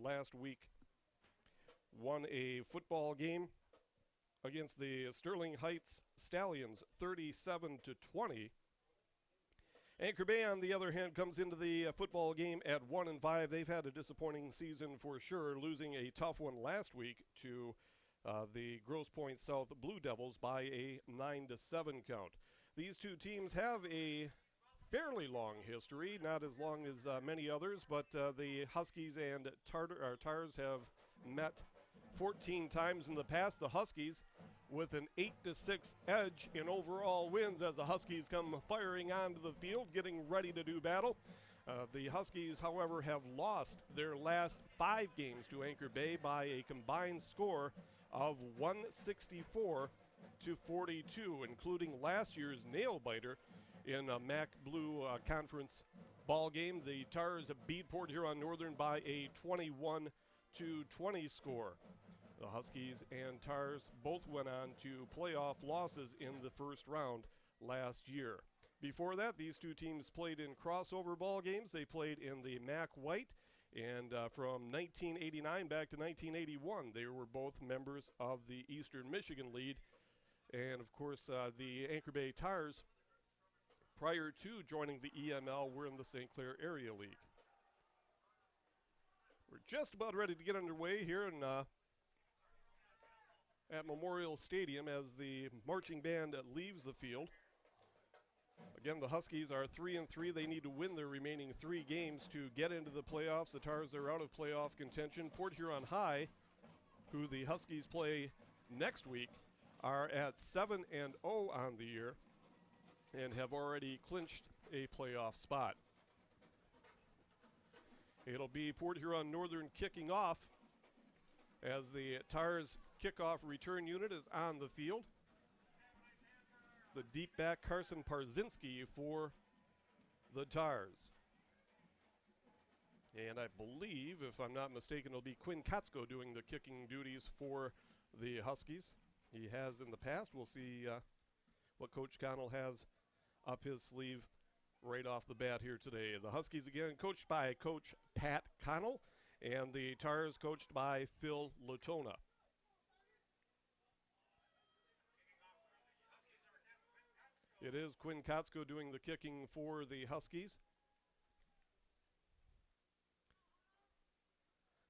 last week won a football game against the Sterling Heights Stallions 37-20. Anchor Bay, on the other hand, comes into the football game at 1-5. They've had a disappointing season for sure, losing a tough one last week to the Grosse Pointe South Blue Devils by a 9-7 count. These two teams have a fairly long history, not as long as many others, but the Huskies and Tars have met 14 times in the past. The Huskies with an 8-6 edge in overall wins as the Huskies come firing onto the field, getting ready to do battle. The Huskies, however, have lost their last 5 games to Anchor Bay by a combined score of 164-42, including last year's nail-biter in a MAC Blue Conference ball game. The Tars beat Port Huron Northern by a 21-20 score. The Huskies and Tars both went on to playoff losses in the first round last year. Before that, these two teams played in crossover ball games. They played in the MAC White, and from 1989 back to 1981, they were both members of the Eastern Michigan League. And, of course, the Anchor Bay Tars, prior to joining the EML, were in the St. Clair Area League. We're just about ready to get underway here in at Memorial Stadium as the marching band leaves the field. Again, the Huskies are 3-3. They need to win their remaining 3 games to get into the playoffs. The Tars are out of playoff contention. Port Huron High, who the Huskies play next week, are at 7-0 on the year and have already clinched a playoff spot. It'll be Port Huron Northern kicking off as the Tars kickoff return unit is on the field. The deep back Carson Parzinski for the Tars. And I believe, if I'm not mistaken, it'll be Quinn Kotsko doing the kicking duties for the Huskies. He has in the past. We'll see what Coach Connell has up his sleeve right off the bat here today. The Huskies again coached by Coach Pat Connell, and the Tars coached by Phil Latona. It is Quinn Kotsko doing the kicking for the Huskies.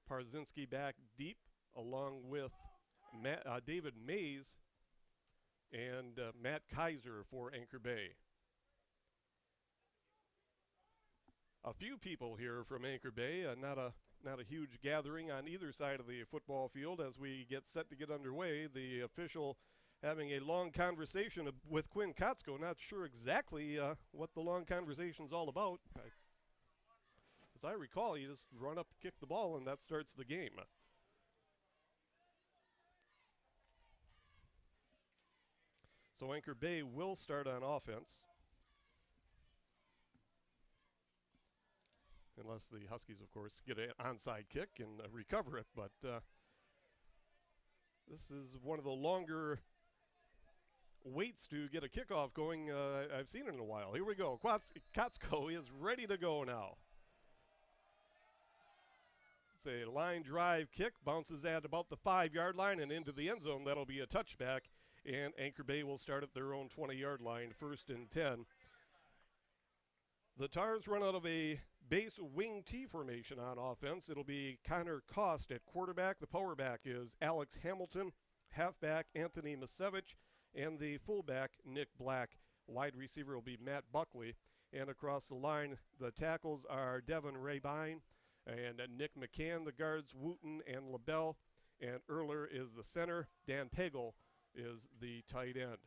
Parzinski back deep along with David Mays and Matt Kaiser for Anchor Bay. A few people here from Anchor Bay, not a huge gathering on either side of the football field as we get set to get underway. The official having a long conversation with Quinn Kotsko. Not sure exactly what the long conversation's all about. As I recall, you just run up, kick the ball, and that starts the game. So Anchor Bay will start on offense. Unless the Huskies, of course, get an onside kick and recover it. But this is one of the longer waits to get a kickoff going I've seen it in a while. Here we go. Kotsko is ready to go now. It's a line drive kick. Bounces at about the 5-yard line and into the end zone. That'll be a touchback. And Anchor Bay will start at their own 20-yard line, 1st and 10. The Tars run out of a base wing T formation on offense. It'll be Connor Cost at quarterback. The power back is Alex Hamilton. Halfback Anthony Misevich. And the fullback Nick Black. Wide receiver will be Matt Buckley. And across the line, the tackles are Devin Rabine and Nick McCann. The guards Wooten and LaBelle. And Erler is the center. Dan Pagel is the tight end.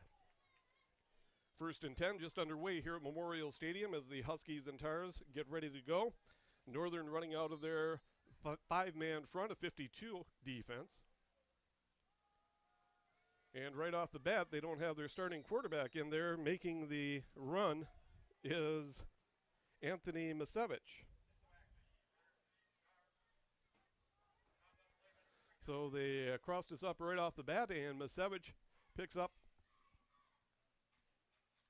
1st and 10 just underway here at Memorial Stadium as the Huskies and Tars get ready to go. Northern running out of their 5-man front, a 52 defense. And right off the bat, they don't have their starting quarterback in there. Making the run is Anthony Misevich. So they crossed us up right off the bat, and Misevich picks up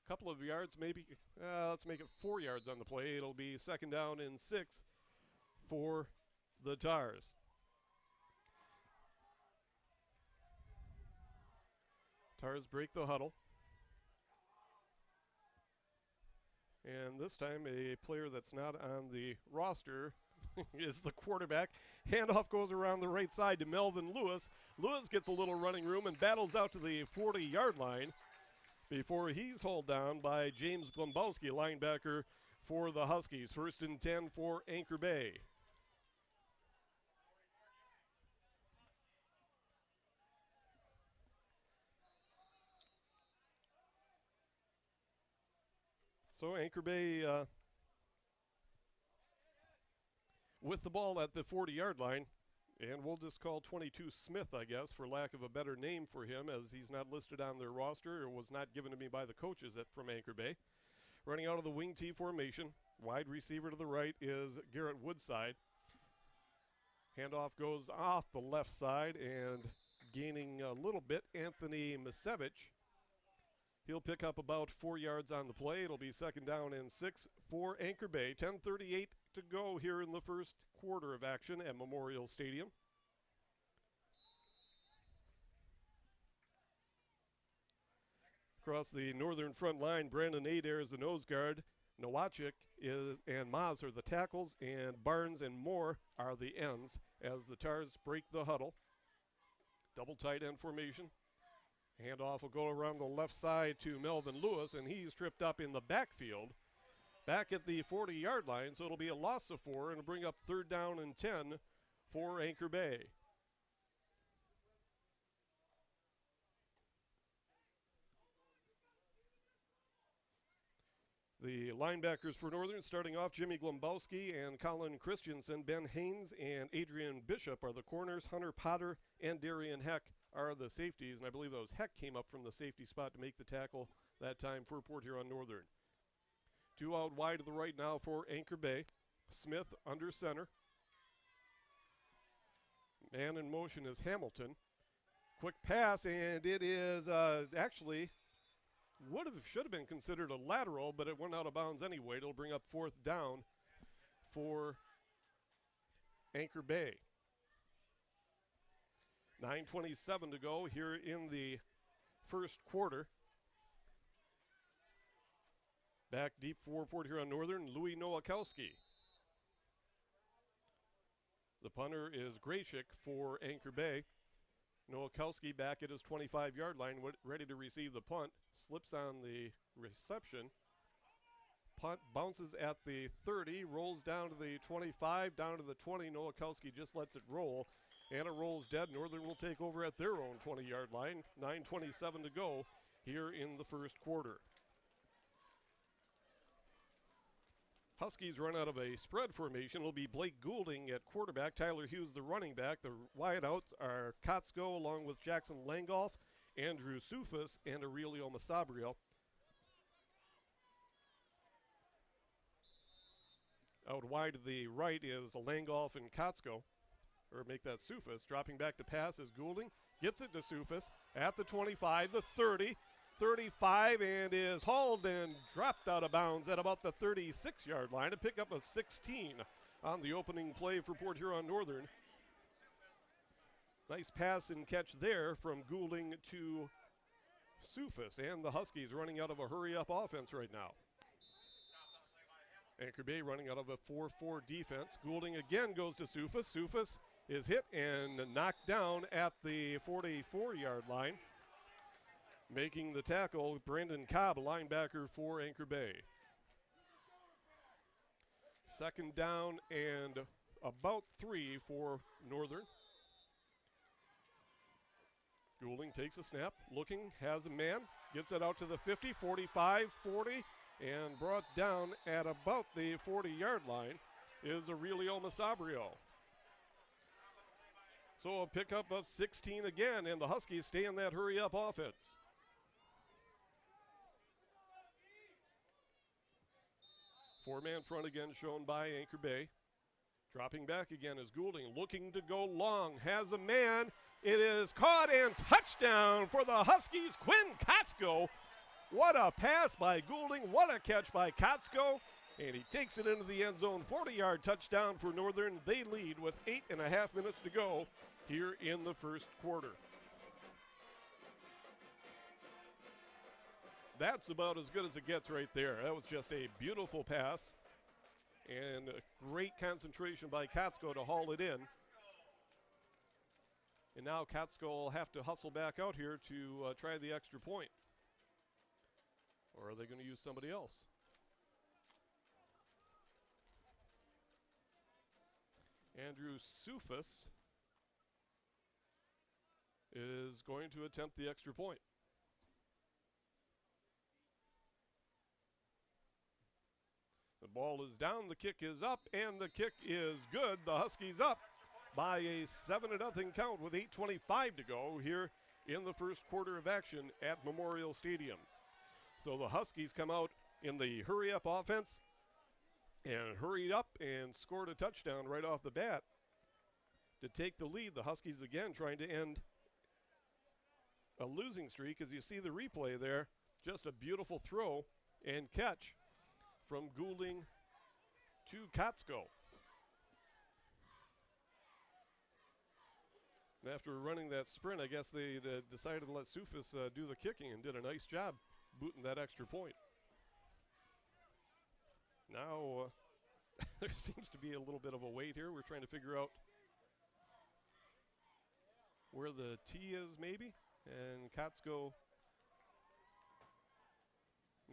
a couple of yards, maybe. Let's make it 4 yards on the play. It'll be 2nd down and 6 for the Tars. Tars break the huddle. And this time a player that's not on the roster is the quarterback. Handoff goes around the right side to Melvin Lewis. Lewis gets a little running room and battles out to the 40-yard line before he's hauled down by James Glombowski, linebacker for the Huskies. 1st and 10 for Anchor Bay. So Anchor Bay with the ball at the 40-yard line, and we'll just call 22 Smith, I guess, for lack of a better name for him, as he's not listed on their roster or was not given to me by the coaches from Anchor Bay. Running out of the wing T formation, wide receiver to the right is Garrett Woodside. Handoff goes off the left side and gaining a little bit, Anthony Misevich. He'll pick up about 4 yards on the play. It'll be 2nd down and 6 for Anchor Bay. 10:38 to go here in the first quarter of action at Memorial Stadium. Across the northern front line, Brandon Adair is the nose guard. Nowacek and Maz are the tackles, and Barnes and Moore are the ends as the Tars break the huddle. Double tight end formation. Handoff will go around the left side to Melvin Lewis, and he's tripped up in the backfield back at the 40-yard line, so it'll be a loss of 4 and bring up 3rd down and 10 for Anchor Bay. The linebackers for Northern, starting off, Jimmy Glombowski and Colin Christensen. Ben Haynes and Adrian Bishop are the corners. Hunter Potter and Darian Heck are the safeties, and I believe those Heck came up from the safety spot to make the tackle that time for Port Huron Northern. 2 out wide to the right now for Anchor Bay. Smith under center. Man in motion is Hamilton. Quick pass, and it is actually should have been considered a lateral, but it went out of bounds anyway. It'll bring up 4th down for Anchor Bay. 9:27 to go here in the first quarter. Back deep for Port Huron Northern, Louis Nowakowski. The punter is Graychick for Anchor Bay. Nowakowski back at his 25-yard line, ready to receive the punt. Slips on the reception. Punt bounces at the 30, rolls down to the 25, down to the 20. Nowakowski just lets it roll, and it rolls dead. Northern will take over at their own 20-yard line. 9:27 to go here in the first quarter. Huskies run out of a spread formation. It'll be Blake Goulding at quarterback, Tyler Hughes the running back. The wideouts are Kotsko along with Jackson Langolf, Andrew Sufis, and Aurelio Masabrio. Out wide to the right is Langolf and Kotsko, or make that Sufis. Dropping back to pass is Goulding. Gets it to Sufis at the 25, the 30. 35, and is hauled and dropped out of bounds at about the 36-yard line. A pickup of 16 on the opening play for Port Huron Northern. Nice pass and catch there from Goulding to Sufis, and the Huskies running out of a hurry-up offense right now. Anchor Bay running out of a 4-4 defense. Goulding again goes to Sufis. Sufis is hit and knocked down at the 44-yard line. Making the tackle, Brandon Cobb, a linebacker for Anchor Bay. 2nd down and about 3 for Northern. Goulding takes a snap, looking, has a man, gets it out to the 50, 45, 40, and brought down at about the 40-yard line is Aurelio Masabrio. So a pickup of 16 again, and the Huskies stay in that hurry-up offense. Four-man front again shown by Anchor Bay. Dropping back again is Goulding, looking to go long, has a man. It is caught and touchdown for the Huskies, Quinn Kotsko. What a pass by Goulding, what a catch by Kotsko. And he takes it into the end zone, 40-yard touchdown for Northern. They lead with 8.5 minutes to go here in the first quarter. That's about as good as it gets right there. That was just a beautiful pass and a great concentration by Catskill to haul it in. And now Catskill will have to hustle back out here to try the extra point. Or are they going to use somebody else? Andrew Sufis is going to attempt the extra point. The ball is down, the kick is up, and the kick is good. The Huskies up by a 7-0 count with 8:25 to go here in the first quarter of action at Memorial Stadium. So the Huskies come out in the hurry-up offense and hurried up and scored a touchdown right off the bat to take the lead. The Huskies again trying to end a losing streak. As you see the replay there, just a beautiful throw and catch from Goulding to Catskill. And after running that sprint, I guess they decided to let Sufis do the kicking and did a nice job booting that extra point. Now, there seems to be a little bit of a wait here. We're trying to figure out where the tee is maybe. And Catskill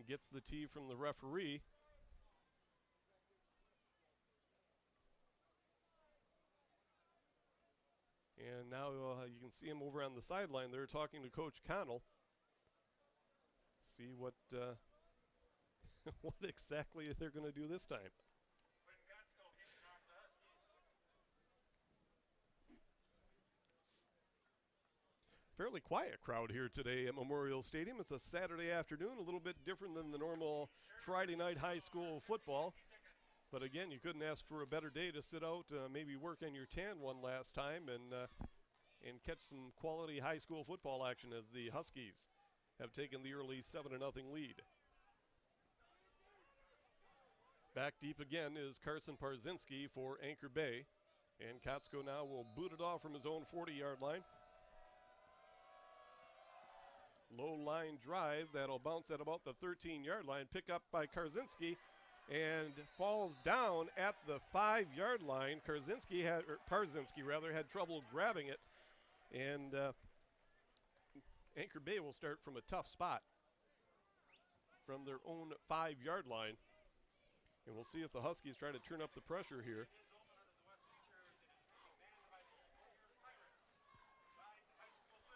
gets the tee from the referee. And now you can see him over on the sideline there talking to Coach Connell. See what what exactly they're going to do this time. Fairly quiet crowd here today at Memorial Stadium. It's a Saturday afternoon, a little bit different than the normal Friday night high school football. But again, you couldn't ask for a better day to sit out, maybe work on your tan one last time and catch some quality high school football action as the Huskies have taken the early 7-0 lead. Back deep again is Carson Parzinski for Anchor Bay. And Catskill now will boot it off from his own 40-yard line. Low line drive that'll bounce at about the 13-yard line. Pick up by Karzinski and falls down at the 5-yard line. Parzinski had trouble grabbing it. And Anchor Bay will start from a tough spot from their own 5-yard line. And we'll see if the Huskies try to turn up the pressure here.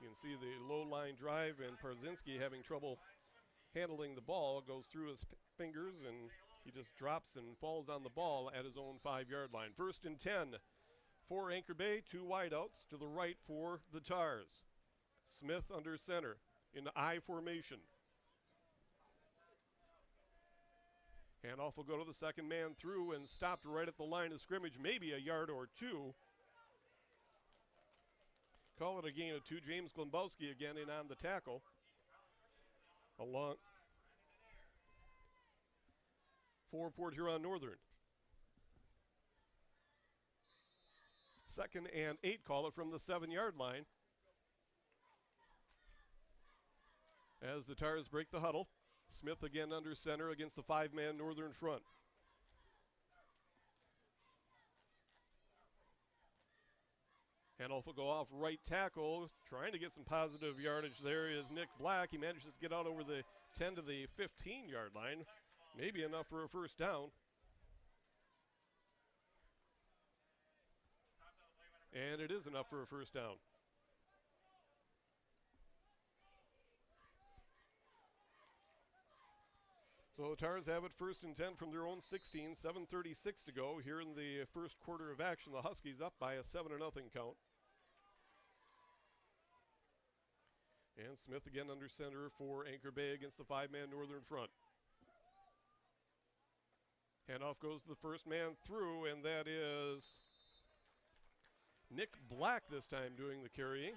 You can see the low line drive and Parzinski having trouble handling the ball. Goes through his fingers and he just drops and falls on the ball at his own 5-yard line. 1st and 10 for Anchor Bay. 2 wideouts to the right for the Tars. Smith under center in the I formation. Handoff will go to the second man through and stopped right at the line of scrimmage, maybe a yard or two. Call it a gain of 2. James Glimbowski again in on the tackle. Along for Port Huron Northern. 2nd and 8, call it from the 7-yard line. As the Tars break the huddle. Smith again under center against the 5-man Northern front. Handoff will go off right tackle. Trying to get some positive yardage there is Nick Black. He manages to get out over the 10 to the 15-yard line. Maybe enough for a first down. And it is enough for a first down. So the Tars have it 1st and 10 from their own 16, 7:36 to go here in the first quarter of action. The Huskies up by a 7-0 count. And Smith again under center for Anchor Bay against the 5-man Northern front. Handoff goes to the first man through, and that is Nick Black this time doing the carrying.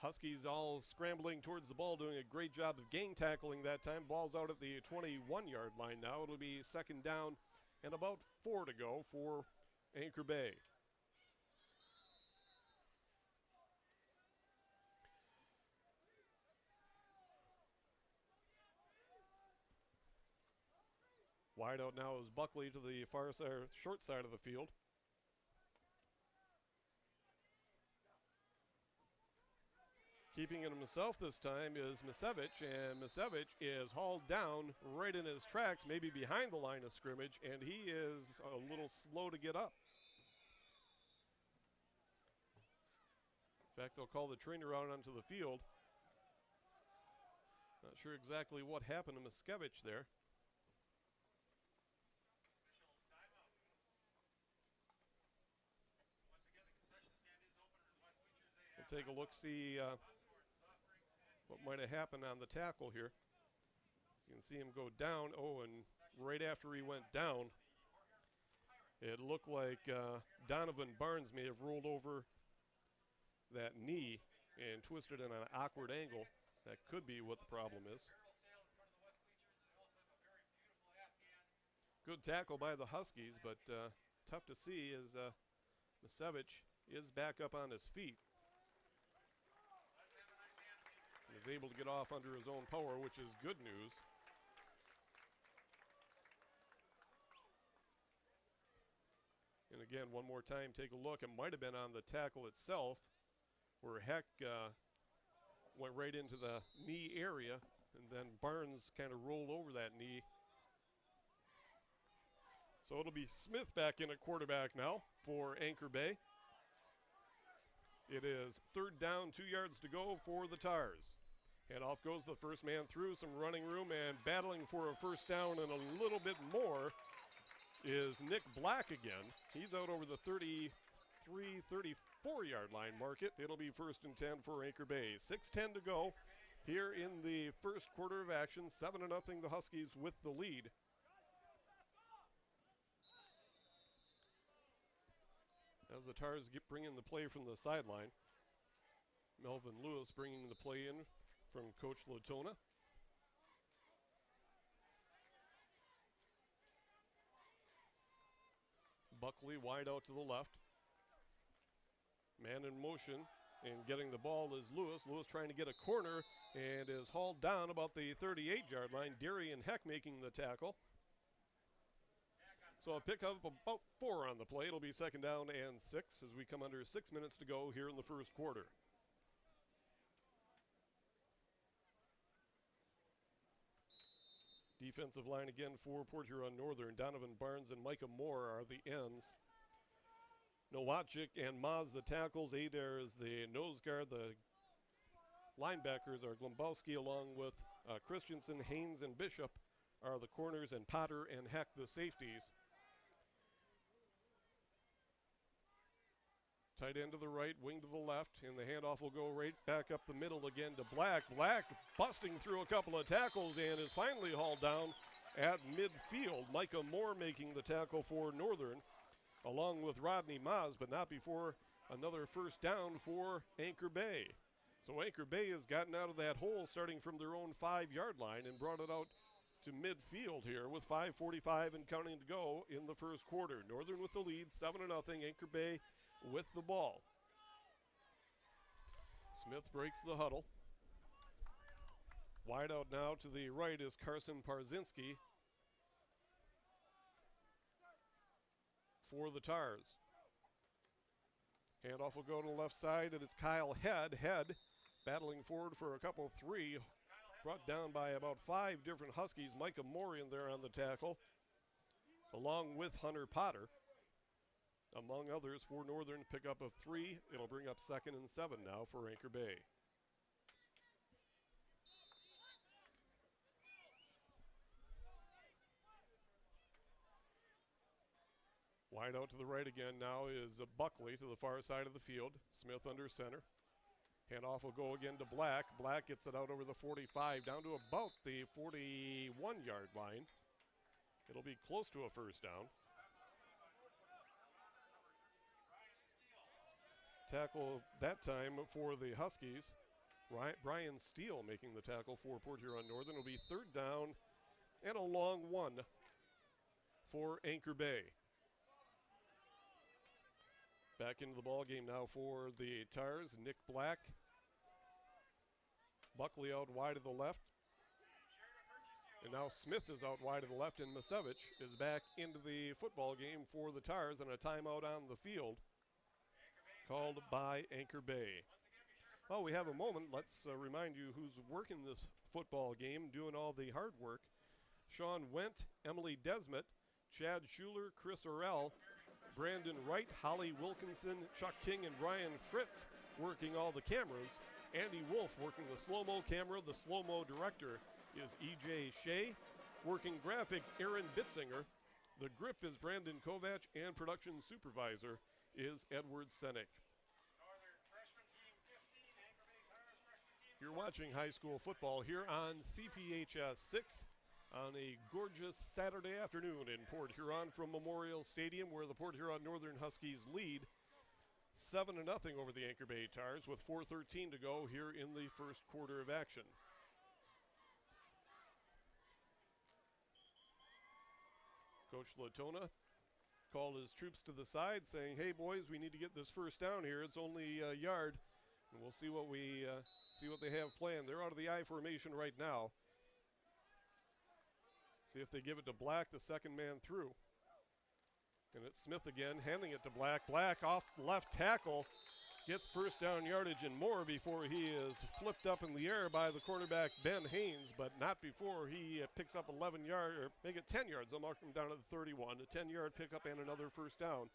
Huskies all scrambling towards the ball, doing a great job of gang tackling that time. Ball's out at the 21-yard line now. It'll be 2nd down and about 4 to go for Anchor Bay. Wide out now is Buckley to the far side, short side of the field. Keeping it himself this time is Misevich, and Misevich is hauled down right in his tracks, maybe behind the line of scrimmage, and he is a little slow to get up. In fact, they'll call the trainer out onto the field. Not sure exactly what happened to Misevich there. We'll take a look, see what might have happened on the tackle here. You can see him go down. Oh, and right after he went down, it looked like Donovan Barnes may have rolled over that knee and twisted in an awkward angle. That could be what the problem is. Good tackle by the Huskies, but tough to see as Misevich is back up on his feet. He's able to get off under his own power, which is good news. And again, one more time, take a look. It might have been on the tackle itself, where Heck went right into the knee area, and then Barnes kind of rolled over that knee. So it'll be Smith back in at quarterback now for Anchor Bay. It is 3rd down, 2 yards to go for the Tars. And off goes the first man through, some running room, and battling for a first down and a little bit more is Nick Black again. He's out over the 33, 34-yard line market. It'll be 1st and 10 for Anchor Bay. 6:10 to go here in the first quarter of action. 7-0 the Huskies with the lead. As the Tars bring in the play from the sideline. Melvin Lewis bringing the play in from Coach Latona. Buckley wide out to the left. Man in motion and getting the ball is Lewis. Lewis trying to get a corner and is hauled down about the 38-yard line. Darian Heck making the tackle. So a pick up about 4 on the play. It'll be 2nd down and 6 as we come under 6 minutes to go here in the first quarter. Defensive line again for Port Huron Northern. Donovan Barnes and Micah Moore are the ends. Nowacek and Maz the tackles. Adair is the nose guard. The linebackers are Glombowski along with Christensen, Haynes, and Bishop are the corners, and Potter and Heck the safeties. Tight end to the right, wing to the left, and the handoff will go right back up the middle again to Black. Black busting through a couple of tackles and is finally hauled down at midfield. Micah Moore making the tackle for Northern, along with Rodney Maz, but not before another first down for Anchor Bay. So Anchor Bay has gotten out of that hole starting from their own 5-yard line and brought it out to midfield here with 5:45 and counting to go in the first quarter. Northern with the lead, 7-0. Anchor Bay with the ball. Smith breaks the huddle. Wide out now to the right is Carson Parzinski for the Tars. Handoff will go to the left side, and it's Kyle Head. Head battling forward for a couple 3. Brought down by about 5 different Huskies. Micah Moore in there on the tackle, along with Hunter Potter. Among others, for Northern, pickup of 3. It'll bring up 2nd and 7 now for Anchor Bay. Wide out to the right again now is Buckley to the far side of the field. Smith under center. Handoff will go again to Black. Black gets it out over the 45, down to about the 41-yard line. It'll be close to a first down. Tackle that time for the Huskies. Brian Steele making the tackle for Port Huron Northern. It'll be 3rd down and a long one for Anchor Bay. Back into the ball game now for the Tars. Nick Black. Buckley out wide to the left. And now Smith is out wide to the left, and Misevich is back into the football game for the Tars, and a timeout on the field called by Anchor Bay. Well, we have a moment. Let's remind you who's working this football game, doing all the hard work. Sean Wendt, Emily Desmet, Chad Schuler, Chris Orell, Brandon Wright, Holly Wilkinson, Chuck King, and Ryan Fritz working all the cameras. Andy Wolf working the slow-mo camera. The slow-mo director is E.J. Shea. Working graphics, Aaron Bitzinger. The grip is Brandon Kovac, and production supervisor is Edward Senek. You're watching high school football here on CPHS 6 on a gorgeous Saturday afternoon in Port Huron from Memorial Stadium, where the Port Huron Northern Huskies lead 7-0 over the Anchor Bay Tars with 4:13 to go here in the first quarter of action. Coach Latona called his troops to the side, saying, "Hey boys, we need to get this first down here. It's only a yard, and we'll see what they have planned." They're out of the I formation right now. See if they give it to Black, the second man through. And it's Smith again, handing it to Black. Black off left tackle, gets first down yardage and more before he is flipped up in the air by the quarterback Ben Haynes, but not before he picks up 11 yards, or make it 10 yards. They'll mark him down at the 31. A 10-yard pickup and another first down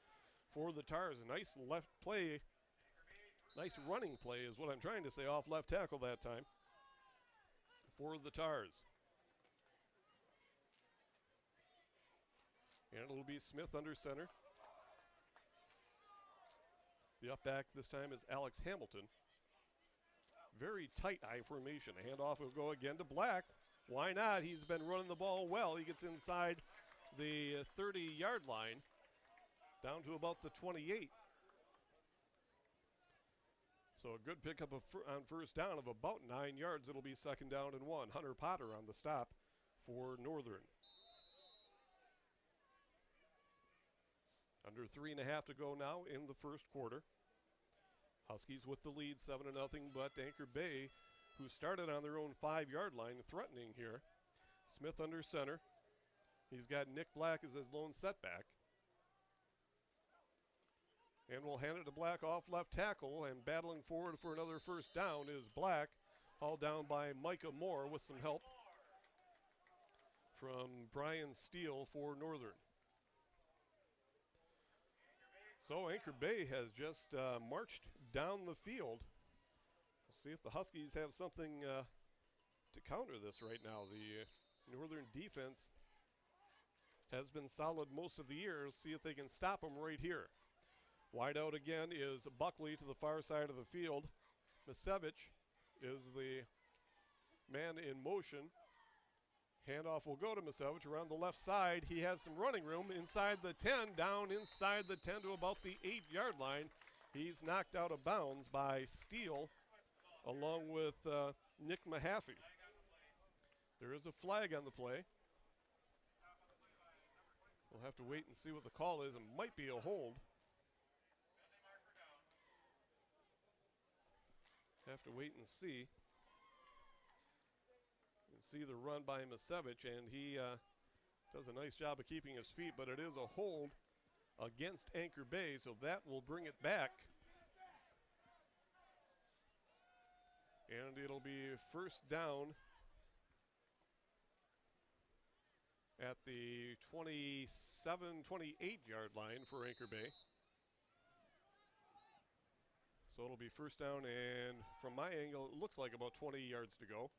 for the Tars. A nice left play, nice running play is what I'm trying to say, off left tackle that time for the Tars. And it'll be Smith under center. The up back this time is Alex Hamilton. Very tight I formation. A handoff will go again to Black. Why not? He's been running the ball well. He gets inside the 30-yard line, down to about the 28. So a good pickup on first down of about 9 yards. It'll be second down and 1. Hunter Potter on the stop for Northern. Under 3.5 to go now in the first quarter. Huskies with the lead, 7-0, but Anchor Bay, who started on their own 5-yard line, threatening here. Smith under center. He's got Nick Black as his lone setback. And we'll hand it to Black off left tackle, and battling forward for another first down is Black, hauled down by Micah Moore with some help from Brian Steele for Northern. So Anchor Bay has just marched down the field. We'll see if the Huskies have something to counter this right now. The Northern defense has been solid most of the year. See if they can stop them right here. Wide out again is Buckley to the far side of the field. Misevich is the man in motion. Handoff will go to Misevich around the left side. He has some running room inside the 10, down inside the 10 to about the 8-yard line. He's knocked out of bounds by Steele along with Nick Mahaffey. There is a flag on the play. We'll have to wait and see what the call is. It might be a hold. Have to wait and see. See the run by Misevich, and he does a nice job of keeping his feet, but it is a hold against Anchor Bay, so that will bring it back. And it'll be first down at the 28-yard line for Anchor Bay. So it'll be first down, and from my angle, it looks like about 20 yards to go.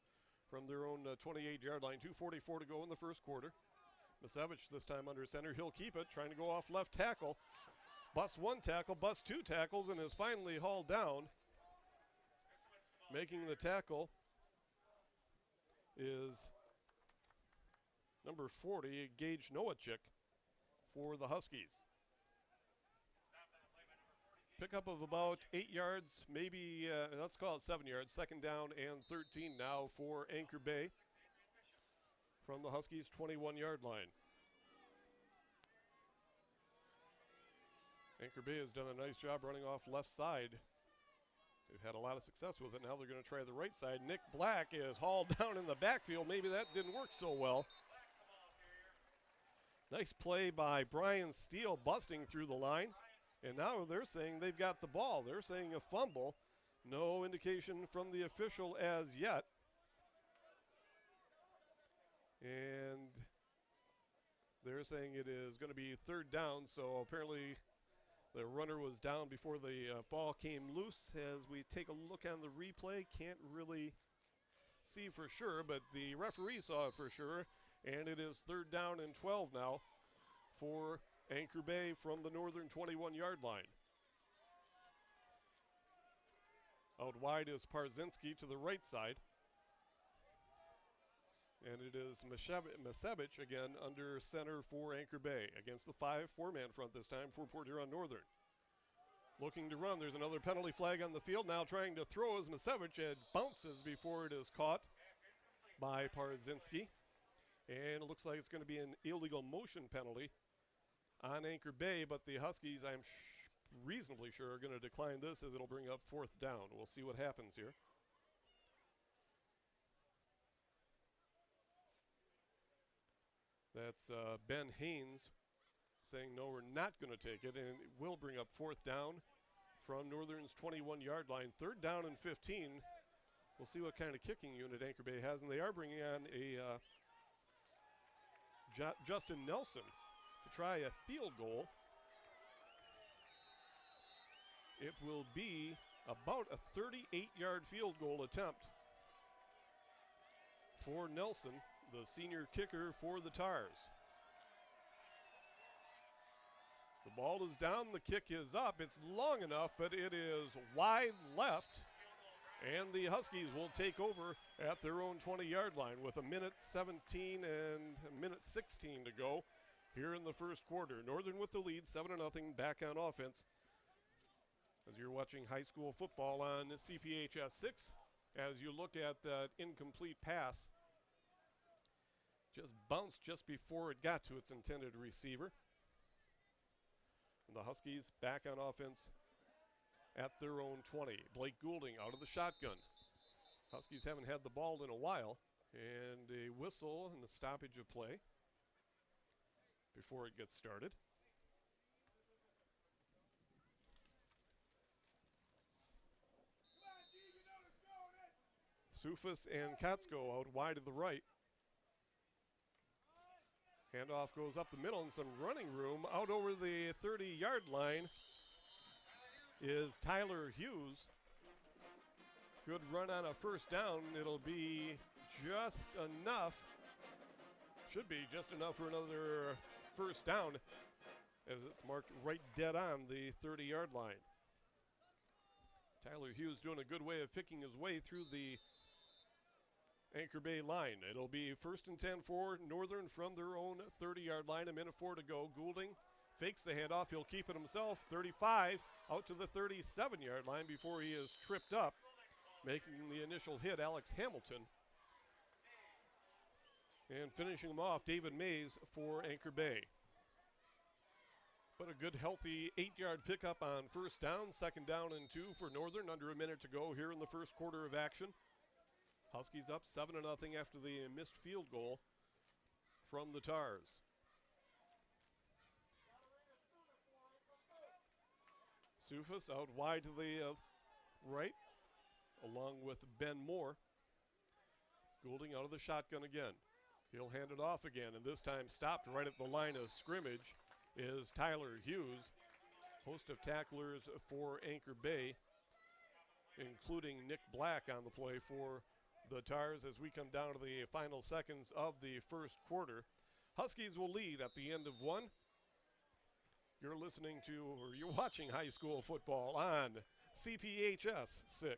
From their own 28-yard line, 2:44 to go in the first quarter. Misevich this time under center. He'll keep it, trying to go off left tackle. Busts one tackle, busts two tackles, and is finally hauled down. Making the tackle is number 40, Gage Nowacek for the Huskies. Pickup of about 8 yards, maybe, let's call it 7 yards. Second down and 13 now for Anchor Bay from the Huskies' 21-yard line. Anchor Bay has done a nice job running off left side They've had a lot of success with it. Now they're going to try the right side. Nick Black is hauled down in the backfield. Maybe that didn't work so well. Nice play by Brian Steele busting through the line. And now they're saying they've got the ball. They're saying a fumble. No indication from the official as yet. And they're saying it is going to be third down. So apparently the runner was down before the ball came loose. As we take a look on the replay, can't really see for sure, but the referee saw it for sure. And it is third down and 12 now for Anchor Bay from the northern 21-yard line. Out wide is Parzinski to the right side. And it is Masevich again under center for Anchor Bay against the 4-man front this time for Port Huron Northern. Looking to run. There's another penalty flag on the field. Now trying to throw is Masevich. It bounces before it is caught by Parzinski. And it looks like it's going to be an illegal motion penalty on Anchor Bay, but the Huskies, I'm reasonably sure, are going to decline this as it'll bring up fourth down. We'll see what happens here. That's Ben Haynes saying, no, we're not going to take it, and it will bring up fourth down from Northern's 21-yard line. Third down and 15. We'll see what kind of kicking unit Anchor Bay has, and they are bringing on a Justin Nelson to try a field goal. It will be about a 38-yard field goal attempt for Nelson, the senior kicker for the Tars. The ball is down, the kick is up. It's long enough, but it is wide left. And the Huskies will take over at their own 20-yard line with a minute 17 and a minute 16 to go here in the first quarter. Northern with the lead, 7-0 back on offense. As you're watching high school football on CPHS 6, as you look at that incomplete pass, just bounced just before it got to its intended receiver. And the Huskies back on offense at their own 20. Blake Goulding out of the shotgun. Huskies haven't had the ball in a while. And a whistle and a stoppage of play before it gets started. Sufis and Katsko out wide to the right. Handoff goes up the middle and some running room. Out over the 30-yard line is Tyler Hughes. Good run on a first down. It'll be just enough. Should be just enough for another first down as it's marked right dead on the 30-yard line. Tyler Hughes doing a good way of picking his way through the Anchor Bay line. It'll be first and 10 for Northern from their own 30-yard line. A minute 4 to go. Goulding fakes the handoff. He'll keep it himself. 35 out to the 37-yard line before he is tripped up, making the initial hit, Alex Hamilton. And finishing him off, David Mays for Anchor Bay. But a good, healthy 8-yard pickup on first down. Second down and 2 for Northern. Under a minute to go here in the first quarter of action. Huskies up 7-0 after the missed field goal from the Tars. Sufis out wide to the right, along with Ben Moore. Goulding out of the shotgun again. He'll hand it off again, and this time stopped right at the line of scrimmage is Tyler Hughes. Host of tacklers for Anchor Bay, including Nick Black on the play for the Tars as we come down to the final seconds of the first quarter. Huskies will lead at the end of one. You're listening to, or you're watching high school football on CPHS 6.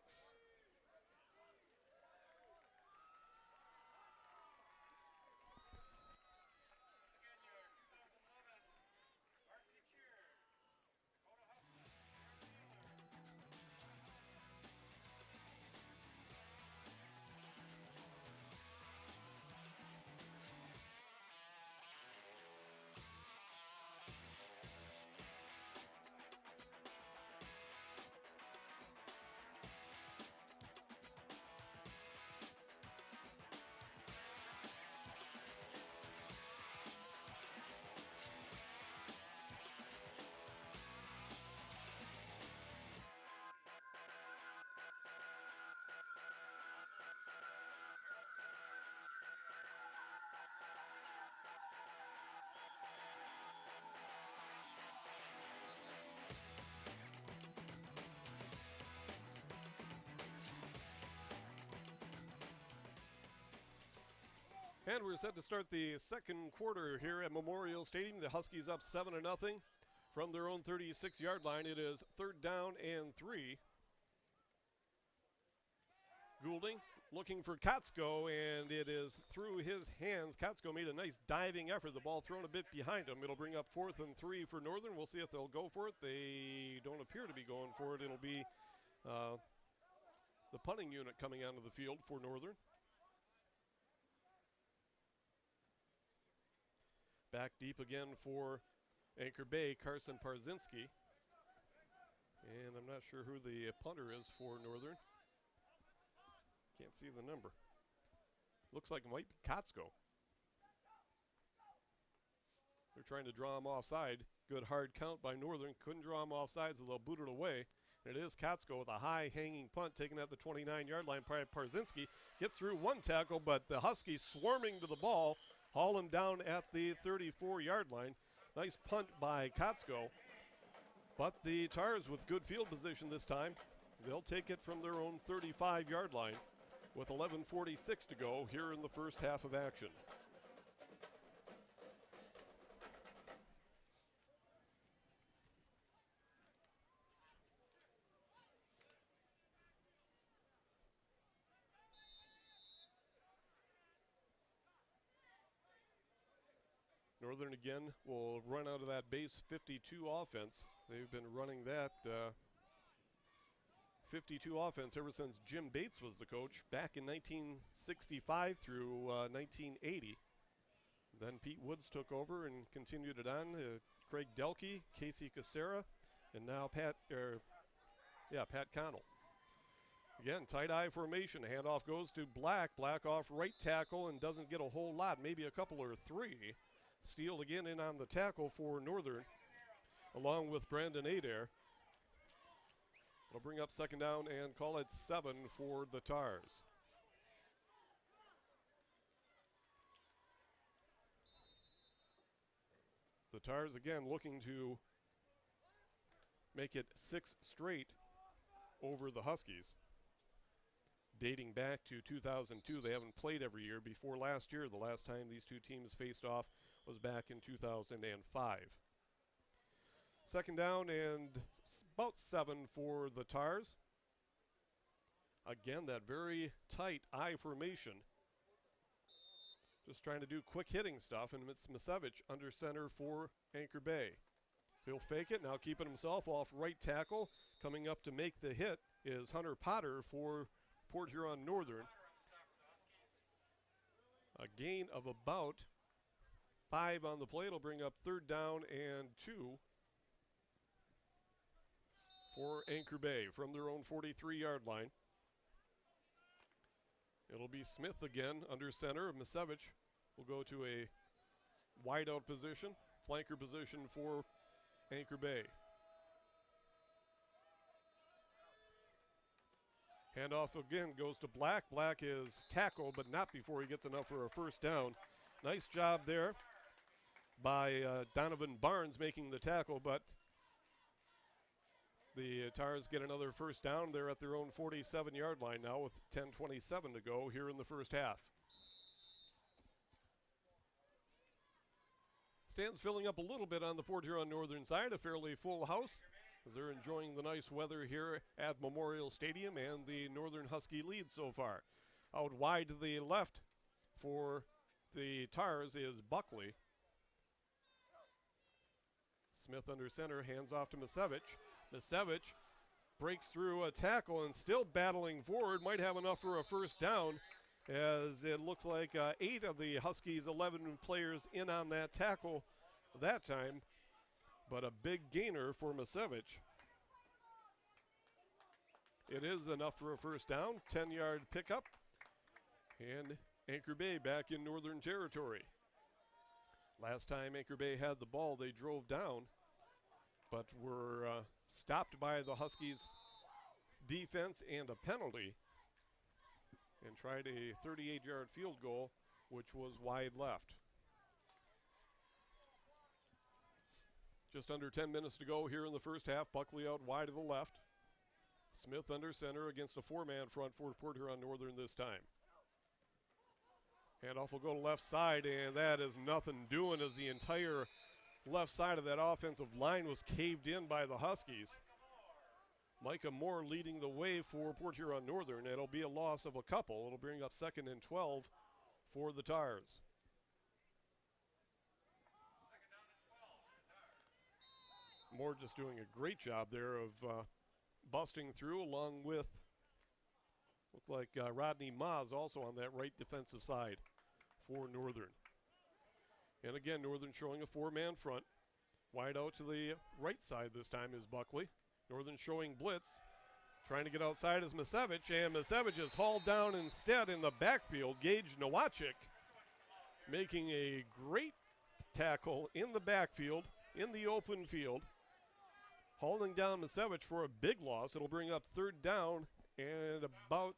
And we're set to start the second quarter here at Memorial Stadium. The Huskies up 7-0 from their own 36-yard line. It is 3rd down and 3. Goulding looking for Kotsko, and it is through his hands. Kotsko made a nice diving effort. The ball thrown a bit behind him. It'll bring up 4th and 3 for Northern. We'll see if they'll go for it. They don't appear to be going for it. It'll be the punting unit coming onto the field for Northern. Back deep again for Anchor Bay, Carson Parzinski. And I'm not sure who the punter is for Northern. Can't see the number. Looks like it might be Kotsko. They're trying to draw him offside. Good hard count by Northern. Couldn't draw him offside, so they'll boot it away. And it is Kotsko with a high hanging punt taken at the 29-yard line. Parzinski gets through one tackle, but the Huskies swarming to the ball, haul him down at the 34-yard line. Nice punt by Kotsko. But the Tars with good field position this time. They'll take it from their own 35-yard line with 11:46 to go here in the first half of action. Northern again will run out of that base 52 offense. They've been running that 52 offense ever since Jim Bates was the coach back in 1965 through 1980. Then Pete Woods took over and continued it on. Craig Delkey, Casey Casera, and now Pat Connell. Again, tight eye formation. Handoff goes to Black. Black off right tackle and doesn't get a whole lot, maybe a couple or three. Steele again in on the tackle for Northern, along with Brandon Adair. It'll bring up 2nd down and call it 7 for the Tars. The Tars again looking to make it 6 straight over the Huskies. Dating back to 2002, they haven't played every year. Before last year, the last time these two teams faced off was back in 2005. 2nd down and about 7 for the Tars. Again, that very tight I formation. Just trying to do quick hitting stuff, and it's Misevich under center for Anchor Bay. He'll fake it, now keeping himself off right tackle. Coming up to make the hit is Hunter Potter for Port Huron Northern. A gain of about 5 on the play. It'll bring up 3rd down and 2 for Anchor Bay from their own 43-yard line. It'll be Smith again under center. Misevich will go to a wideout position, flanker position for Anchor Bay. Handoff again goes to Black. Black is tackled, but not before he gets enough for a 1st down. Nice job there by Donovan Barnes making the tackle, but the Tars get another 1st down. They're at their own 47-yard line now with 10:27 to go here in the first half. Stands filling up a little bit on the Port Huron Northern side, a fairly full house as they're enjoying the nice weather here at Memorial Stadium, and the Northern Husky lead so far. Out wide to the left for the Tars is Buckley. Smith under center, hands off to Misevich. Misevich breaks through a tackle and still battling forward. Might have enough for a 1st down, as it looks like 8 of the Huskies' 11 players in on that tackle that time. But a big gainer for Misevich. It is enough for a 1st down, 10-yard pickup. And Anchor Bay back in Northern territory. Last time Anchor Bay had the ball, they drove down, but were stopped by the Huskies' defense and a penalty, and tried a 38-yard field goal, which was wide left. Just under 10 minutes to go here in the first half. Buckley out wide to the left. Smith under center against a 4-man front for Port Huron Northern this time. Handoff will go to left side, and that is nothing doing as the entire left side of that offensive line was caved in by the Huskies. Micah Moore leading the way for Port Huron Northern. It'll be a loss of a couple. It'll bring up 2nd and 12 for the Tars. Moore just doing a great job there of busting through, along with, looked like Rodney Maas also on that right defensive side for Northern. And again, Northern showing a 4-man front. Wide out to the right side this time is Buckley. Northern showing blitz. Trying to get outside is Misevich, and Misevich is hauled down instead in the backfield. Gage Nowacek making a great tackle in the backfield, in the open field. Hauling down Misevich for a big loss. It'll bring up 3rd down and about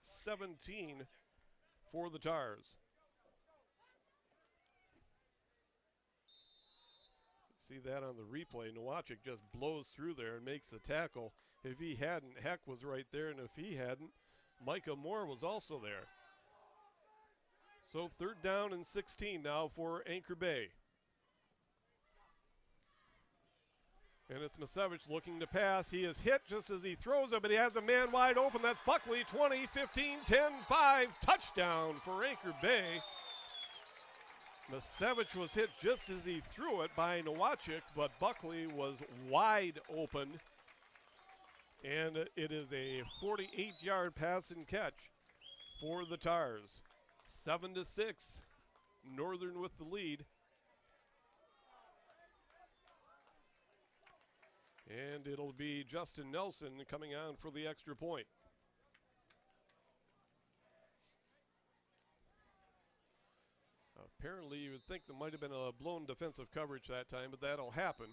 17 for the Tars. See that on the replay. Nowacek just blows through there and makes the tackle. If he hadn't, Heck was right there, and if he hadn't, Micah Moore was also there. So 3rd down and 16 now for Anchor Bay. And it's Misevich looking to pass. He is hit just as he throws it, but he has a man wide open. That's Buckley, 20, 15, 10, 5. Touchdown for Anchor Bay. Misevich was hit just as he threw it by Nowacek, but Buckley was wide open. And it is a 48-yard pass and catch for the Tars. 7-6, Northern with the lead. And it'll be Justin Nelson coming on for the extra point. Apparently, you would think there might have been a blown defensive coverage that time, but that'll happen.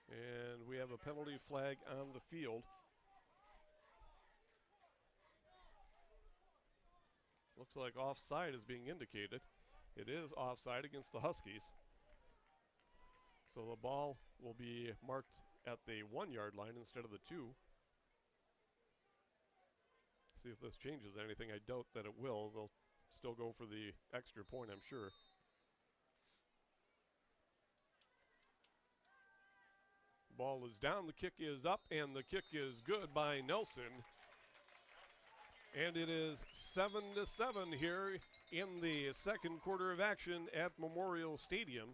And we have a penalty flag on the field. Looks like offside is being indicated. It is offside against the Huskies. So the ball will be marked at the 1-yard line instead of the 2. See if this changes anything. I doubt that it will. They'll still go for the extra point, I'm sure. Ball is down, the kick is up, and the kick is good by Nelson. And it is 7-7 here in the second quarter of action at Memorial Stadium.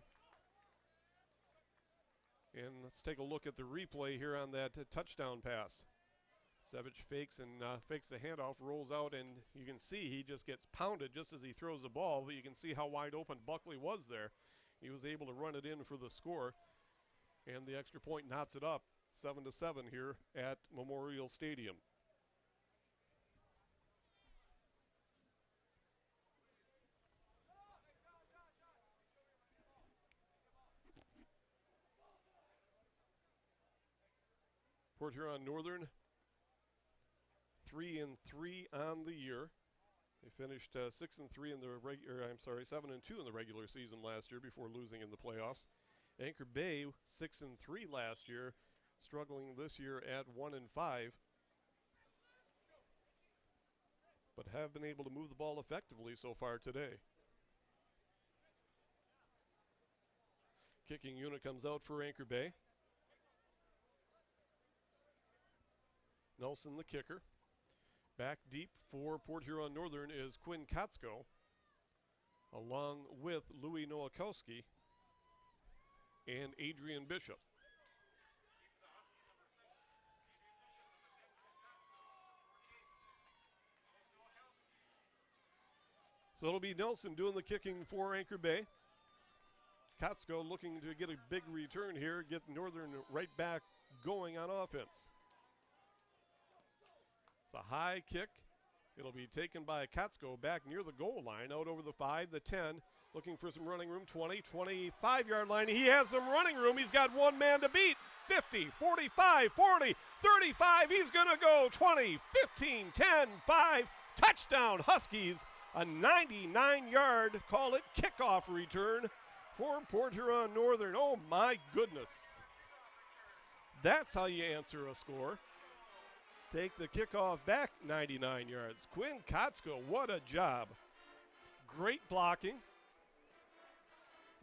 And let's take a look at the replay here on that touchdown pass. Sevich fakes the handoff, rolls out, and you can see he just gets pounded just as he throws the ball, but you can see how wide open Buckley was there. He was able to run it in for the score, and the extra point knots it up, 7-7 here at Memorial Stadium. Port Huron Northern 3-3 on the year. They finished 6-3 in the 7-2 in the regular season last year before losing in the playoffs. Anchor Bay 6-3 last year, struggling this year at 1-5, but have been able to move the ball effectively so far today. Kicking unit comes out for Anchor Bay. Nelson, the kicker. Back deep for Port Huron Northern is Quinn Kotsko, along with Louis Nowakowski and Adrian Bishop. So it'll be Nelson doing the kicking for Anchor Bay. Kotsko looking to get a big return here, get Northern right back going on offense. It's a high kick. It'll be taken by Kotsko back near the goal line, out over the 5, the 10, looking for some running room, 20, 25-yard line. He has some running room. He's got one man to beat. 50, 45, 40, 35. He's going to go 20, 15, 10, 5. Touchdown, Huskies. A 99-yard, call it kickoff return for Port Huron Northern. Oh, my goodness. That's how you answer a score. Take the kickoff back 99 yards. Quinn Kotsko, what a job. Great blocking.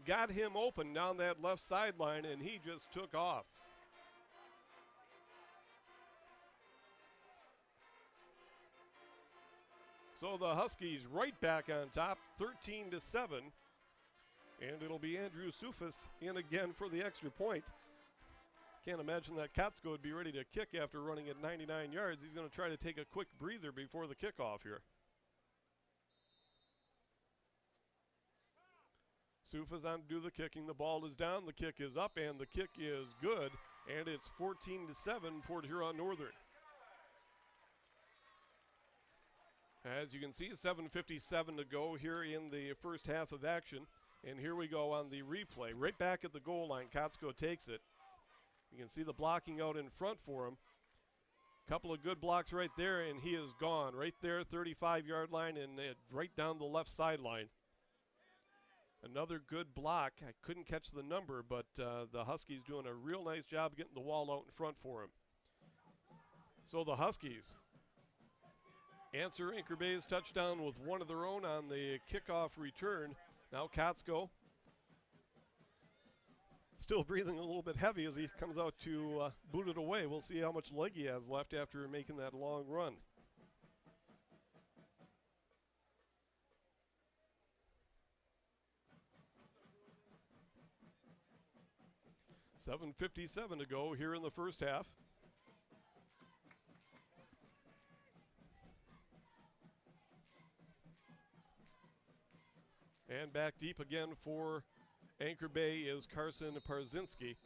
Got him open down that left sideline, and he just took off. So the Huskies right back on top, 13-7. And it'll be Andrew Sufis in again for the extra point. Can't imagine that Kotsko would be ready to kick after running at 99 yards. He's going to try to take a quick breather before the kickoff here. Sufis on to do the kicking. The ball is down, the kick is up, and the kick is good. And it's 14-7 Port Huron Northern. As you can see, 7:57 to go here in the first half of action. And here we go on the replay. Right back at the goal line, Kotsko takes it. You can see the blocking out in front for him. Couple of good blocks right there, and he is gone. Right there, 35-yard line, and right down the left sideline. Another good block. I couldn't catch the number, but the Huskies doing a real nice job getting the wall out in front for him. So the Huskies answer Anchor Bay's touchdown with one of their own on the kickoff return. Now Kotsko still breathing a little bit heavy as he comes out to boot it away. We'll see how much leg he has left after making that long run. $7:57 to go here in the first half. And back deep again for Anchor Bay is Carson Parzinski.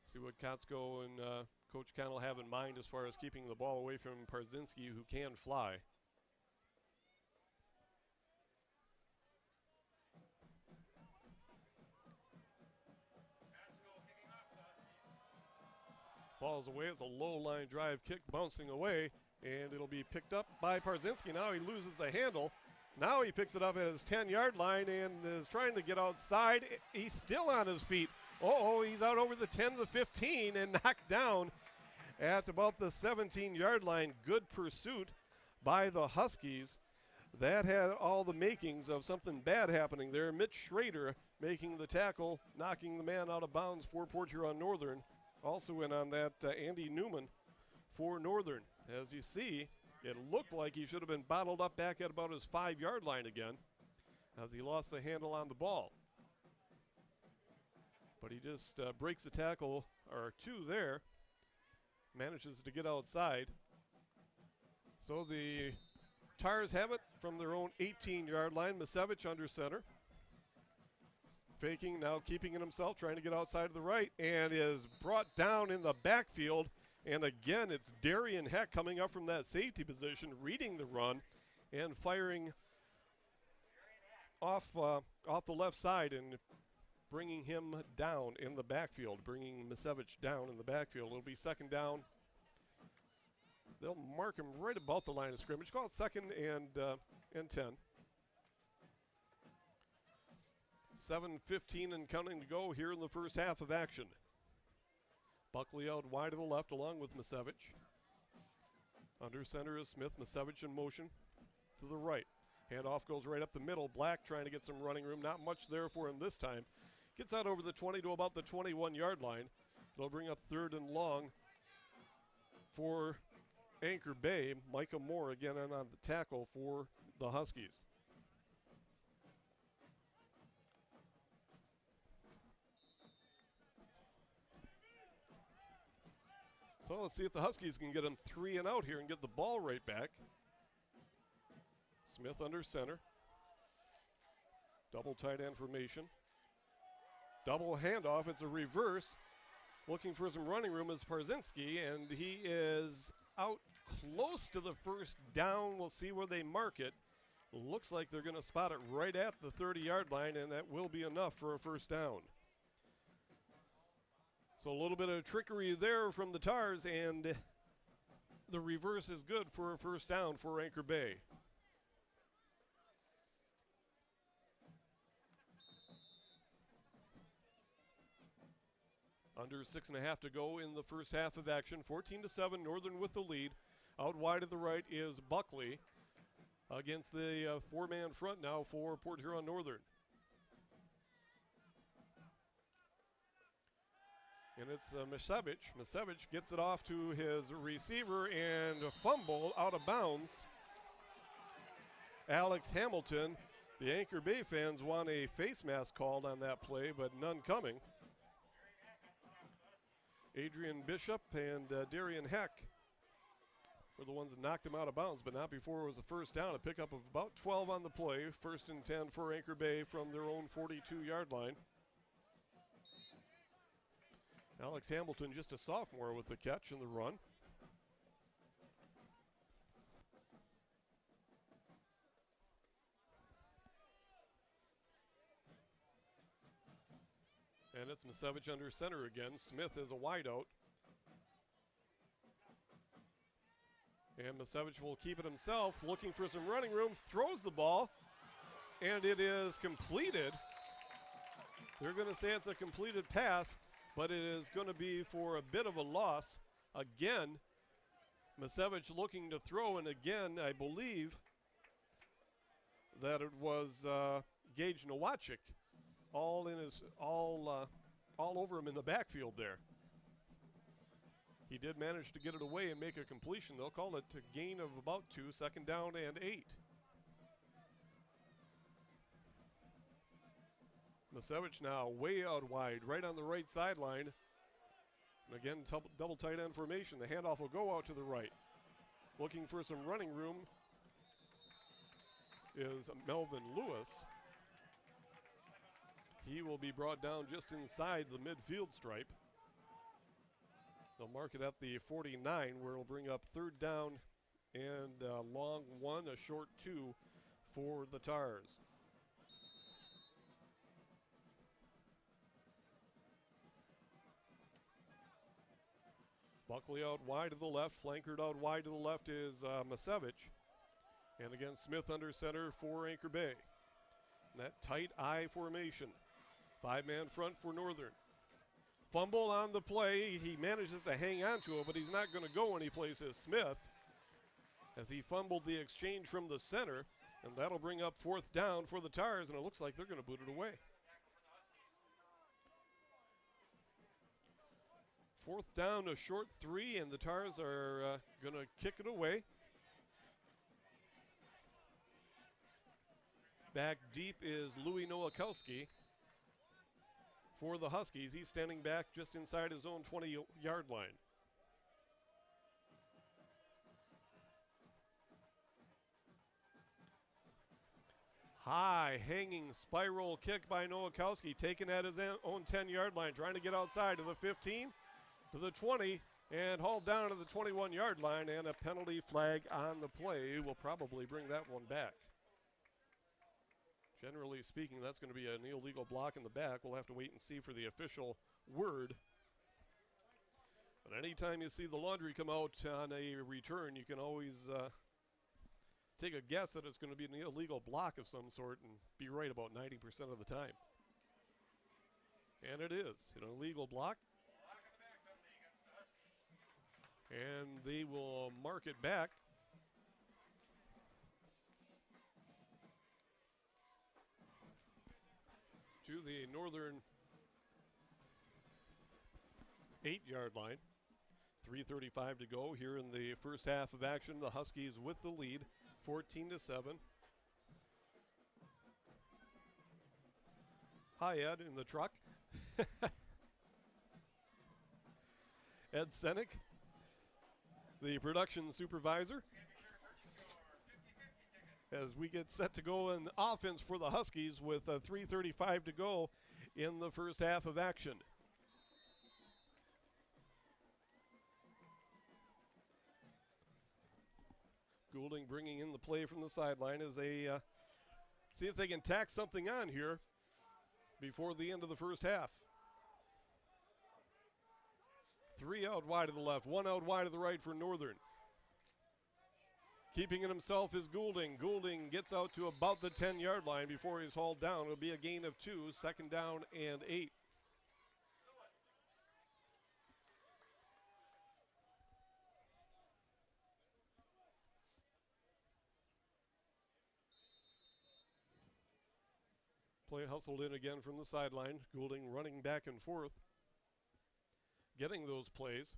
See what Kotsko and Coach Connell have in mind as far as keeping the ball away from Parzinski, who can fly. Ball's away. It's a low line drive kick bouncing away, and it'll be picked up by Parzinski. Now he loses the handle. Now he picks it up at his 10-yard line and is trying to get outside. He's still on his feet. He's out over the 10 to the 15 and knocked down at about the 17-yard line. Good pursuit by the Huskies. That had all the makings of something bad happening there. Mitch Schrader making the tackle, knocking the man out of bounds for Port Huron Northern. Also in on that, Andy Newman for Northern. As you see, it looked like he should have been bottled up back at about his 5-yard line again as he lost the handle on the ball. But he just breaks a tackle or two there, manages to get outside. So the Tars have it from their own 18-yard line. Misevich under center. Faking, now keeping it himself, trying to get outside of the right, and is brought down in the backfield. And again, it's Darian Heck coming up from that safety position, reading the run, and firing off the left side and bringing him down in the backfield, bringing Misevich down in the backfield. It'll be second down. They'll mark him right about the line of scrimmage. Call it second and 10. 7:15 and counting to go here in the first half of action. Buckley out wide to the left along with Misevich. Under center is Smith. Misevich in motion to the right. Handoff goes right up the middle. Black trying to get some running room. Not much there for him this time. Gets out over the 20 to about the 21-yard line. It'll bring up third and long for Anchor Bay. Micah Moore again on the tackle for the Huskies. So let's see if the Huskies can get them 3 and out here and get the ball right back. Smith under center. Double tight end formation. Double handoff. It's a reverse. Looking for some running room is Parzinski, and he is out close to the first down. We'll see where they mark it. Looks like they're going to spot it right at the 30-yard line, and that will be enough for a first down. So a little bit of trickery there from the Tars, and the reverse is good for a first down for Anchor Bay. Under 6.5 to go in the first half of action. 14-7, Northern with the lead. Out wide to the right is Buckley against the four-man front now for Port Huron Northern. And it's Misevich. Misevich gets it off to his receiver and a fumble out of bounds. Alex Hamilton. The Anchor Bay fans want a face mask called on that play, but none coming. Adrian Bishop and Darian Heck were the ones that knocked him out of bounds, but not before it was a first down. A pickup of about 12 on the play. 1st and 10 for Anchor Bay from their own 42-yard line. Alex Hamilton, just a sophomore, with the catch and the run. And it's Misevich under center again. Smith is a wideout. And Misevich will keep it himself, looking for some running room, throws the ball, and it is completed. They're going to say it's a completed pass, but it is going to be for a bit of a loss. Again, Misevich looking to throw, and again, I believe that it was Gage Nowacek all over him in the backfield there. He did manage to get it away and make a completion. They'll call it a gain of about 2, 2nd down and 8. Misevich now way out wide, right on the right sideline. And again, double tight end formation. The handoff will go out to the right. Looking for some running room is Melvin Lewis. He will be brought down just inside the midfield stripe. They'll mark it at the 49, where it'll bring up 3rd down and a long 1, a short 2 for the Tars. Buckley out wide to the left, flankered out wide to the left is Misevich. And again, Smith under center for Anchor Bay. And that tight I formation. 5-man front for Northern. Fumble on the play. He manages to hang on to it, but he's not going to go anyplace as Smith, as he fumbled the exchange from the center. And that'll bring up 4th down for the Tars, and it looks like they're going to boot it away. 4th down, a short 3, and the Tars are going to kick it away. Back deep is Louis Nowakowski for the Huskies. He's standing back just inside his own 20-yard line. High hanging spiral kick by Nowakowski, taken at his own 10-yard line, trying to get outside to the 15, to the 20, and hauled down to the 21-yard line, and a penalty flag on the play will probably bring that one back. Generally speaking, that's going to be an illegal block in the back. We'll have to wait and see for the official word. But anytime you see the laundry come out on a return, you can always take a guess that it's going to be an illegal block of some sort and be right about 90% of the time. And it is an illegal block. And they will mark it back. To the Northern 8-yard line. 3:35 to go here in the first half of action. The Huskies with the lead, 14-7. Hi, Ed, in the truck. Ed Senek, the production supervisor, as we get set to go in offense for the Huskies with 3:35 to go in the first half of action. Goulding bringing in the play from the sideline as they see if they can tack something on here before the end of the first half. 3 out wide to the left, 1 out wide to the right for Northern. Keeping it himself is Goulding. Goulding gets out to about the 10-yard line before he's hauled down. It'll be a gain of 2, 2nd down and 8. Play hustled in again from the sideline. Goulding running back and forth, getting those plays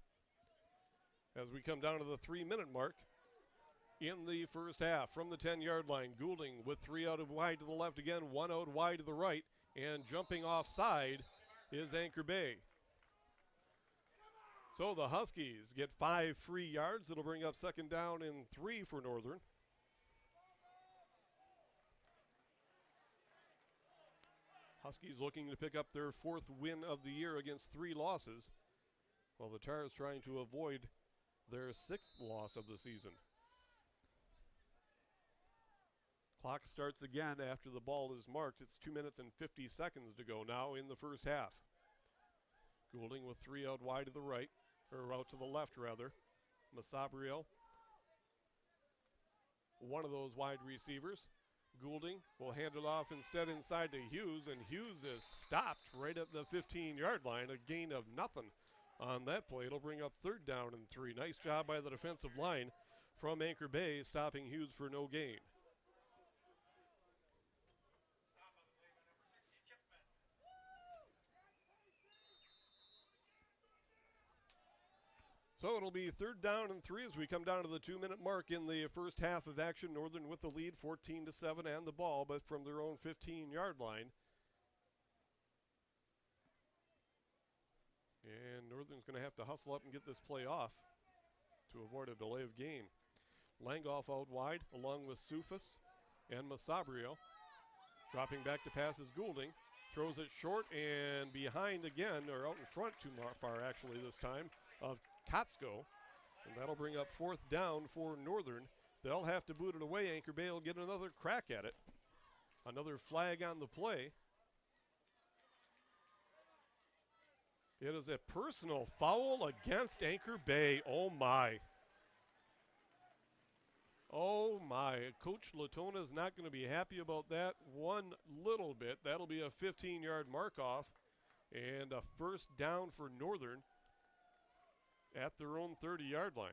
as we come down to the 3-minute mark in the first half. From the 10-yard line, Goulding with 3 out wide to the left again, 1 out wide to the right, and jumping offside is Anchor Bay. So the Huskies get 5 free yards. It'll bring up 2nd down and 3 for Northern. Huskies looking to pick up their 4th win of the year against 3 losses, while the Tars trying to avoid their 6th loss of the season. Clock starts again after the ball is marked. It's 2 minutes and 50 seconds to go now in the first half. Goulding with 3 out wide to the right, or out to the left rather. Masabrio, one of those wide receivers. Goulding will hand it off instead inside to Hughes, and Hughes is stopped right at the 15-yard line, a gain of nothing on that play. It'll bring up 3rd down and 3. Nice job by the defensive line from Anchor Bay, stopping Hughes for no gain. So it'll be 3rd down and 3 as we come down to the 2-minute mark in the first half of action. Northern with the lead, 14-7 and the ball, but from their own 15-yard line. And Northern's going to have to hustle up and get this play off to avoid a delay of game. Langoff out wide along with Sufis and Masabrio. Dropping back to pass is Goulding. Throws it short and behind again, or out in front too far actually this time, of Kotsko, and that'll bring up 4th down for Northern. They'll have to boot it away. Anchor Bay will get another crack at it. Another flag on the play. It is a personal foul against Anchor Bay. Oh my. Oh my. Coach Latona is not going to be happy about that one little bit. That'll be a 15-yard mark off and a 1st down for Northern at their own 30-yard line.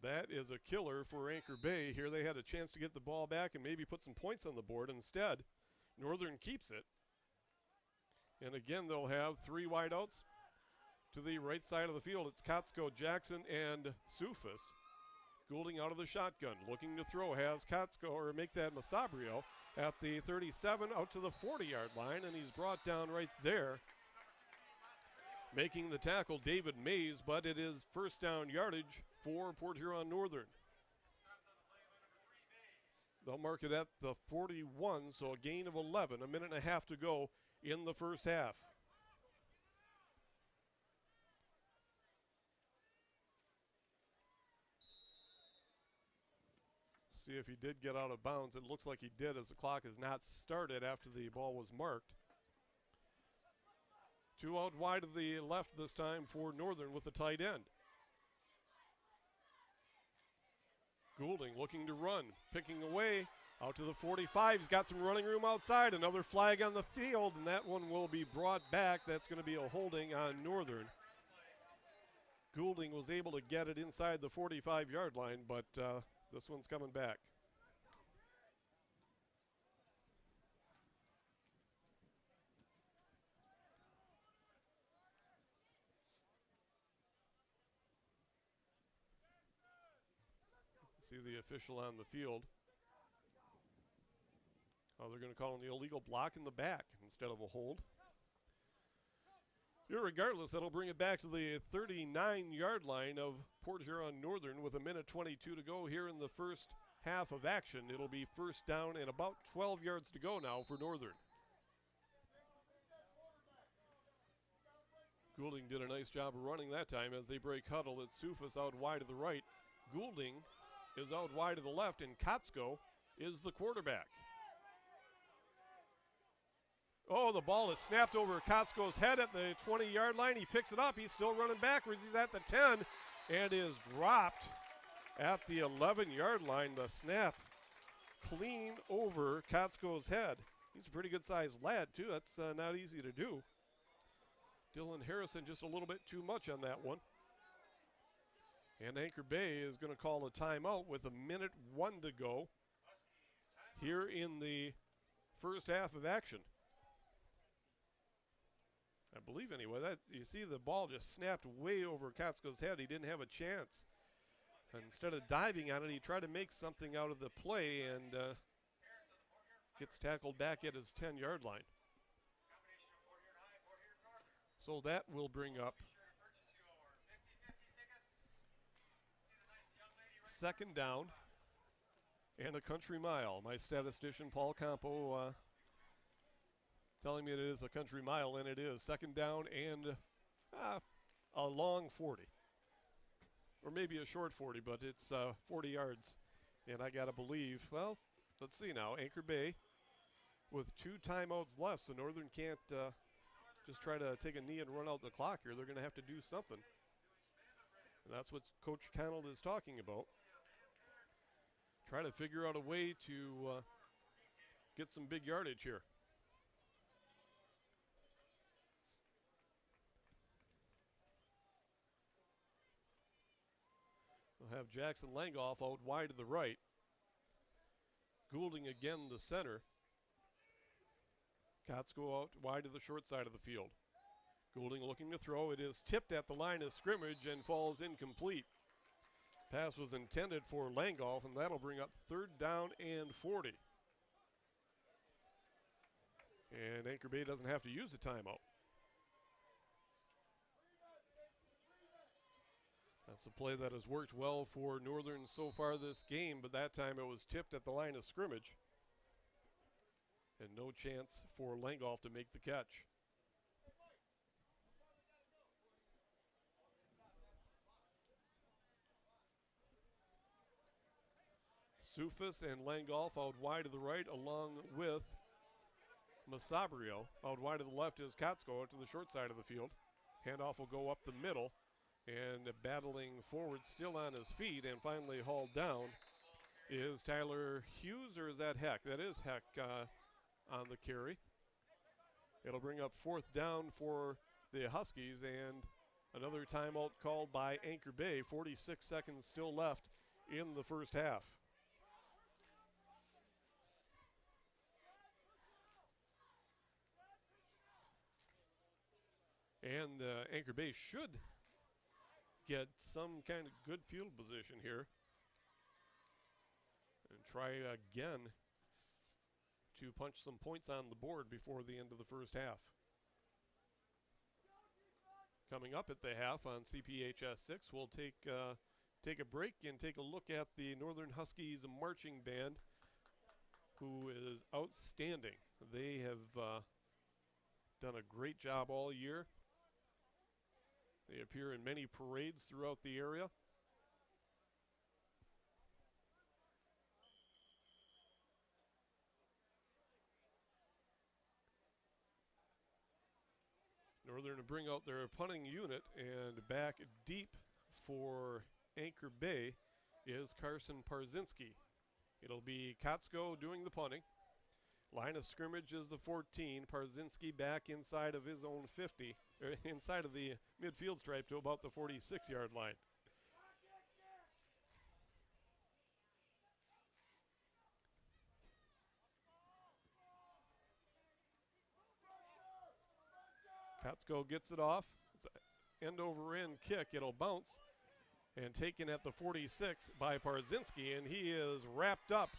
That is a killer for Anchor Bay. Here they had a chance to get the ball back and maybe put some points on the board. Instead, Northern keeps it. And again, they'll have 3 wideouts to the right side of the field. It's Kotsko, Jackson, and Sufis. Goulding out of the shotgun, looking to throw, has Kotsko, or make that Masabrio, at the 37 out to the 40-yard line, and he's brought down right there. Making the tackle, David Mays, but it is 1st down yardage for Port Huron Northern. They'll mark it at the 41, so a gain of 11, a minute and a half to go in the first half. See if he did get out of bounds. It looks like he did, as the clock is not started after the ball was marked. 2 out wide to the left this time for Northern with the tight end. Goulding looking to run, picking away out to the 45. He's got some running room outside. Another flag on the field, and that one will be brought back. That's going to be a holding on Northern. Goulding was able to get it inside the 45-yard line, but this one's coming back. See the official on the field. Oh, they're going to call an illegal block in the back instead of a hold. Irregardless, that'll bring it back to the 39-yard line of Port Huron Northern with a minute 22 to go here in the first half of action. It'll be 1st down and about 12 yards to go now for Northern. Goulding did a nice job of running that time as they break huddle. It's Sufis out wide to the right. Goulding is out wide to the left, and Kotsko is the quarterback. Oh, the ball is snapped over Kotsko's head at the 20-yard line. He picks it up. He's still running backwards. He's at the 10 and is dropped at the 11-yard line. The snap clean over Kotsko's head. He's a pretty good-sized lad, too. That's not easy to do. Dylan Harrison just a little bit too much on that one. And Anchor Bay is going to call a timeout with 1:01 to go here in the first half of action. I believe anyway. That you see the ball just snapped way over Kotsko's head. He didn't have a chance. And instead of diving on it, he tried to make something out of the play and gets tackled back at his 10-yard line. So that will bring up second down and a country mile. My statistician, Paul Campo, telling me it is a country mile, and it is. Second down and a long 40. Or maybe a short 40, but it's 40 yards. And I got to believe, well, let's see now. Anchor Bay with 2 timeouts left, so Northern can't just try to take a knee and run out the clock here. They're going to have to do something. And that's what Coach Connell is talking about. Try to figure out a way to get some big yardage here. We'll have Jackson Langoff out wide to the right. Goulding again the center. Kotsko out wide to the short side of the field. Goulding looking to throw. It is tipped at the line of scrimmage and falls incomplete. Pass was intended for Langoff, and that'll bring up third down and 40. And Anchor Bay doesn't have to use a timeout. That's a play that has worked well for Northern so far this game, but that time it was tipped at the line of scrimmage. And no chance for Langoff to make the catch. Sufis and Langoff out wide to the right, along with Masabrio. Out wide to the left is Kotsko out to the short side of the field. Handoff will go up the middle, and battling forward, still on his feet, and finally hauled down is Tyler Hughes, or is that Heck? That is Heck on the carry. It'll bring up fourth down for the Huskies, and another timeout called by Anchor Bay. 46 seconds still left in the first half. And Anchor Bay should get some kind of good field position here and try again to punch some points on the board before the end of the first half. Coming up at the half on CPHS 6, we'll take a break and take a look at the Northern Huskies marching band, who is outstanding. They have done a great job all year. They appear in many parades throughout the area. Northern to bring out their punting unit, and back deep for Anchor Bay is Carson Parzinski. It'll be Kotsko doing the punting. Line of scrimmage is the 14. Parzinski back inside of his own 50, or inside of the midfield stripe to about the 46-yard line. Kotsko gets it off. It's an end-over-end kick. It'll bounce and taken at the 46 by Parzinski, and he is wrapped up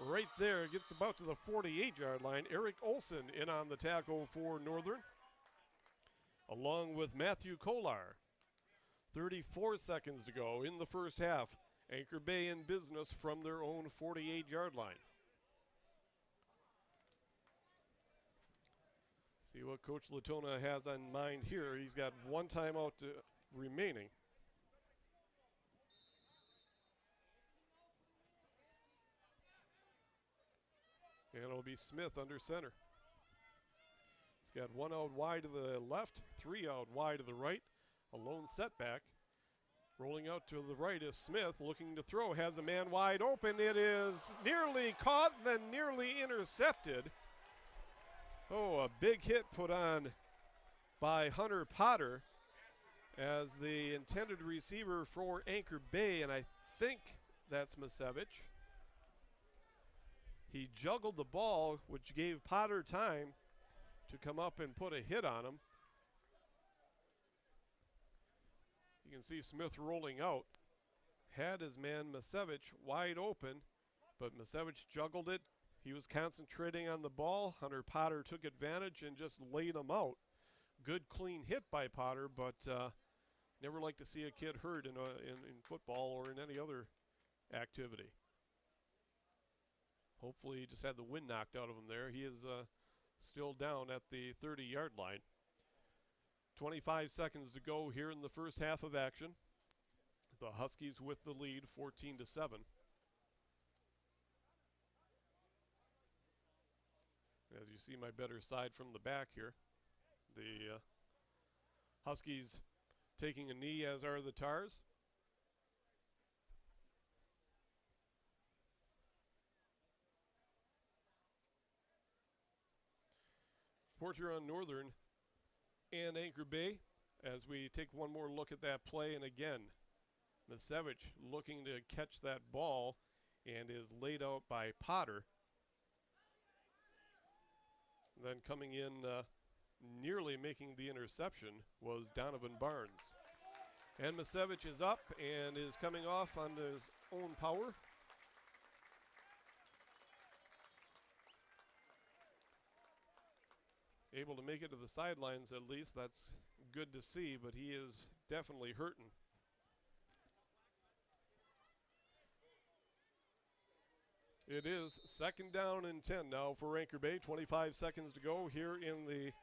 right there. Gets about to the 48-yard line. Eric Olson in on the tackle for Northern, along with Matthew Kolar. 34 seconds to go in the first half. Anchor Bay in business from their own 48-yard line. See what Coach Latona has on mind here. He's got one timeout remaining. And it'll be Smith under center. He's got one out wide to the left, 3 out wide to the right. A lone setback. Rolling out to the right is Smith, looking to throw. Has a man wide open. It is nearly caught, then nearly intercepted. Oh, a big hit put on by Hunter Potter. as the intended receiver for Anchor Bay, and I think that's Misevich. He juggled the ball, which gave Potter time to come up and put a hit on him. You can see Smith rolling out. Had his man Misevich wide open, but Misevich juggled it. He was concentrating on the ball. Hunter Potter took advantage and just laid him out. Good clean hit by Potter, but never like to see a kid hurt in football or in any other activity. Hopefully he just had the wind knocked out of him there. He is still down at the 30-yard line. 25 seconds to go here in the first half of action. The Huskies with the lead, 14-7. As you see my better side from the back here. The Huskies taking a knee, as are the Tars. Port Huron Northern and Anchor Bay, as we take one more look at that play, and again, Misevich looking to catch that ball and is laid out by Potter. Then coming in nearly making the interception was Donovan Barnes. And Misevich is up and is coming off on his own power. Able to make it to the sidelines at least. That's good to see, but he is definitely hurting. It is second down and 10 now for Anchor Bay. 25 seconds to go here in the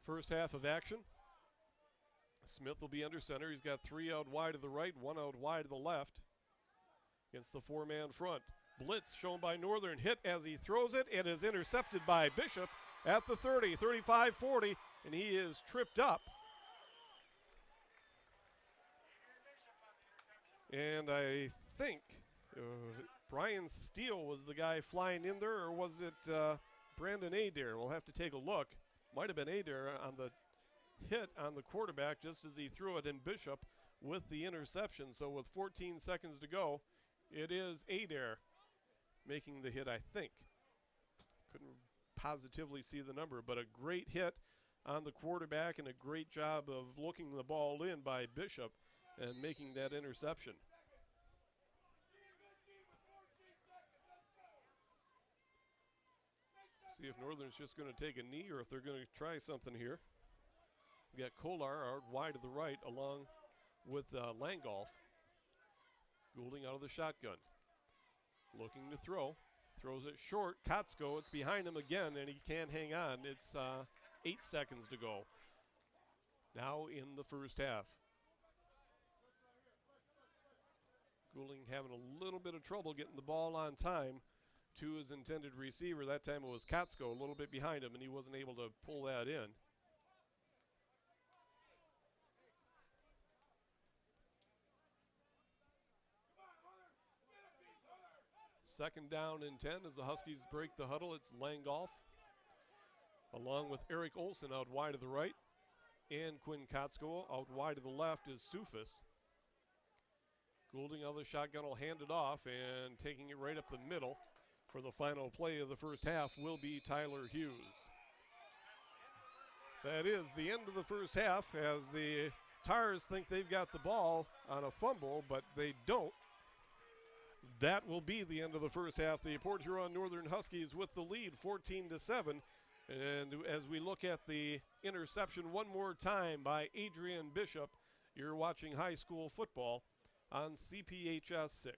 first half of action. Smith will be under center. He's got 3 out wide to the right, 1 out wide to the left against the 4-man front. Blitz shown by Northern. Hit as he throws it. It is intercepted by Bishop at the 30, 35, 40, and he is tripped up. And I think Brian Steele was the guy flying in there, or was it Brandon Adair? We'll have to take a look. Might have been Adair on the hit on the quarterback just as he threw it, in Bishop with the interception. So with 14 seconds to go, it is Adair making the hit, I think. Couldn't positively see the number, but a great hit on the quarterback and a great job of looking the ball in by Bishop and making that interception. See if Northern's just going to take a knee or if they're going to try something here. We got Kolar out wide to the right along with Langolf. Goulding out of the shotgun. Looking to throw. Throws it short. Kotsko, it's behind him again, and he can't hang on. It's 8 seconds to go. Now in the first half. Goulding having a little bit of trouble getting the ball on time to his intended receiver. That time it was Kotsko a little bit behind him, and he wasn't able to pull that in. Second down and 10 as the Huskies break the huddle. It's Langolf along with Eric Olson out wide to the right, and Quinn Kotsko out wide to the left is Sufis. Goulding out of the shotgun will hand it off, and taking it right up the middle for the final play of the first half will be Tyler Hughes. That is the end of the first half as the Tars think they've got the ball on a fumble, but they don't. That will be the end of the first half. The Port Huron Northern Huskies with the lead, 14-7. And as we look at the interception one more time by Adrian Bishop, you're watching high school football on CPHS 6.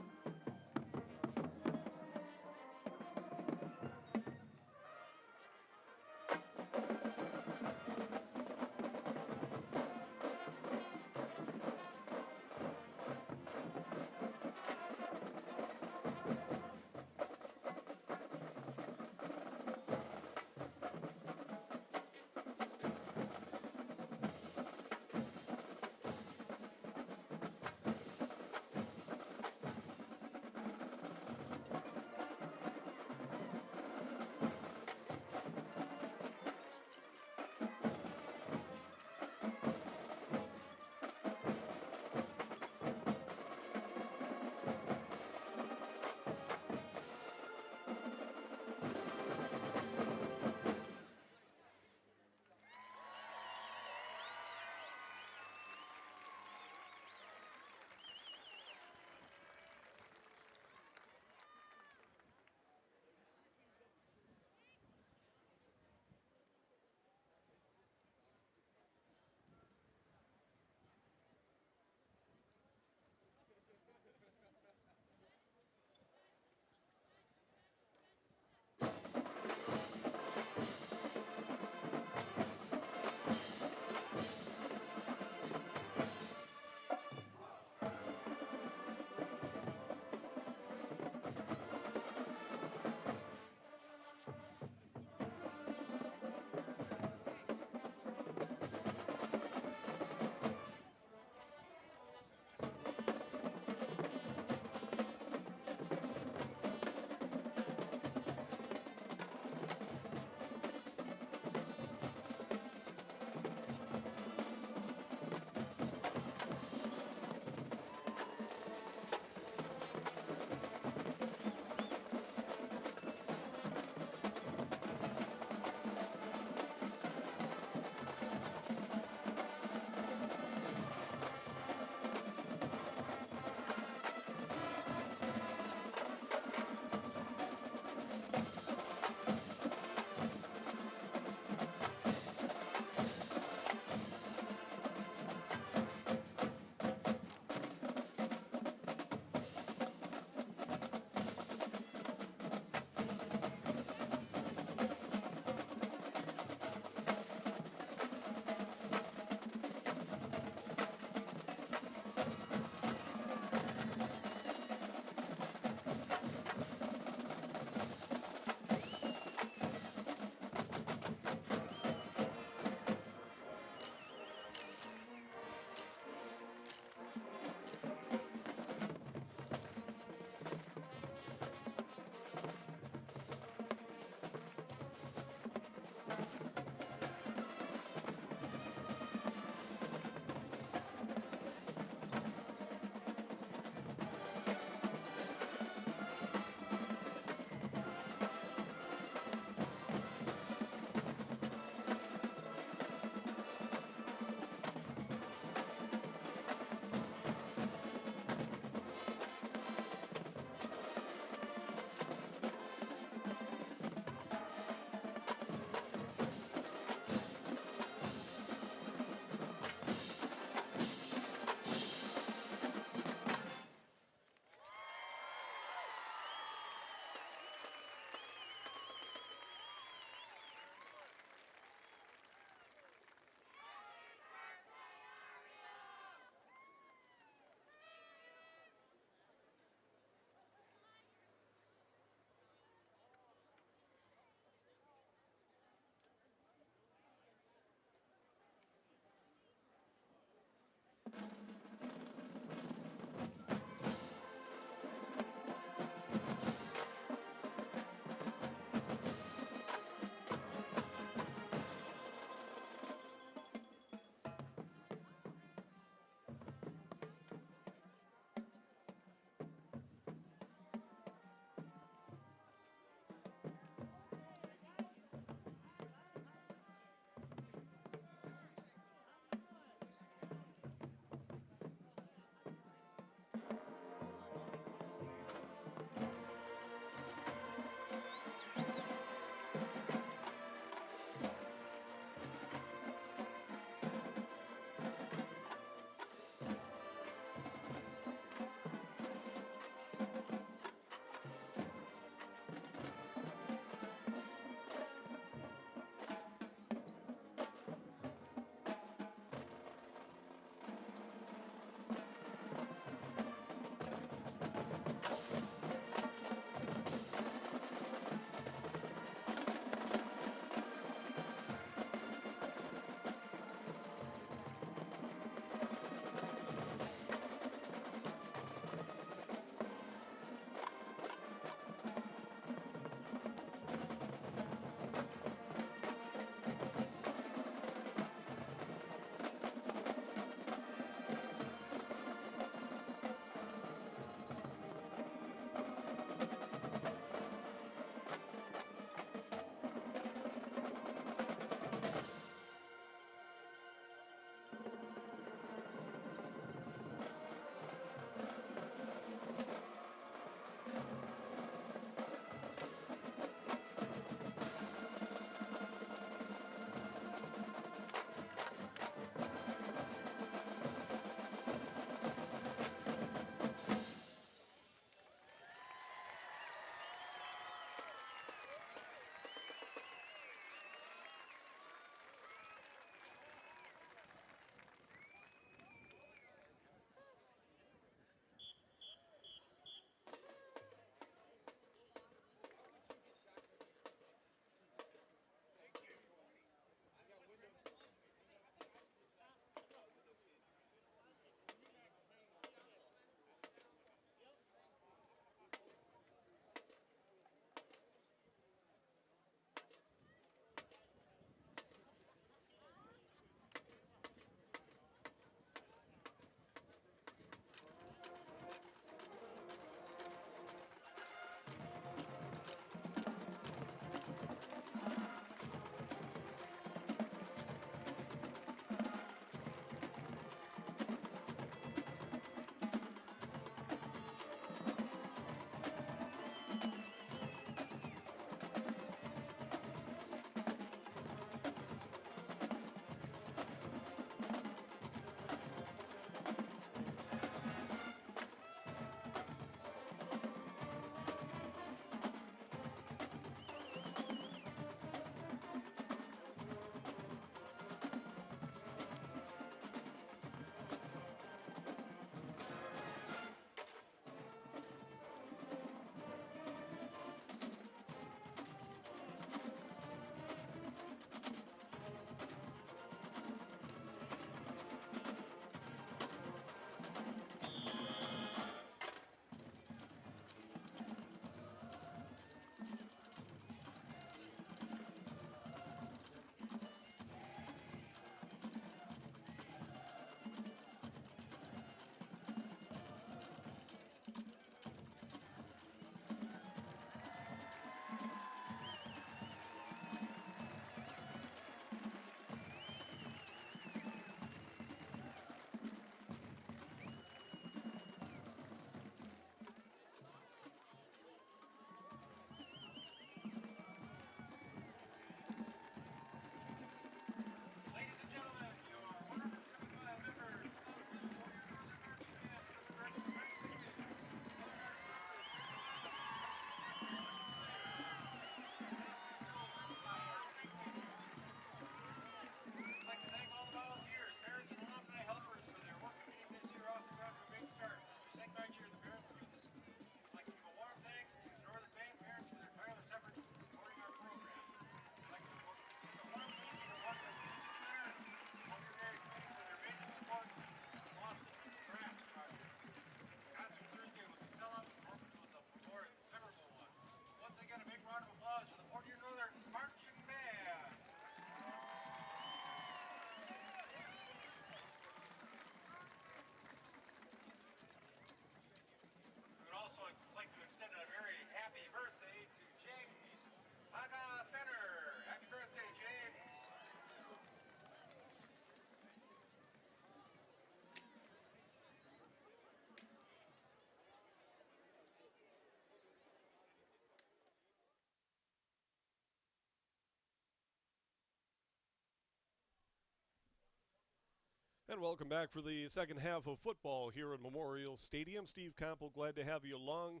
And welcome back for the second half of football here at Memorial Stadium. Steve Campbell, glad to have you along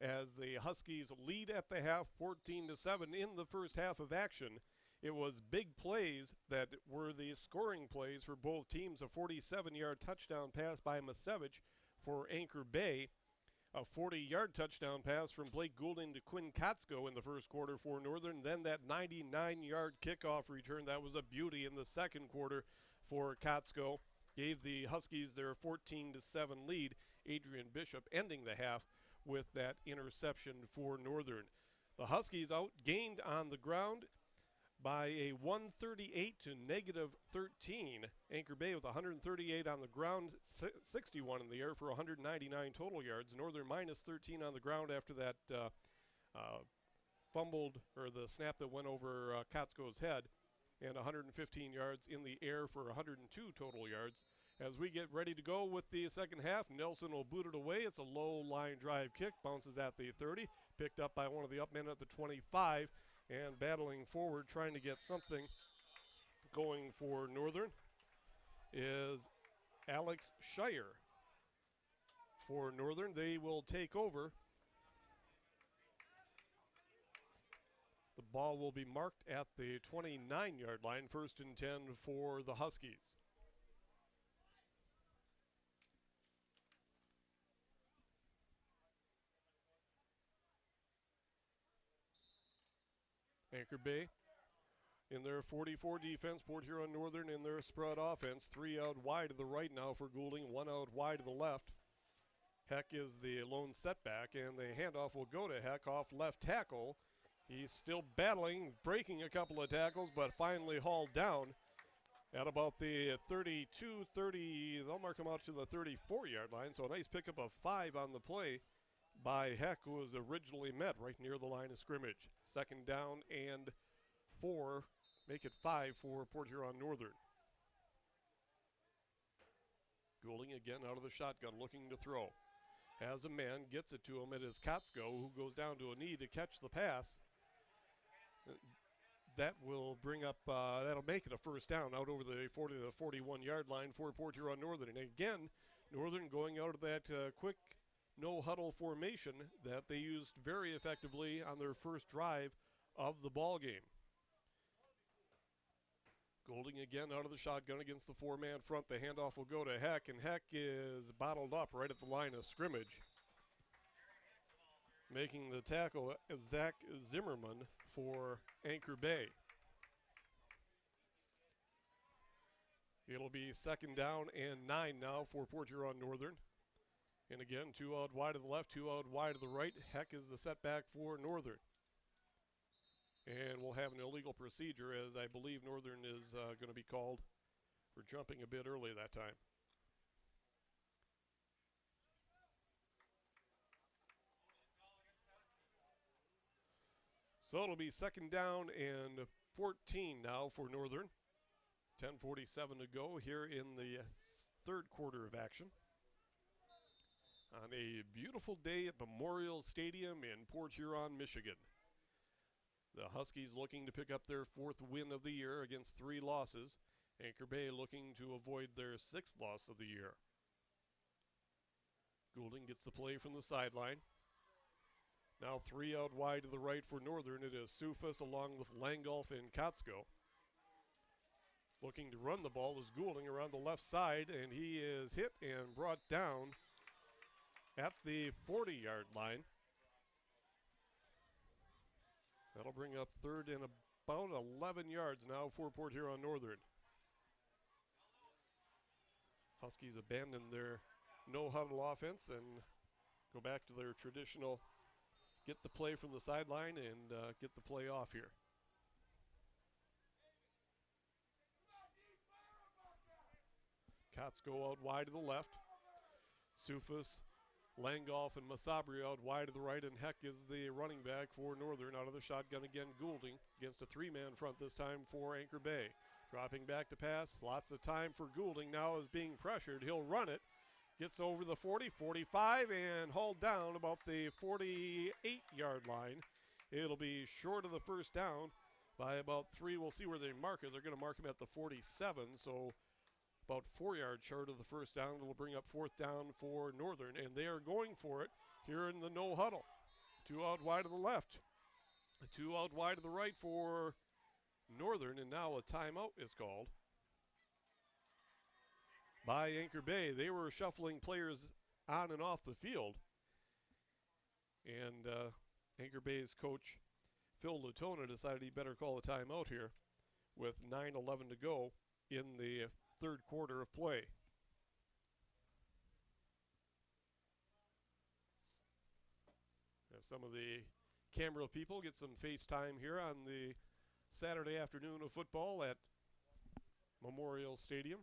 as the Huskies lead at the half 14-7 in the first half of action. It was big plays that were the scoring plays for both teams. A 47-yard touchdown pass by Masevich for Anchor Bay. A 40-yard touchdown pass from Blake Goulding to Quinn Kotsko in the first quarter for Northern. Then that 99-yard kickoff return, that was a beauty in the second quarter for Kotsko. Gave the Huskies their 14-7 lead. Adrian Bishop ending the half with that interception for Northern. The Huskies outgained on the ground by a 138 to -13. Anchor Bay with 138 on the ground, 61 in the air for 199 total yards. Northern -13 on the ground after that fumbled, or the snap that went over Kotsko's head, and 115 yards in the air for 102 total yards. As we get ready to go with the second half, Nelson will boot it away. It's a low line drive kick, bounces at the 30, picked up by one of the up men at the 25, and battling forward, trying to get something going for Northern, is Alex Shire. For Northern, they will take over. The ball will be marked at the 29-yard line, 1st and 10 for the Huskies. Anchor Bay in their 44 defense, Port Huron Northern in their spread offense. 3 out wide to the right now for Goulding, 1 out wide to the left. Heck is the lone setback, and the handoff will go to Heck off left tackle. He's still battling, breaking a couple of tackles, but finally hauled down at about the 30, they'll mark him out to the 34-yard line, so a nice pickup of 5 on the play by Heck, who was originally met right near the line of scrimmage. 2nd down and 4, make it 5 for Port Huron Northern. Goulding again out of the shotgun, looking to throw. Has a man, gets it to him. It is Kotsko, who goes down to a knee to catch the pass. That will bring up, that'll make it a 1st down out over the 40 to the 41-yard line for Port Huron Northern. And again, Northern going out of that quick no-huddle formation that they used very effectively on their first drive of the ball game. Goulding again out of the shotgun against the 4-man front. The handoff will go to Heck, and Heck is bottled up right at the line of scrimmage. Making the tackle, Zach Zimmerman for Anchor Bay. It'll be 2nd down and 9 now for Port Huron Northern. And again, 2 out wide to the left, 2 out wide to the right. Heck is the setback for Northern. And we'll have an illegal procedure, as I believe Northern is going to be called for jumping a bit early that time. So it'll be 2nd down and 14 now for Northern. 10:47 to go here in the 3rd quarter of action. On a beautiful day at Memorial Stadium in Port Huron, Michigan. The Huskies looking to pick up their 4th win of the year against 3 losses. Anchor Bay looking to avoid their 6th loss of the year. Goulding gets the play from the sideline. Now 3 out wide to the right for Northern. It is Sufis along with Langolf and Kotsko. Looking to run the ball is Goulding around the left side, and he is hit and brought down at the 40-yard line. That'll bring up 3rd and about 11 yards now for Port Huron Northern. Huskies abandon their no-huddle offense and go back to their traditional get the play from the sideline and get the play off here. Kotsko out wide to the left. Sufis, Langolf, and Masabri out wide to the right, and Heck is the running back for Northern. Out of the shotgun again, Goulding against a 3-man front this time for Anchor Bay. Dropping back to pass, lots of time for Goulding. Now is being pressured. He'll run it. Gets over the 40, 45, and hauled down about the 48-yard line. It'll be short of the 1st down by about 3. We'll see where they mark it. They're going to mark him at the 47, so about 4 yards short of the first down. It'll bring up fourth down for Northern, and they are going for it here in the no huddle. 2 out wide to the left, 2 out wide to the right for Northern, and now a timeout is called by Anchor Bay. They were shuffling players on and off the field, and Anchor Bay's coach, Phil Latona, decided he better call a timeout here with 9:11 to go in the third quarter of play. As some of the camera people get some FaceTime here on the Saturday afternoon of football at Memorial Stadium.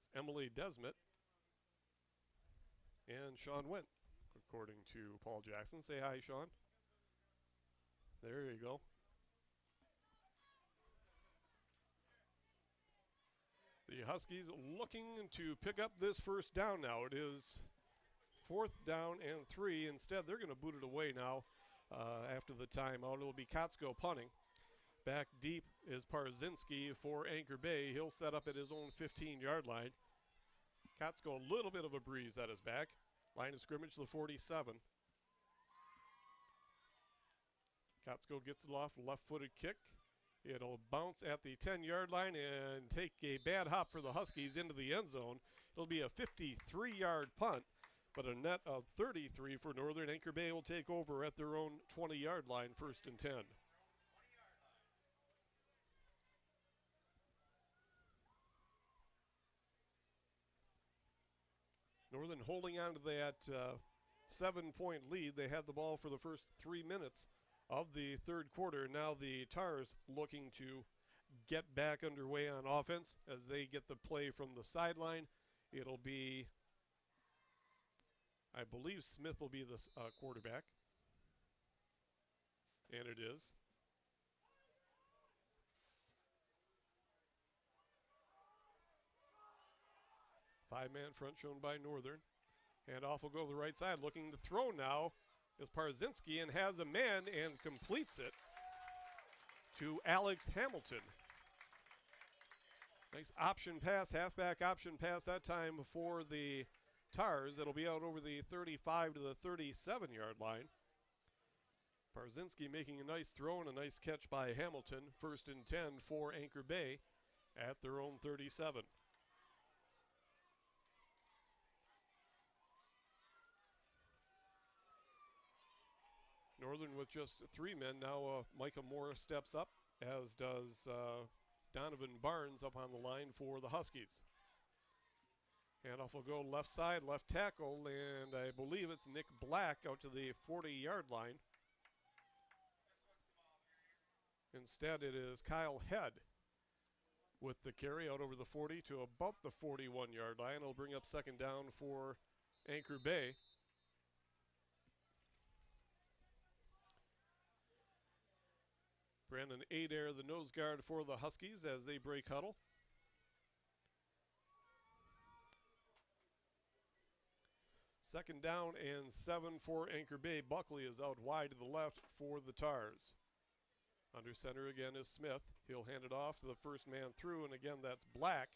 It's Emily Desmet and Sean Went, according to Paul Jackson. Say hi, Sean. There you go. The Huskies looking to pick up this first down now. It is 4th down and 3. Instead, they're going to boot it away now after the timeout. It'll be Kotsko punting. Back deep is Parzinski for Anchor Bay. He'll set up at his own 15-yard line. Kotsko, a little bit of a breeze at his back. Line of scrimmage, the 47. Kotsko gets it off, left-footed kick. It'll bounce at the 10-yard line and take a bad hop for the Huskies into the end zone. It'll be a 53-yard punt, but a net of 33 for Northern. Anchor Bay will take over at their own 20-yard line, 1st and 10. Northern holding on to that 7-point lead. They had the ball for the first 3 minutes of the third quarter. Now the Tars looking to get back underway on offense as they get the play from the sideline. It'll be, I believe Smith will be the quarterback. And it is. Five-man front shown by Northern. And off will go to the right side. Looking to throw now is Parzinski and has a man and completes it to Alex Hamilton. Nice option pass, halfback option pass that time for the Tars. It'll be out over the 35 to the 37-yard line. Parzinski making a nice throw and a nice catch by Hamilton. 1st and 10 for Anchor Bay at their own 37. Northern with just 3 men. Now Micah Morris steps up, as does Donovan Barnes up on the line for the Huskies. Handoff will go left side, left tackle, and I believe it's Nick Black out to the 40-yard line. Instead, it is Kyle Head with the carry out over the 40 to about the 41-yard line. It'll bring up 2nd down for Anchor Bay. Brandon Adair, the nose guard for the Huskies as they break huddle. Second down and 7 for Anchor Bay. Buckley is out wide to the left for the Tars. Under center again is Smith. He'll hand it off to the first man through, and again that's Black.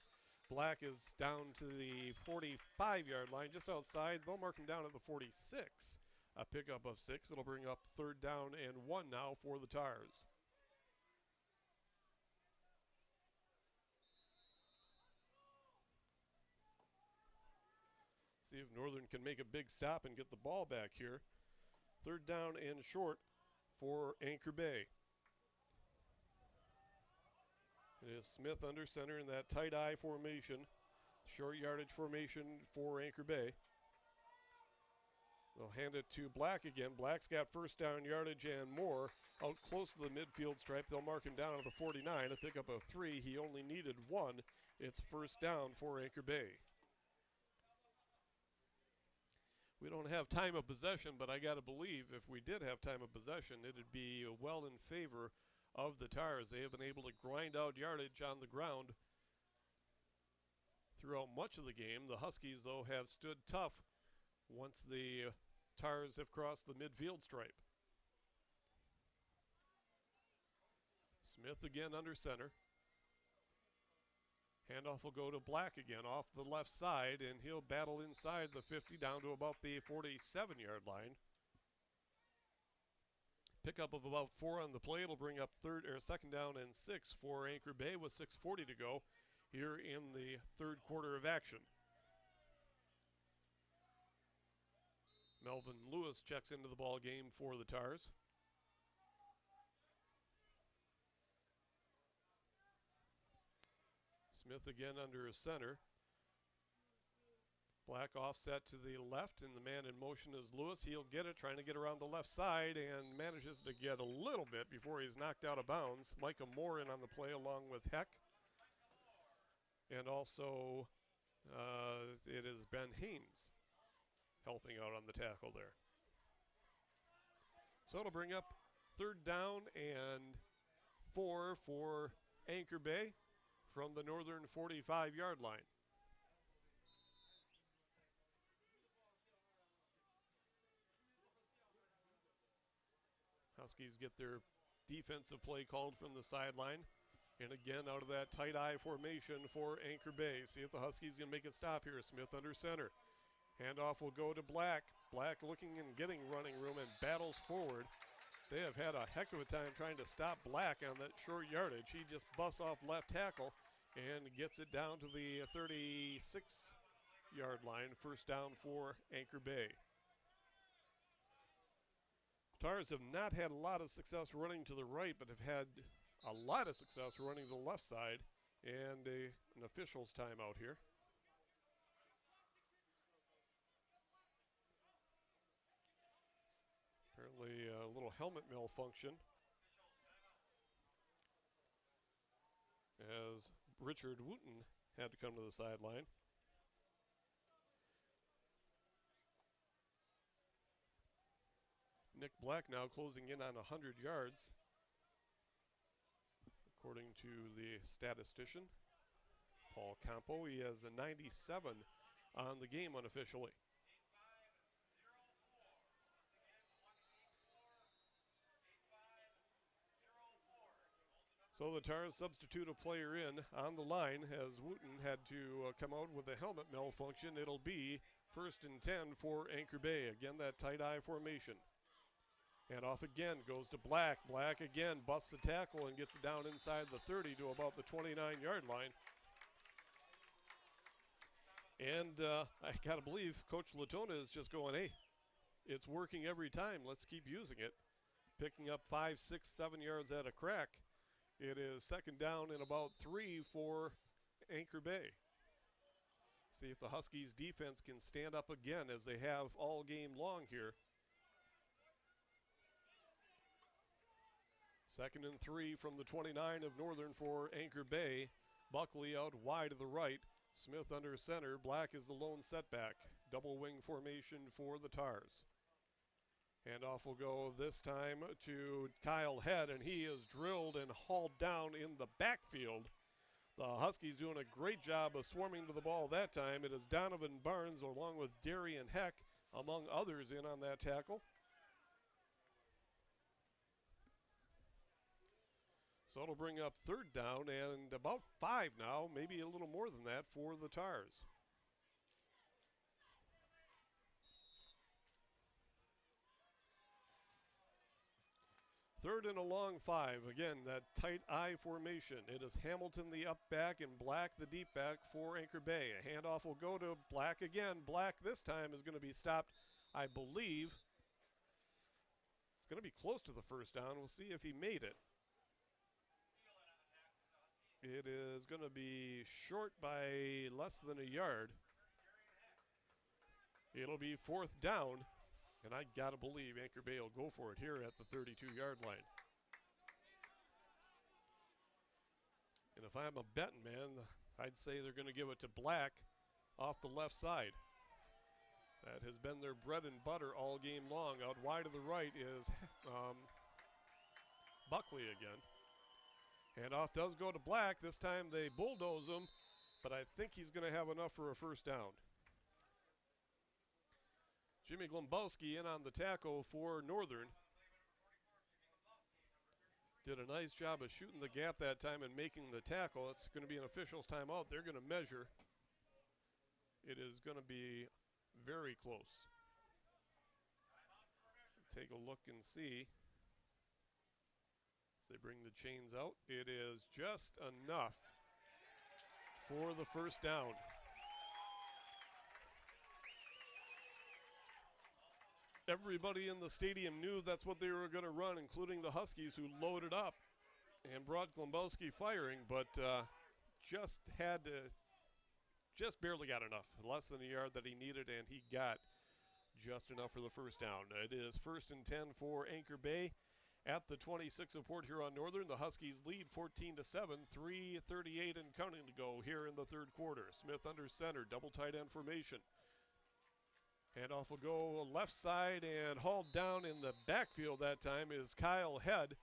Black is down to the 45-yard line, just outside. They'll mark him down at the 46. A pickup of 6. It'll bring up 3rd down and 1 now for the Tars. See if Northern can make a big stop and get the ball back here. 3rd down and short for Anchor Bay. It is Smith under center in that tight eye formation, short yardage formation for Anchor Bay. They'll hand it to Black again. Black's got 1st down yardage and more. Out close to the midfield stripe, they'll mark him down at the 49. A pickup of 3. He only needed 1. It's 1st down for Anchor Bay. We don't have time of possession, but I got to believe if we did have time of possession, it would be well in favor of the Tars. They have been able to grind out yardage on the ground throughout much of the game. The Huskies, though, have stood tough once the Tars have crossed the midfield stripe. Smith again under center. Handoff will go to Black again off the left side, and he'll battle inside the 50 down to about the 47-yard line. Pickup of about 4 on the play. It'll bring up second down and 6 for Anchor Bay with 6:40 to go here in the third quarter of action. Melvin Lewis checks into the ball game for the Tars. Smith again under center. Black offset to the left, and the man in motion is Lewis. He'll get it, trying to get around the left side, and manages to get a little bit before he's knocked out of bounds. Micah Moore in on the play along with Heck. And also it is Ben Haynes helping out on the tackle there. So it'll bring up third down and 4 for Anchor Bay from the northern 45-yard line. Huskies get their defensive play called from the sideline. And again, out of that tight eye formation for Anchor Bay. See if the Huskies can make it stop here. Smith under center. Handoff will go to Black. Black looking and getting running room and battles forward. They have had a heck of a time trying to stop Black on that short yardage. He just busts off left tackle and gets it down to the 36-yard line. First down for Anchor Bay. Tars have not had a lot of success running to the right, but have had a lot of success running to the left side, and an official's timeout here. Apparently a little helmet malfunction as Richard Wooten had to come to the sideline. Nick Black now closing in on 100 yards, according to the statistician, Paul Campo. He has a 97 on the game unofficially. So the Tars substitute a player in on the line as Wooten had to come out with a helmet malfunction. It'll be first and 10 for Anchor Bay. Again, that tight eye formation. And off again goes to Black. Black again busts the tackle and gets it down inside the 30 to about the 29-yard line. And I got to believe Coach Latona is just going, hey, it's working every time. Let's keep using it. Picking up 5, 6, 7 yards at a crack. It is second down and about 3 for Anchor Bay. See if the Huskies defense can stand up again as they have all game long here. Second and 3 from the 29 of Northern for Anchor Bay. Buckley out wide to the right. Smith under center. Black is the lone setback. Double wing formation for the Tars. Handoff will go this time to Kyle Head, and he is drilled and hauled down in the backfield. The Huskies doing a great job of swarming to the ball that time. It is Donovan Barnes along with Darian Heck, among others, in on that tackle. So it'll bring up third down and about 5 now, maybe a little more than that for the Tars. Third and a long 5. Again, that tight eye formation. It is Hamilton the up back and Black the deep back for Anchor Bay. A handoff will go to Black again. Black this time is going to be stopped, I believe. It's going to be close to the first down. We'll see if he made it. It is going to be short by less than a yard. It'll be fourth down. And I got to believe Anchor Bay will go for it here at the 32-yard line. And if I'm a betting man, I'd say they're going to give it to Black off the left side. That has been their bread and butter all game long. Out wide to the right is Buckley again. Handoff does go to Black. This time they bulldoze him, but I think he's going to have enough for a first down. Jimmy Glombowski in on the tackle for Northern. Did a nice job of shooting the gap that time and making the tackle. It's going to be an official's timeout. They're going to measure. It is going to be very close. Take a look and see. As they bring the chains out, it is just enough for the first down. Everybody in the stadium knew that's what they were going to run, including the Huskies, who loaded up and brought Glumbowski firing, but just barely got enough. Less than a yard that he needed, and he got just enough for the first down. It is 1st and 10 for Anchor Bay at the 26 of Port Huron Northern. The Huskies lead 14-7, 3:38 and counting to go here in the third quarter. Smith under center, double tight end formation. Handoff will go left side and hauled down in the backfield that time is Kyle Head.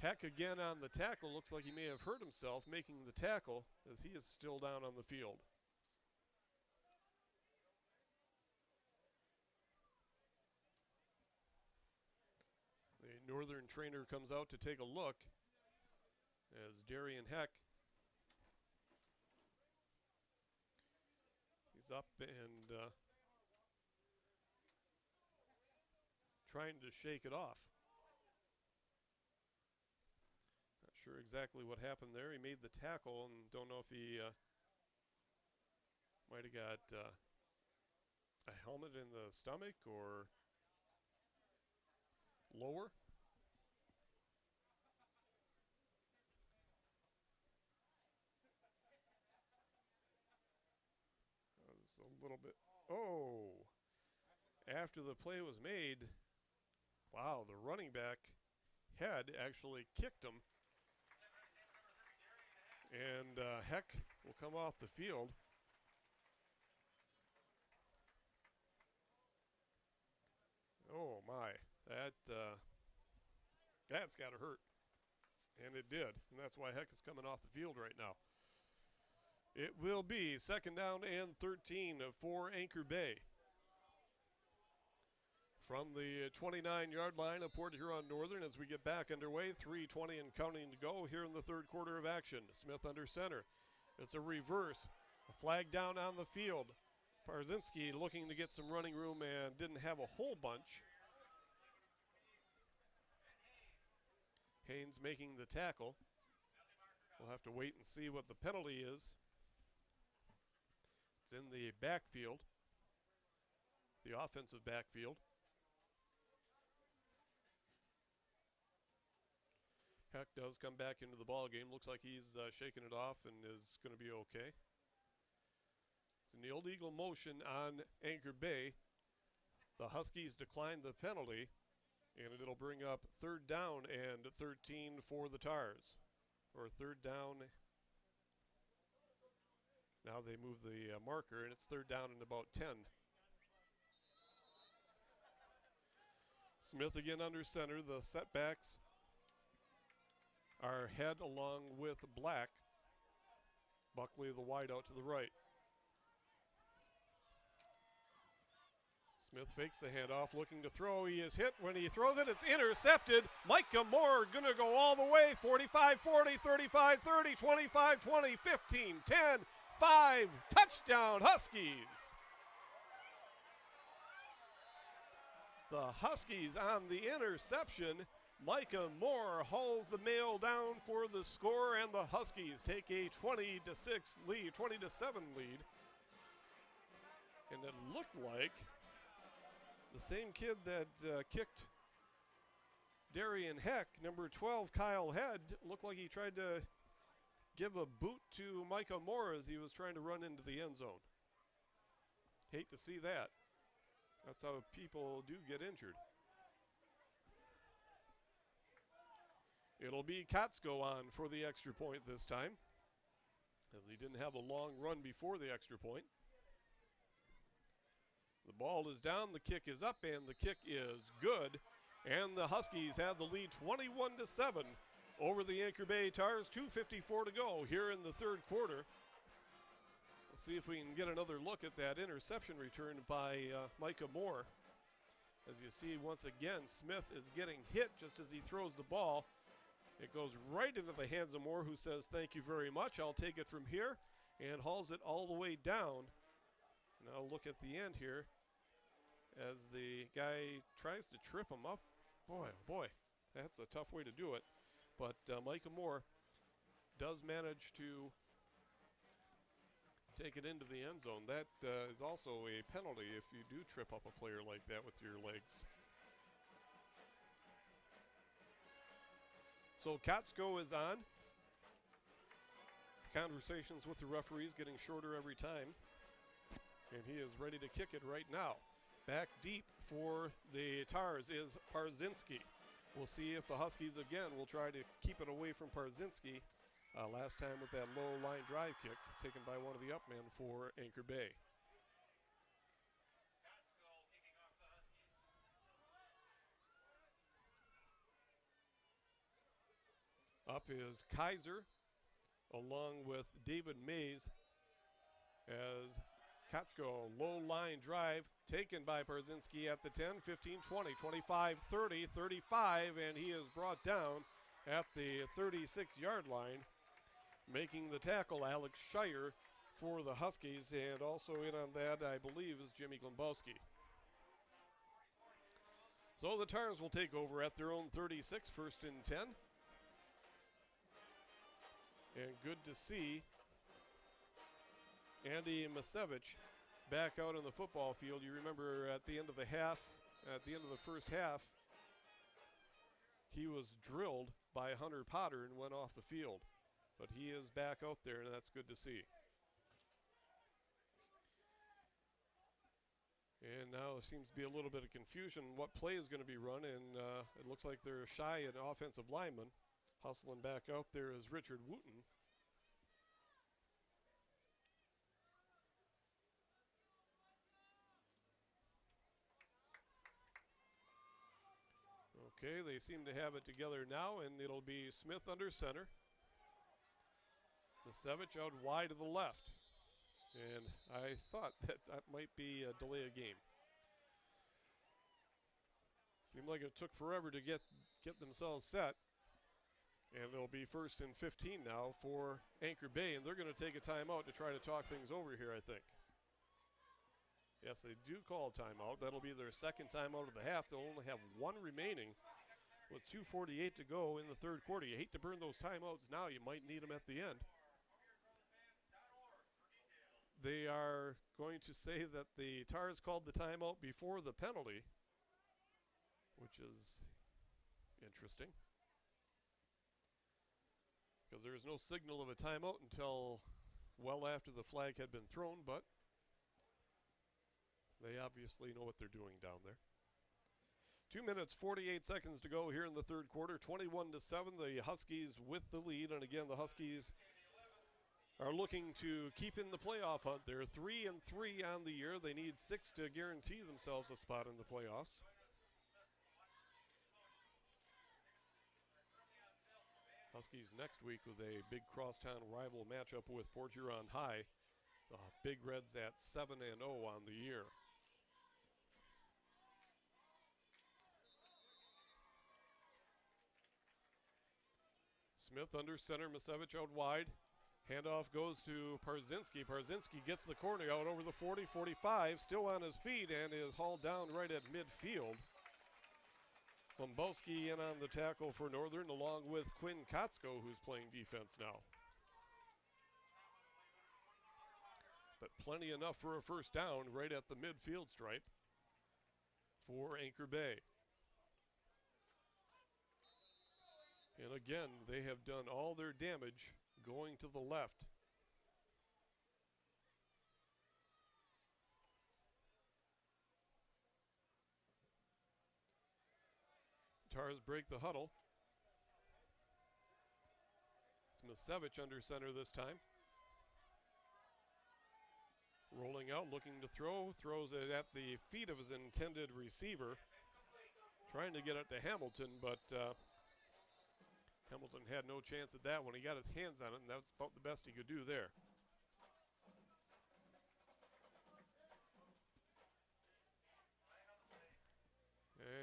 Heck again on the tackle. Looks like he may have hurt himself making the tackle as he is still down on the field. The Northern trainer comes out to take a look as Darian Heck, he's up and trying to shake it off. Not sure exactly what happened there. He made the tackle and don't know if he might have got a helmet in the stomach or lower. That was a little bit. Oh, after the play was made, wow, the running back Head actually kicked him. And Heck will come off the field. Oh my, that's got to hurt. And it did, and that's why Heck is coming off the field right now. It will be 2nd down and 13 for Anchor Bay. From the 29-yard line of Port Huron Northern as we get back underway, 3:20 and counting to go here in the third quarter of action. Smith under center. It's a reverse. A flag down on the field. Parzinski looking to get some running room and didn't have a whole bunch. Haynes making the tackle. We'll have to wait and see what the penalty is. It's in the backfield, the offensive backfield. Heck does come back into the ball game. Looks like he's shaking it off and is going to be okay. It's an illegal motion on Anchor Bay. The Huskies declined the penalty, and it'll bring up 3rd down and 13 for the Tars. Or 3rd down. Now they move the marker, and it's 3rd down and about 10. Smith again under center. The setbacks are Head along with Black. Buckley the wide out to the right. Smith fakes the handoff, looking to throw. He is hit. When he throws it, it's intercepted. Micah Moore going to go all the way. 45-40, 35-30, 25-20, 15-10, 5. Touchdown, Huskies. The Huskies on the interception. Micah Moore hauls the mail down for the score, and the Huskies take a 20-7 lead. And it looked like the same kid that kicked Darian Heck, number 12, Kyle Head, looked like he tried to give a boot to Micah Moore as he was trying to run into the end zone. Hate to see that. That's how people do get injured. It'll be Kotsko on for the extra point this time, as he didn't have a long run before the extra point. The ball is down, the kick is up, and the kick is good. And the Huskies have the lead 21-7 over the Anchor Bay Tars. 2:54 to go here in the third quarter. We'll see if we can get another look at that interception return by Micah Moore. As you see, once again, Smith is getting hit just as he throws the ball. It goes right into the hands of Moore, who says, "Thank you very much. I'll take it from here," and hauls it all the way down. Now look at the end here as the guy tries to trip him up. Boy, oh boy, that's a tough way to do it. But Micah Moore does manage to take it into the end zone. That is also a penalty if you do trip up a player like that with your legs. So Kotsko is on. Conversations with the referees getting shorter every time. And he is ready to kick it right now. Back deep for the Tars is Parzinski. We'll see if the Huskies again will try to keep it away from Parzinski. Last time with that low line drive kick taken by one of the upmen for Anchor Bay. Up is Kaiser along with David Mays as Kotsko, low line drive taken by Parzinski at the 10, 15, 20, 25, 30, 35, and he is brought down at the 36-yard line. Making the tackle, Alex Shire for the Huskies, and also in on that, I believe, is Jimmy Glombowski. So the Tars will take over at their own 36, 1st and 10. And good to see Andy Masevich back out in the football field. You remember at the end of the first half, he was drilled by Hunter Potter and went off the field. But he is back out there, and that's good to see. And now there seems to be a little bit of confusion what play is going to be run, and it looks like they're shy an offensive lineman. Hustling back out there is Richard Wooten. Okay, they seem to have it together now, and it'll be Smith under center. Masevich out wide to the left. And I thought that might be a delay of game. Seemed like it took forever to get themselves set. And it'll be 1st and 15 now for Anchor Bay, and they're going to take a timeout to try to talk things over here, I think. Yes, they do call a timeout. That'll be their second timeout of the half. They'll only have one remaining with 2:48 to go in the third quarter. You hate to burn those timeouts now. You might need them at the end. They are going to say that the Tars called the timeout before the penalty, which is interesting. Because there is no signal of a timeout until well after the flag had been thrown, but they obviously know what they're doing down there. 2 minutes, 48 seconds to go here in the third quarter. 21-7, the Huskies with the lead. And again, the Huskies are looking to keep in the playoff hunt. They're 3-3 on the year. They need 6 to guarantee themselves a spot in the playoffs. Huskies next week with a big crosstown rival matchup with Port Huron High. The Big Reds at 7-0 on the year. Smith under center, Masevich out wide. Handoff goes to Parzinski. Parzinski gets the corner out over the 40, 45, still on his feet and is hauled down right at midfield. Lombowski in on the tackle for Northern along with Quinn Kotsko, who's playing defense now. But plenty enough for a first down right at the midfield stripe for Anchor Bay. And again, they have done all their damage going to the left. Tars break the huddle. It's Masevich under center this time. Rolling out, looking to throw. Throws it at the feet of his intended receiver. Trying to get it to Hamilton, but Hamilton had no chance at that one. He got his hands on it, and that's about the best he could do there.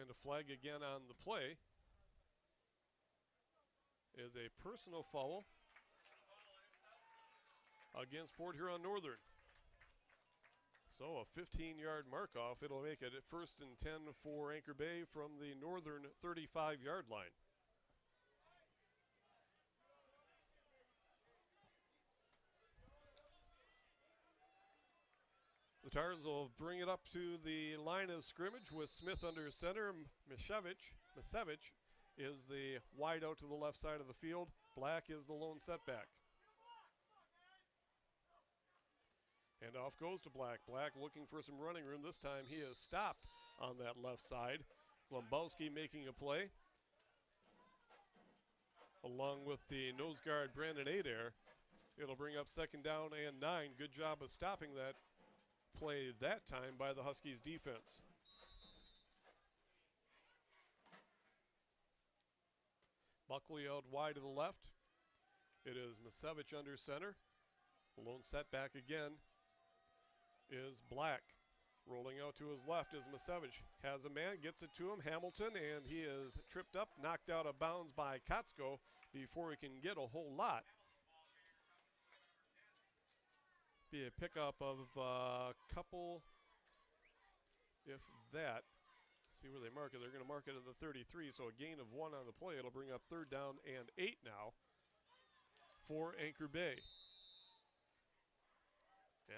And a flag again on the play. is a personal foul against Port Huron Northern. So a 15-yard mark-off. It'll make it 1st and 10 for Anchor Bay from the northern 35-yard line. The Tars will bring it up to the line of scrimmage with Smith under center. Misevich is the wide out to the left side of the field. Black is the lone setback. And off goes to Black. Black looking for some running room. This time he is stopped on that left side. Glombowski making a play. Along with the nose guard, Brandon Adair. It'll bring up 2nd down and 9. Good job of stopping that play that time by the Huskies defense. Buckley out wide to the left. It is Misevich under center. The lone setback again is Black. Rolling out to his left is Misevich. Has a man, gets it to him, Hamilton, and he is tripped up, knocked out of bounds by Kotsko before he can get a whole lot. Be a pickup of a couple, if that. See where they mark it. They're going to mark it at the 33, so a gain of 1 on the play. It'll bring up 3rd down and 8 now for Anchor Bay.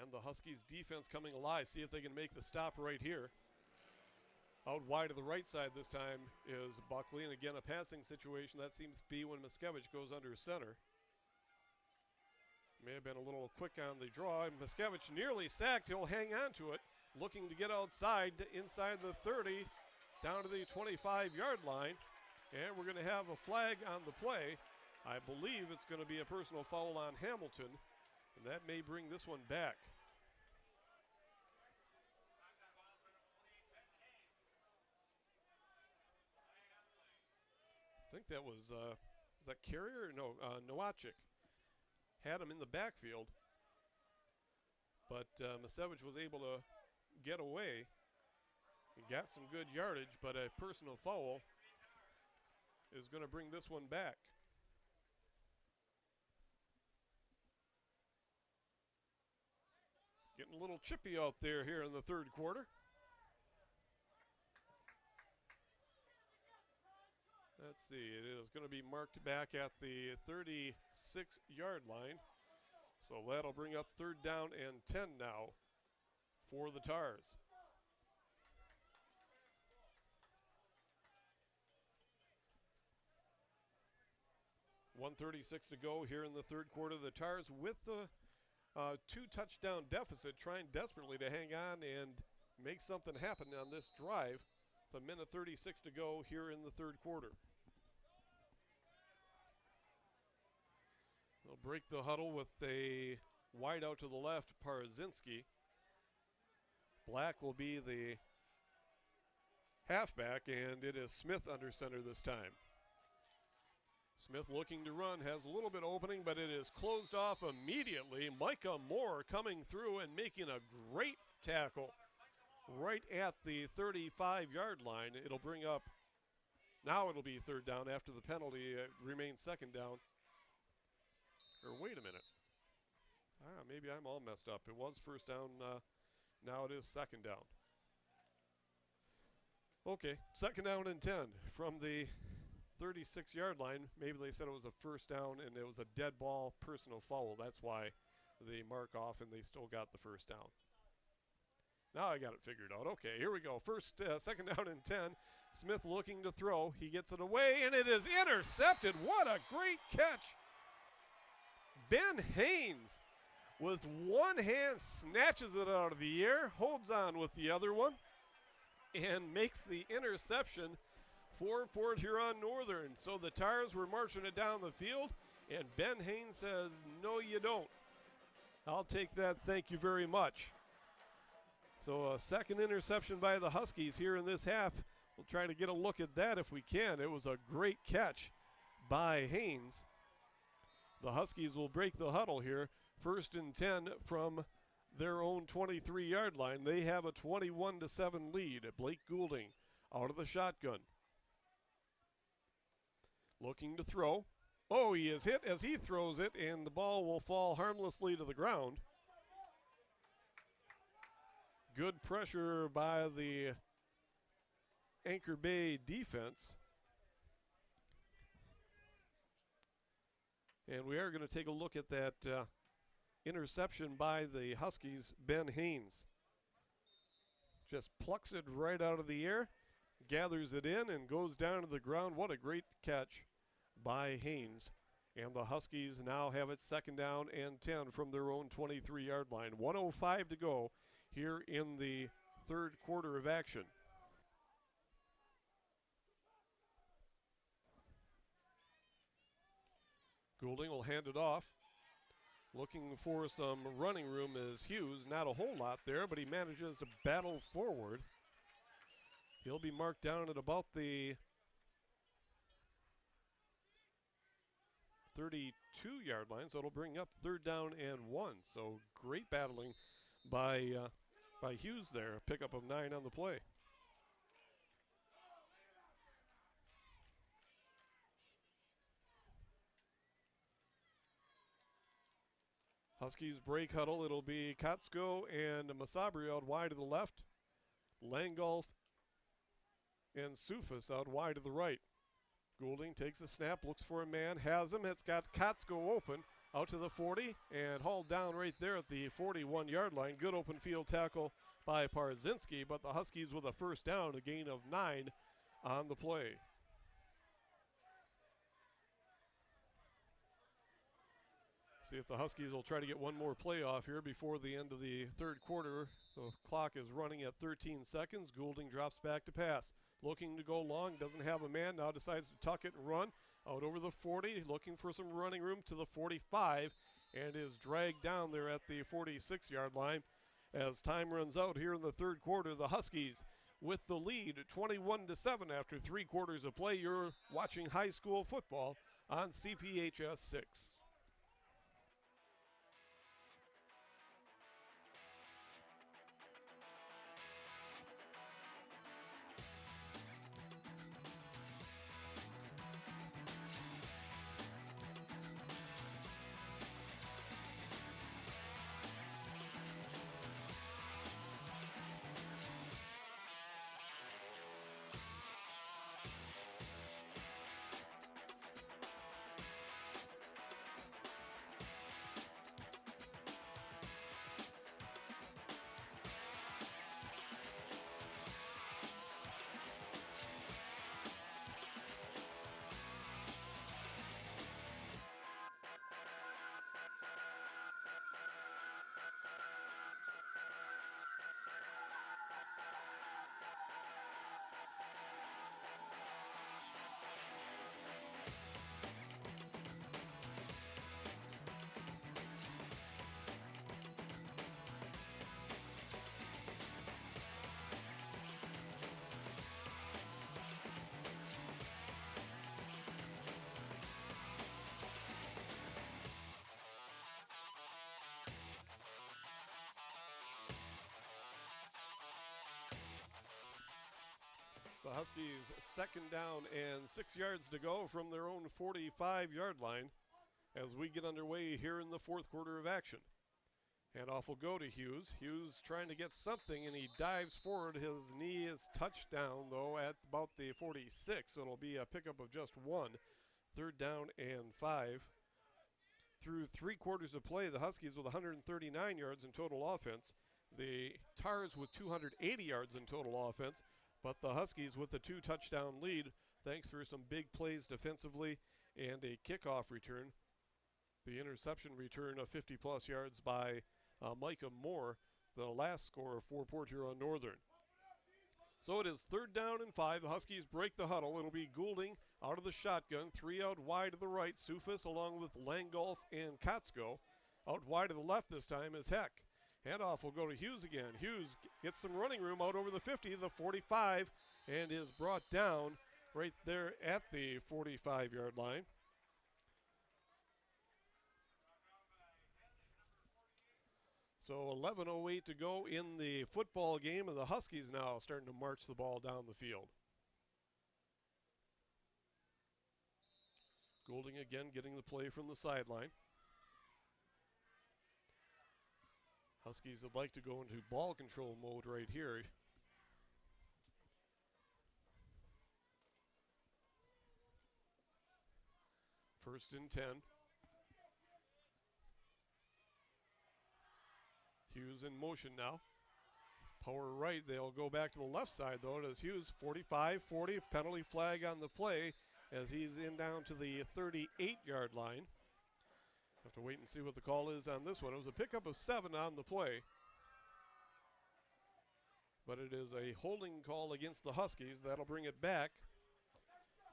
And the Huskies defense coming alive. See if they can make the stop right here. Out wide to the right side this time is Buckley. And again, a passing situation. That seems to be when Misevich goes under center. May have been a little quick on the draw. And Misevich nearly sacked. He'll hang on to it. Looking to get outside, inside the 30, down to the 25-yard line. And we're going to have a flag on the play. I believe it's going to be a personal foul on Hamilton. And that may bring this one back. I think that was that Carrier? No, Nowacek. Had him in the backfield. But Misevich was able to get away. He got some good yardage, but a personal foul is going to bring this one back. Getting a little chippy out there here in the 3rd quarter. Let's see, it is going to be marked back at the 36-yard line. So that'll bring up 3rd down and 10 now for the Tars. .136 to go here in the 3rd quarter. The Tars with the 2-touchdown deficit, trying desperately to hang on and make something happen on this drive. With 1:36 to go here in the 3rd quarter. They'll break the huddle with a wide out to the left, Parzinski. Black will be the halfback, and it is Smith under center this time. Smith looking to run, has a little bit of opening, but it is closed off immediately. Micah Moore coming through and making a great tackle right at the 35-yard line. It'll bring up, now it'll be 3rd down after the penalty. It remains 2nd down. Or wait a minute. Maybe I'm all messed up. It was 1st down. Now it is 2nd down. Okay, 2nd down and 10 from the 36-yard line. Maybe they said it was a 1st down and it was a dead ball personal foul. That's why they mark off and they still got the 1st down. Now I got it figured out. Okay, here we go. 2nd down and 10. Smith looking to throw. He gets it away and it is intercepted. What a great catch. Ben Haynes with one hand snatches it out of the air, holds on with the other one, and makes the interception for Port Huron Northern. So the Tars were marching it down the field, and Ben Haynes says, no, you don't. I'll take that, thank you very much. So a 2nd interception by the Huskies here in this half. We'll try to get a look at that if we can. It was a great catch by Haynes. The Huskies will break the huddle here. 1st and 10 from their own 23-yard line. They have a 21-7 lead. Blake Goulding out of the shotgun. Looking to throw. Oh, he is hit as he throws it, and the ball will fall harmlessly to the ground. Good pressure by the Anchor Bay defense. And we are going to take a look at that interception by the Huskies, Ben Haynes. Just plucks it right out of the air, gathers it in, and goes down to the ground. What a great catch by Haynes. And the Huskies now have it second down and 10 from their own 23-yard line. 1:05 to go here in the third quarter of action. Goulding will hand it off. Looking for some running room is Hughes. Not a whole lot there, but he manages to battle forward. He'll be marked down at about the 32-yard line, so it'll bring up third down and 1. So great battling by Hughes there. Pickup of 9 on the play. Huskies break huddle. It'll be Kotsko and Masabri out wide to the left. Langolf and Sufis out wide to the right. Goulding takes a snap, looks for a man, has him. It's got Kotsko open out to the 40 and hauled down right there at the 41-yard line. Good open field tackle by Parzinski, but the Huskies with a first down, a gain of 9 on the play. See if the Huskies will try to get one more play off here before the end of the third quarter. The clock is running at 13 seconds. Goulding drops back to pass. Looking to go long, doesn't have a man, now decides to tuck it and run. Out over the 40, looking for some running room to the 45, and is dragged down there at the 46-yard line. As time runs out here in the third quarter, the Huskies with the lead 21-7 after 3 quarters of play. You're watching high school football on CPHS 6. The Huskies second down and 6 yards to go from their own 45-yard line as we get underway here in the fourth quarter of action. Handoff will go to Hughes. Hughes trying to get something, and he dives forward. His knee is touched down, though, at about the 46, so it'll be a pickup of just 1. Third down and 5. Through 3 quarters of play, the Huskies with 139 yards in total offense. The Tars with 280 yards in total offense. But the Huskies with a 2-touchdown lead, thanks for some big plays defensively and a kickoff return. The interception return of 50-plus yards by Micah Moore, the last scorer for Port Huron Northern. So it is third down and 5. The Huskies break the huddle. It'll be Goulding out of the shotgun, 3 out wide to the right. Sufis along with Langolf and Kotsko. Out wide to the left this time is Heck. Handoff will go to Hughes again. Hughes gets some running room out over the 50, the 45, and is brought down right there at the 45-yard line. So 11:08 to go in the football game, and the Huskies now starting to march the ball down the field. Goulding again getting the play from the sideline. Huskies would like to go into ball control mode right here. First and 10. Hughes in motion now. Power right. They'll go back to the left side, though, as Hughes 45-40. Penalty flag on the play as he's in down to the 38-yard line. Have to wait and see what the call is on this one. It was a pickup of 7 on the play. But it is a holding call against the Huskies. That'll bring it back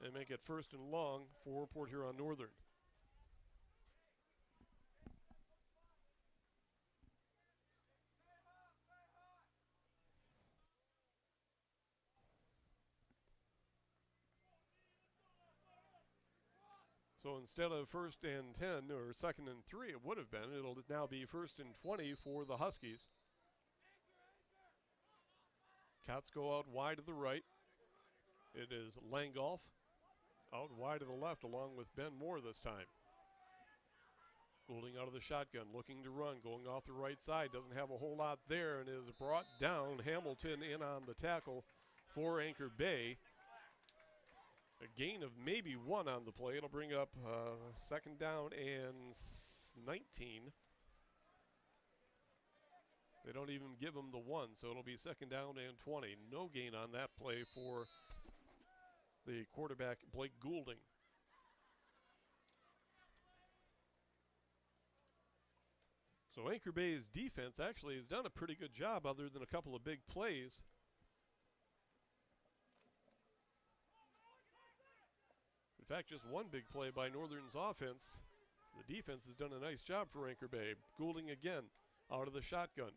and make it first and long for Port Huron Northern. So instead of first and 10 or second and 3, it would have been. It'll now be first and 20 for the Huskies. Cats go out wide to the right. It is Langolf out wide to the left along with Ben Moore this time. Goulding out of the shotgun, looking to run, going off the right side. Doesn't have a whole lot there and is brought down. Hamilton in on the tackle for Anchor Bay. A gain of maybe 1 on the play. It'll bring up second down and 19. They don't even give him the 1, so it'll be second down and 20. No gain on that play for the quarterback, Blake Goulding. So Anchor Bay's defense actually has done a pretty good job other than a couple of big plays. In fact, just one big play by Northern's offense. The defense has done a nice job for Anchor Bay. Goulding again out of the shotgun.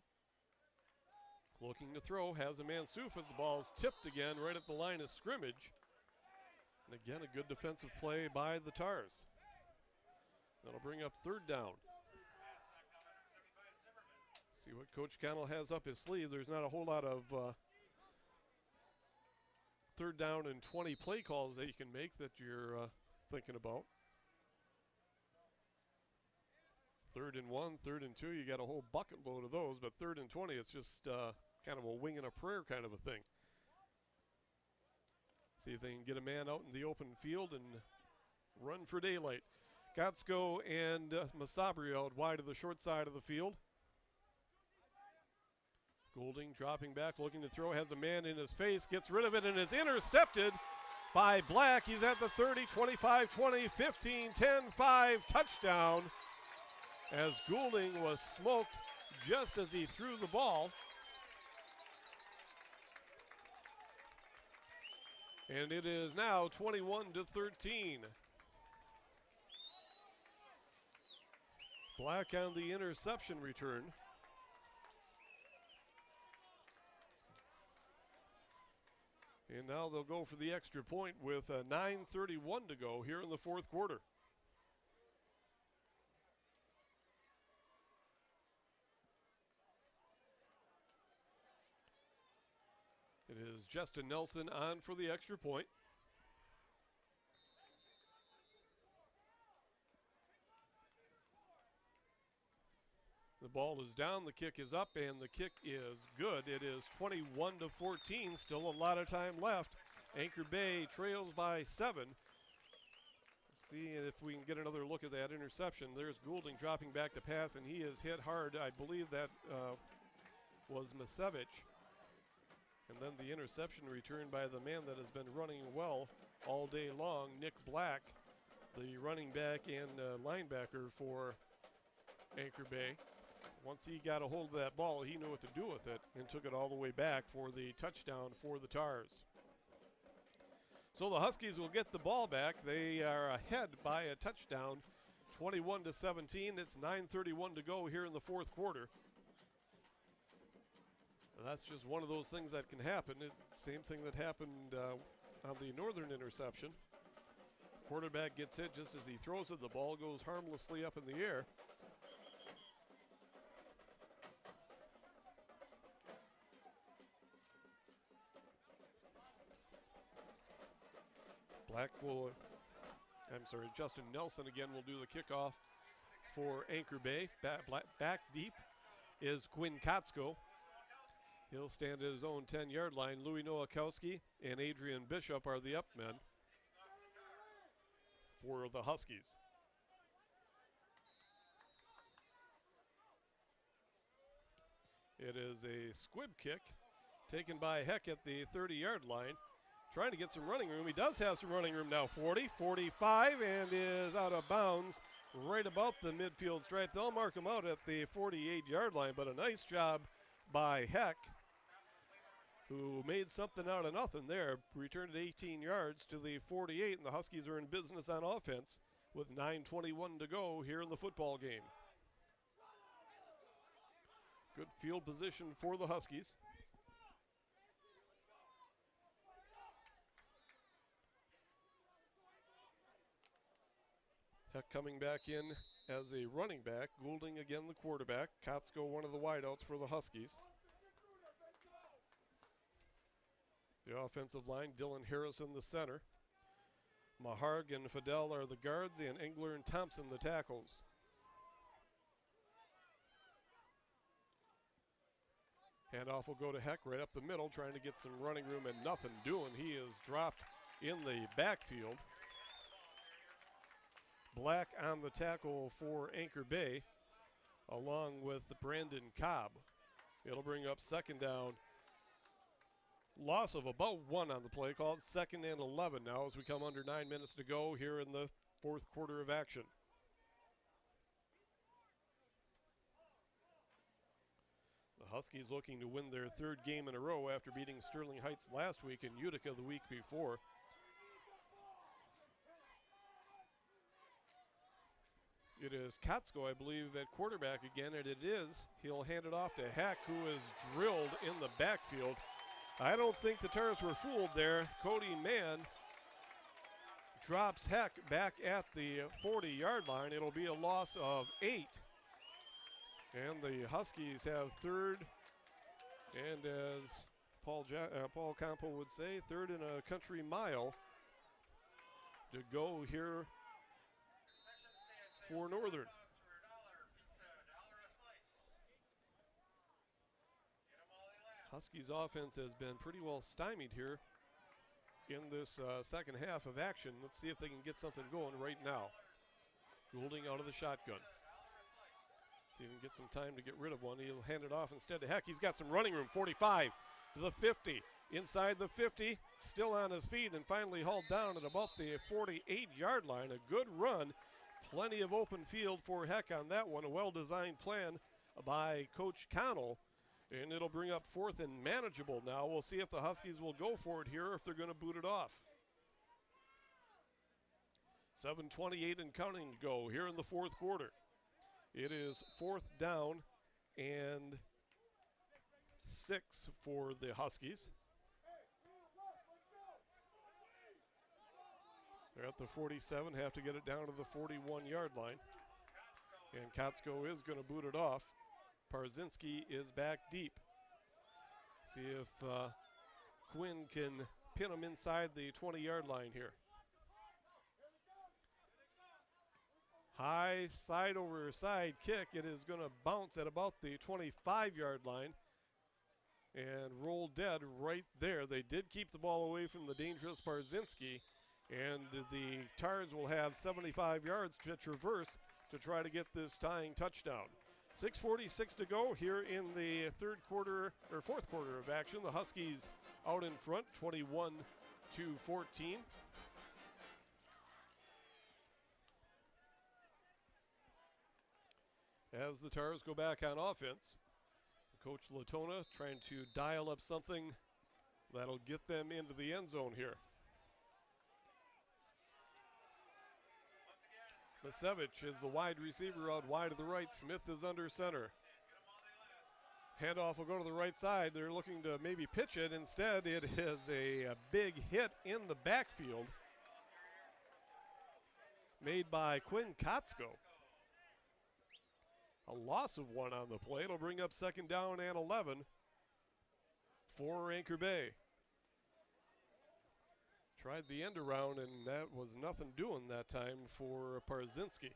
Looking to throw, has a man Suf as the ball's tipped again right at the line of scrimmage. And again, a good defensive play by the Tars. That'll bring up third down. See what Coach Connell has up his sleeve. There's not a whole lot of third down and 20 play calls that you can make that you're thinking about. Third and 1, third and 2, you got a whole bucket load of those, but third and 20, it's just kind of a wing and a prayer kind of a thing. See if they can get a man out in the open field and run for daylight. Gotsko and Masabri out wide of the short side of the field. Goulding dropping back, looking to throw, has a man in his face, gets rid of it, and is intercepted by Black. He's at the 30, 25, 20, 15, 10, 5, touchdown. As Goulding was smoked just as he threw the ball. And it is now 21-13. Black on the interception return. And now they'll go for the extra point with 9:31 to go here in the fourth quarter. It is Justin Nelson on for the extra point. The ball is down, the kick is up, and the kick is good. It is 21-14, still a lot of time left. Anchor Bay trails by 7. Let's see if we can get another look at that interception. There's Goulding dropping back to pass, and he is hit hard. I believe that was Masevich. And then the interception returned by the man that has been running well all day long, Nick Black, the running back and linebacker for Anchor Bay. Once he got a hold of that ball, he knew what to do with it and took it all the way back for the touchdown for the Tars. So the Huskies will get the ball back. They are ahead by a touchdown, 21-17. It's 9:31 to go here in the fourth quarter. And that's just one of those things that can happen. It's the same thing that happened on the Northern interception. Quarterback gets hit just as he throws it. The ball goes harmlessly up in the air. Black will Justin Nelson again will do the kickoff for Anchor Bay. Back deep is Quinn Kotsko. He'll stand at his own 10-yard line. Louis Nowakowski and Adrian Bishop are the up men for the Huskies. It is a squib kick taken by Heck at the 30-yard line. Trying to get some running room. He does have some running room now. 40, 45, and is out of bounds right about the midfield stripe. They'll mark him out at the 48-yard line, but a nice job by Heck, who made something out of nothing there. Returned it 18 yards to the 48, and the Huskies are in business on offense with 9:21 to go here in the football game. Good field position for the Huskies. Heck coming back in as a running back. Goulding again the quarterback. Kotsko one of the wideouts for the Huskies. The offensive line, Dylan Harrison the center. Maharg and Fidel are the guards, and Engler and Thompson the tackles. Handoff will go to Heck right up the middle, trying to get some running room and nothing doing. He is dropped in the backfield. Black on the tackle for Anchor Bay, along with Brandon Cobb. It'll bring up second down. Loss of about 1 on the play, called 2nd and 11 now as we come under 9 minutes to go here in the fourth quarter of action. The Huskies looking to win their 3rd game in a row after beating Sterling Heights last week and Utica the week before. It is Kotsko, I believe, at quarterback again, and it is. He'll hand it off to Heck, who is drilled in the backfield. I don't think the Tars were fooled there. Cody Mann drops Heck back at the 40-yard line. It'll be a loss of 8. And the Huskies have 3rd, and as Paul Campo would say, 3rd and a country mile to go here for Northern. Huskies offense has been pretty well stymied here in this second half of action. Let's see if they can get something going right now. Goulding out of the shotgun. See if he can get some time to get rid of one. He'll hand it off instead to Heck. He's got some running room. 45 to the 50. Inside the 50, still on his feet, and finally hauled down at about the 48-yard line. A good run. Plenty of open field for Heck on that one. A well-designed plan by Coach Connell. And it'll bring up 4th and manageable now. We'll see if the Huskies will go for it here or if they're going to boot it off. 7:28 and counting to go here in the fourth quarter. It is 4th down and 6 for the Huskies. They're at the 47, have to get it down to the 41-yard line. And Kotsko is going to boot it off. Parzinski is back deep. See if Quinn can pin him inside the 20-yard line here. High side over side kick. It is going to bounce at about the 25-yard line and roll dead right there. They did keep the ball away from the dangerous Parzinski, and the Tars will have 75 yards to traverse to try to get this tying touchdown. 6:46 to go here in the fourth quarter of action. The Huskies out in front, 21-14. As the Tars go back on offense, Coach Latona trying to dial up something that'll get them into the end zone here. Masevich is the wide receiver out wide to the right. Smith is under center. Handoff will go to the right side. They're looking to maybe pitch it. Instead, it is a big hit in the backfield made by Quinn Kotsko. A loss of 1 on the play. It'll bring up 2nd down and 11 for Anchor Bay. Tried the end around, and that was nothing doing that time for Parzinski.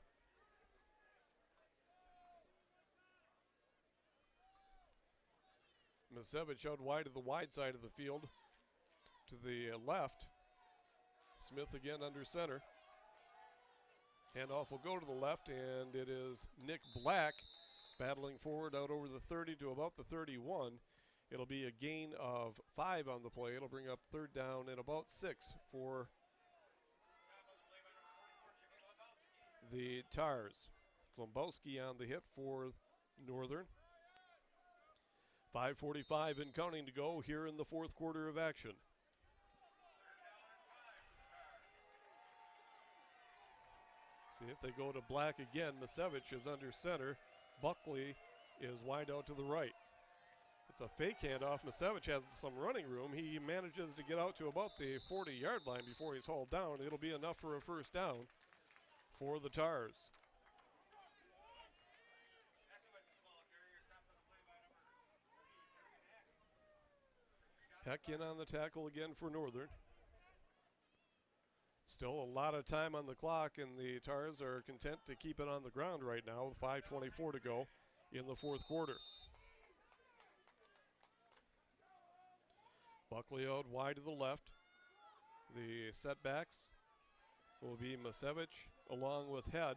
Misevich out wide to the wide side of the field to the left. Smith again under center. Handoff will go to the left, and it is Nick Black battling forward out over the 30 to about the 31. It'll be a gain of 5 on the play. It'll bring up third down and about 6 for the Tars. Klombowski on the hit for Northern. 5:45 and counting to go here in the fourth quarter of action. See if they go to Black again. Misevich is under center. Buckley is wide out to the right. It's a fake handoff. Misevich has some running room. He manages to get out to about the 40-yard line before he's hauled down. It'll be enough for a first down for the Tars. Heck in on the tackle again for Northern. Still a lot of time on the clock, and the Tars are content to keep it on the ground right now with 5:24 to go in the fourth quarter. Buckley out wide to the left. The setbacks will be Misevich along with Head.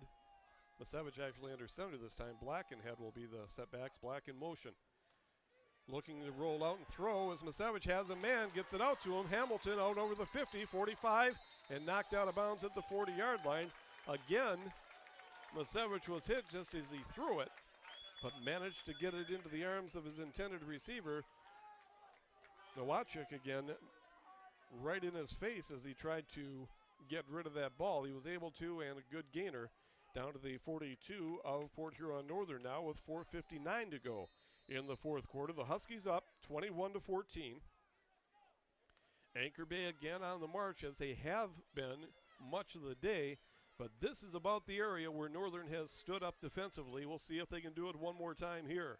Misevich actually under center this time. Black and Head will be the setbacks. Black in motion. Looking to roll out and throw as Misevich has a man, gets it out to him. Hamilton out over the 50, 45, and knocked out of bounds at the 40-yard line. Again, Misevich was hit just as he threw it, but managed to get it into the arms of his intended receiver. Nowacek again right in his face as he tried to get rid of that ball. He was able to, and a good gainer down to the 42 of Port Huron Northern now with 4:59 to go in the fourth quarter. The Huskies up 21-14. Anchor Bay again on the march as they have been much of the day, but this is about the area where Northern has stood up defensively. We'll see if they can do it one more time here.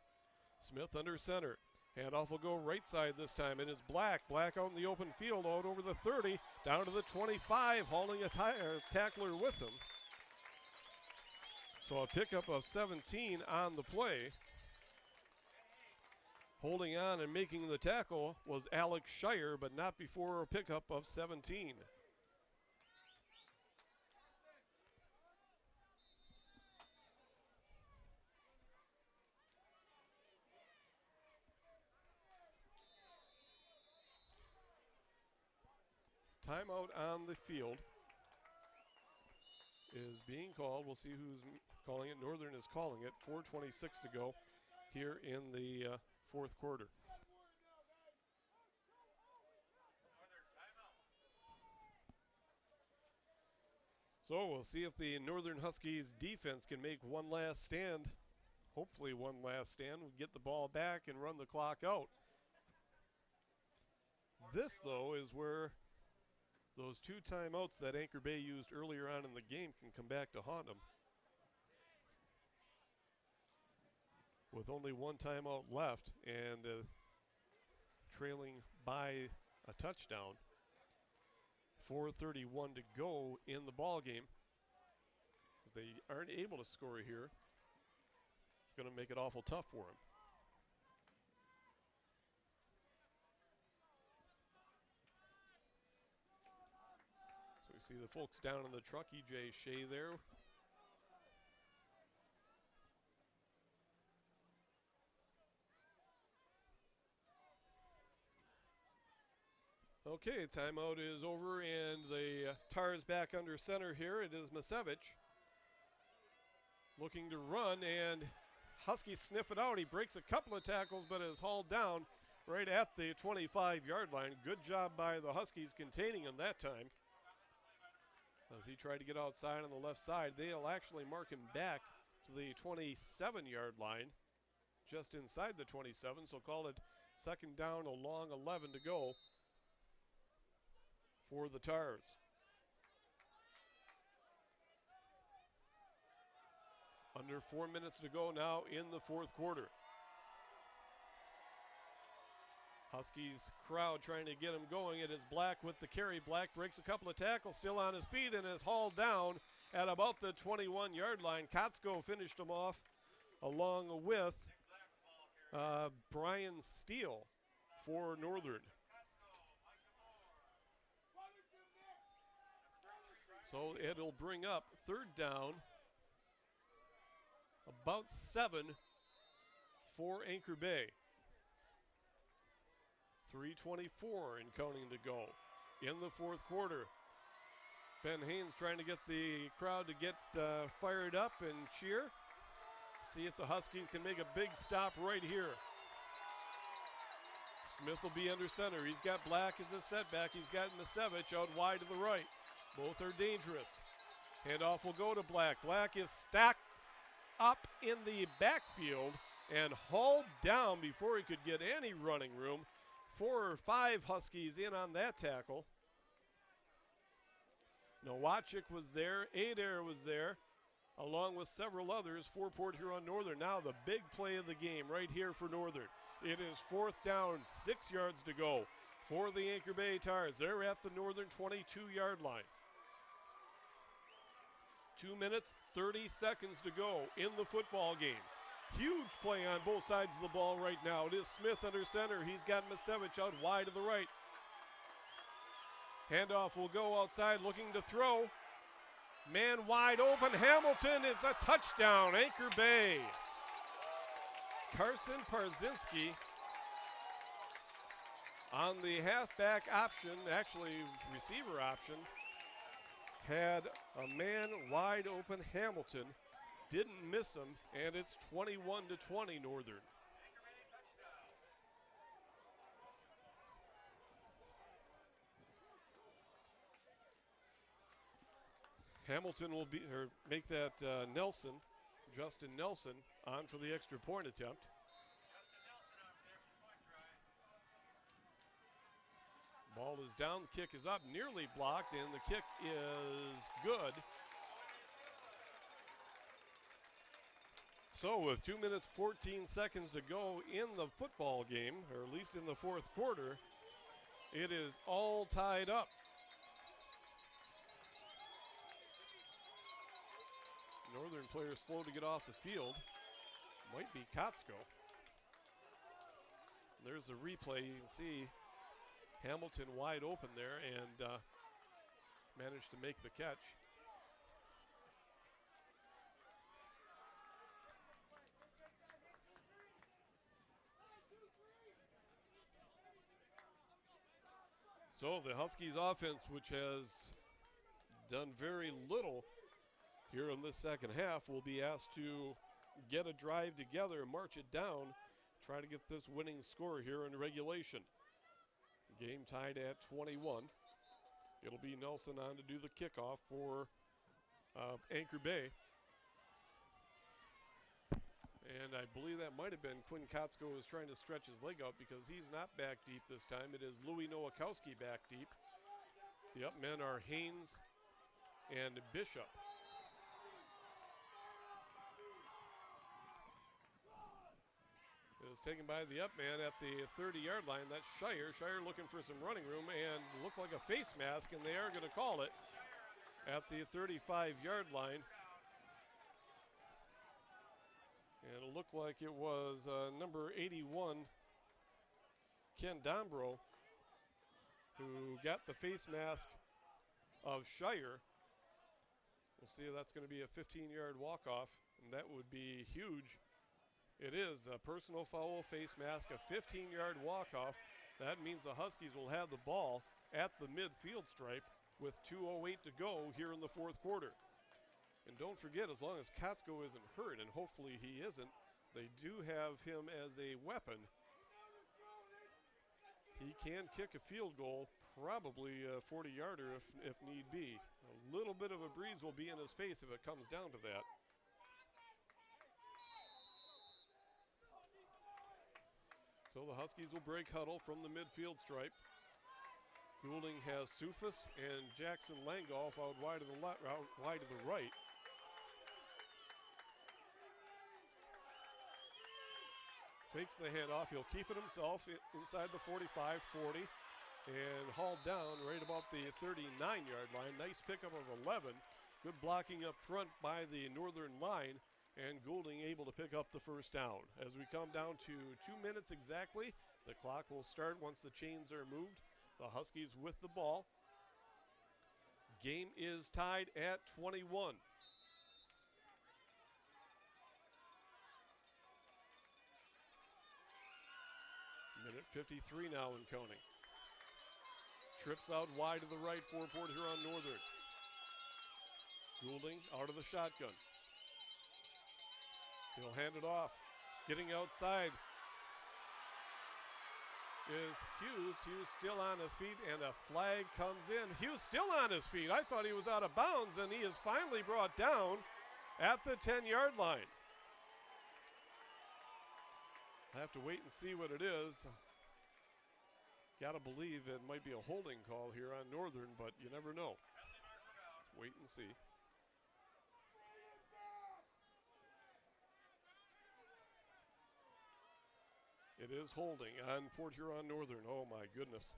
Smith under center. Handoff will go right side this time. It is Black. Black out in the open field, out over the 30, down to the 25, hauling a tackler with him. So a pickup of 17 on the play. Holding on and making the tackle was Alex Shire, but not before a pickup of 17. Timeout on the field is being called. We'll see who's calling it. Northern is calling it. 4:26 to go here in the fourth quarter. So we'll see if the Northern Huskies defense can make one last stand. Hopefully one last stand. We'll get the ball back and run the clock out. This, though, is where those 2 timeouts that Anchor Bay used earlier on in the game can come back to haunt them. With only 1 timeout left and trailing by a touchdown. 4:31 to go in the ball game. If they aren't able to score here, it's going to make it awful tough for them. So we see the folks down in the truck, E.J. Shea there. Okay, timeout is over, and the Tars back under center here. It is Misevich looking to run, and Huskies sniff it out. He breaks a couple of tackles, but is hauled down right at the 25-yard line. Good job by the Huskies containing him that time. As he tried to get outside on the left side, they'll actually mark him back to the 27-yard line, just inside the 27, so call it second down, a long 11 to go for the Tars. Under 4 minutes to go now in the fourth quarter. Huskies crowd trying to get him going. It is Black with the carry. Black breaks a couple of tackles, still on his feet, and is hauled down at about the 21-yard line. Kotsko finished him off along with Brian Steele for Northern. So it'll bring up third down, about 7 for Anchor Bay. 3:24 and counting to go in the fourth quarter. Ben Haynes trying to get the crowd to get fired up and cheer. See if the Huskies can make a big stop right here. Smith will be under center. He's got Black as a setback. He's got Misevich out wide to the right. Both are dangerous. Handoff will go to Black. Black is stacked up in the backfield and hauled down before he could get any running room. 4 or 5 Huskies in on that tackle. Nowacek was there. Adair was there, along with several others for Port Huron Northern. Now the big play of the game right here for Northern. It is fourth down, 6 yards to go for the Anchor Bay Tars. They're at the Northern 22-yard line. 2 minutes, 30 seconds to go in the football game. Huge play on both sides of the ball right now. It is Smith under center. He's got Misevich out wide to the right. Handoff will go outside looking to throw. Man wide open. Hamilton is a touchdown. Anchor Bay. Carson Parzinski on the halfback option, actually receiver option, had a man wide open. Hamilton didn't miss him, and it's 21-20 Northern. Hamilton will make that Justin Nelson, on for the extra point attempt. Ball is down, the kick is up, nearly blocked, and the kick is good. So with 2 minutes, 14 seconds to go in the football game, or at least in the fourth quarter, it is all tied up. Northern players slow to get off the field. Might be Kotsko. There's a replay. You can see Hamilton wide open there and managed to make the catch. So the Huskies offense, which has done very little here in this second half, will be asked to get a drive together, march it down, try to get this winning score here in regulation. Game tied at 21. It'll be Nelson on to do the kickoff for Anchor Bay. And I believe that might have been Quinn Kotsko was trying to stretch his leg out because he's not back deep this time. It is Louis Nowakowski back deep. The up men are Haynes and Bishop. It is taken by the up man at the 30-yard line. That's Shire. Shire looking for some running room and looked like a face mask, and they are going to call it at the 35-yard line. And it looked like it was number 81, Ken Dombro, who got the face mask of Shire. We'll see if that's going to be a 15-yard walk-off, and that would be huge. It is a personal foul, face mask, a 15-yard walk-off. That means the Huskies will have the ball at the midfield stripe with 2:08 to go here in the fourth quarter. And don't forget, as long as Kotsko isn't hurt, and hopefully he isn't, they do have him as a weapon. He can kick a field goal, probably a 40-yarder if need be. A little bit of a breeze will be in his face if it comes down to that. So the Huskies will break huddle from the midfield stripe. Goulding has Sufis and Jackson Langolf out wide to the right. Fakes the handoff. He'll keep it himself inside the 45, 40, and hauled down right about the 39-yard line. Nice pickup of 11. Good blocking up front by the Northern line, and Goulding able to pick up the first down. As we come down to 2 minutes exactly, the clock will start once the chains are moved. The Huskies with the ball. Game is tied at 21. Minute 53 now and counting. Trips out wide to the right for Port Huron Northern. Goulding out of the shotgun. He'll hand it off. Getting outside is Hughes. Hughes still on his feet, and a flag comes in. Hughes still on his feet. I thought he was out of bounds, and he is finally brought down at the 10-yard line. I have to wait and see what it is. Got to believe it might be a holding call here on Northern, but you never know. Let's wait and see. It is holding on Port Huron Northern. Oh my goodness.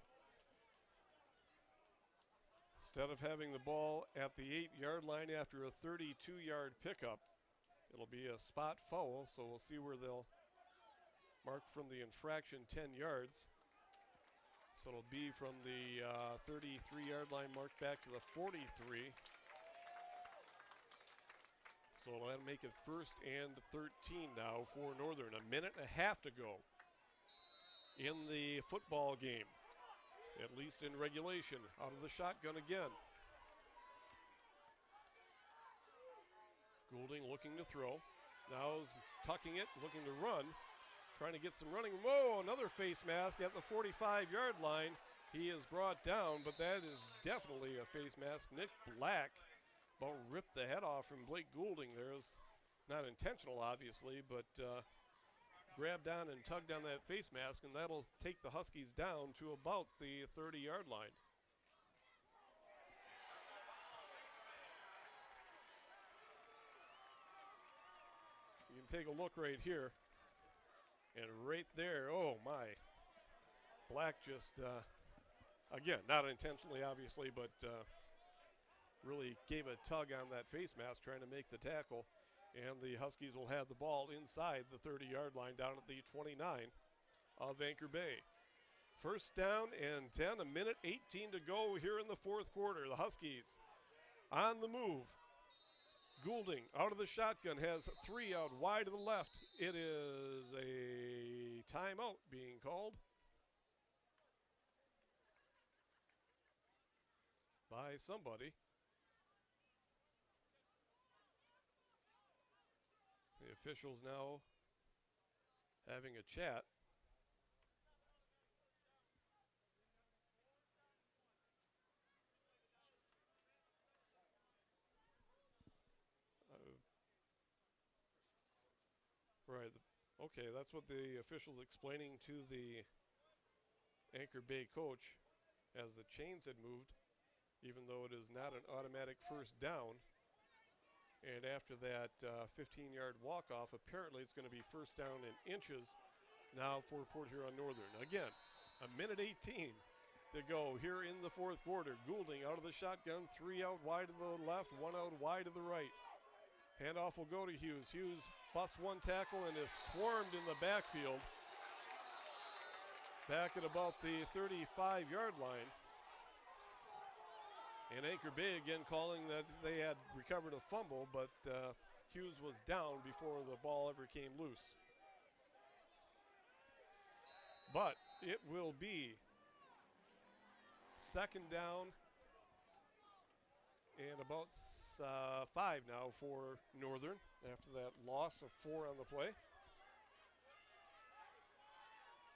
Instead of having the ball at the 8-yard line after a 32-yard pickup, it'll be a spot foul, so we'll see where they'll mark from the infraction 10 yards. So it'll be from the 33-yard line mark back to the 43. So that'll make it 1st and 13 now for Northern. A minute and a half to go in the football game, at least in regulation. Out of the shotgun again. Goulding looking to throw. Now is tucking it, looking to run. Trying to get some running. Whoa, another face mask at the 45-yard line. He is brought down, but that is definitely a face mask. Nick Black about ripped the head off from Blake Goulding. There's not intentional, obviously, but grabbed down and tugged on that face mask, and that'll take the Huskies down to about the 30-yard line. You can take a look right here. And right there, oh my, Black just, again, not intentionally obviously, but really gave a tug on that face mask trying to make the tackle. And the Huskies will have the ball inside the 30-yard line down at the 29 of Anchor Bay. 1st down and 10, a minute 18 to go here in the 4th quarter. The Huskies on the move. Goulding out of the shotgun, has 3 out wide to the left. It is a timeout being called by somebody. The officials now having a chat. Right. Okay, that's what the officials explaining to the Anchor Bay coach as the chains had moved, even though it is not an automatic 1st down. And after that 15-yard walk-off, apparently it's going to be 1st down in inches now for Port Huron Northern. Again, a minute 18 to go here in the 4th quarter. Goulding out of the shotgun, 3 out wide to the left, 1 out wide to the right. Handoff will go to Hughes. Hughes busts 1 tackle and is swarmed in the backfield. Back at about the 35-yard line. And Anchor Bay again calling that they had recovered a fumble, but Hughes was down before the ball ever came loose. But it will be 2nd down and about 5 now for Northern after that loss of 4 on the play.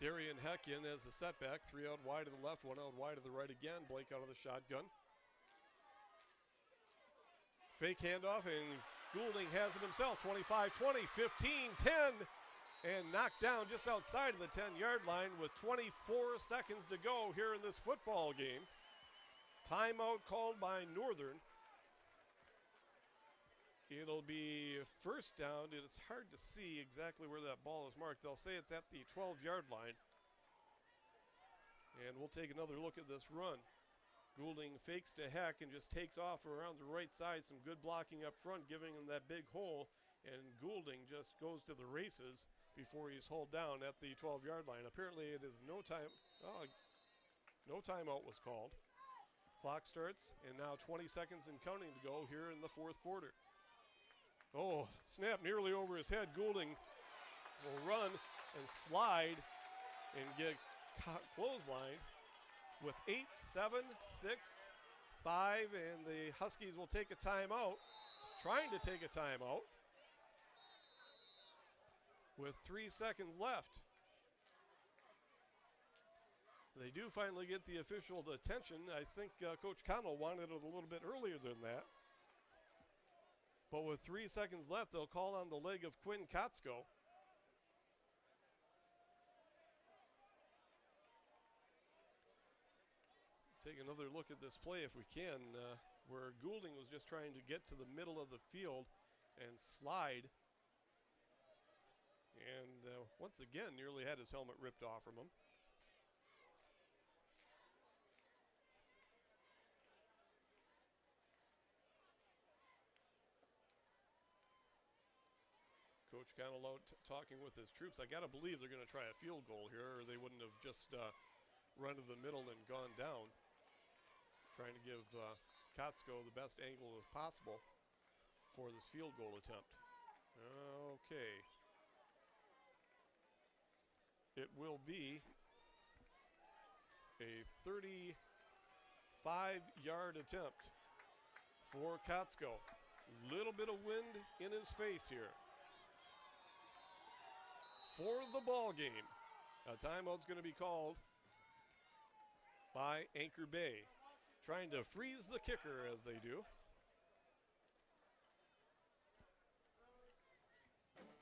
Darian Heck in as a setback, 3 out wide to the left, 1 out wide to the right again. Blake out of the shotgun. Fake handoff, and Goulding has it himself. 25-20, 15-10, and knocked down just outside of the 10-yard line with 24 seconds to go here in this football game. Timeout called by Northern. It'll be first down. It is hard to see exactly where that ball is marked. They'll say it's at the 12-yard line. And we'll take another look at this run. Goulding fakes to Heck and just takes off around the right side. Some good blocking up front, giving him that big hole. And Goulding just goes to the races before he's hauled down at the 12-yard line. Apparently it is no time. No timeout was called. Clock starts, and now 20 seconds and counting to go here in the fourth quarter. Oh, snap nearly over his head. Goulding will run and slide and get clothesline with 8, 7, 6, 5, and the Huskies will take a timeout, trying to take a timeout with 3 seconds left. They do finally get the official attention. I think Coach Connell wanted it a little bit earlier than that. But with 3 seconds left, they'll call on the leg of Quinn Kotsko. Take another look at this play if we can, where Goulding was just trying to get to the middle of the field and slide. And once again, nearly had his helmet ripped off from him. Coach Connell out talking with his troops. I got to believe they're going to try a field goal here, or they wouldn't have just run to the middle and gone down. Trying to give Kotsko the best angle as possible for this field goal attempt. Okay. It will be a 35-yard attempt for Kotsko. Little bit of wind in his face here. For the ball game, a timeout's going to be called by Anchor Bay, trying to freeze the kicker as they do.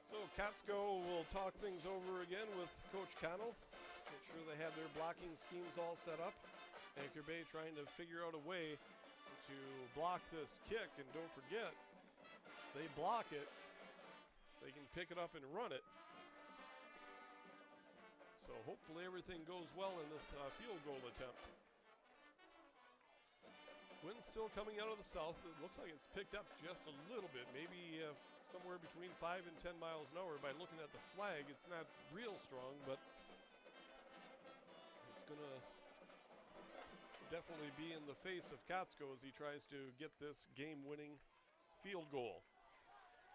So Kotsko will talk things over again with Coach Connell, make sure they have their blocking schemes all set up. Anchor Bay trying to figure out a way to block this kick, and don't forget, they block it, they can pick it up and run it. So hopefully everything goes well in this field goal attempt. Wind's still coming out of the south. It looks like it's picked up just a little bit, maybe somewhere between 5 and 10 miles an hour. By looking at the flag, it's not real strong, but it's going to definitely be in the face of Kotsko as he tries to get this game-winning field goal.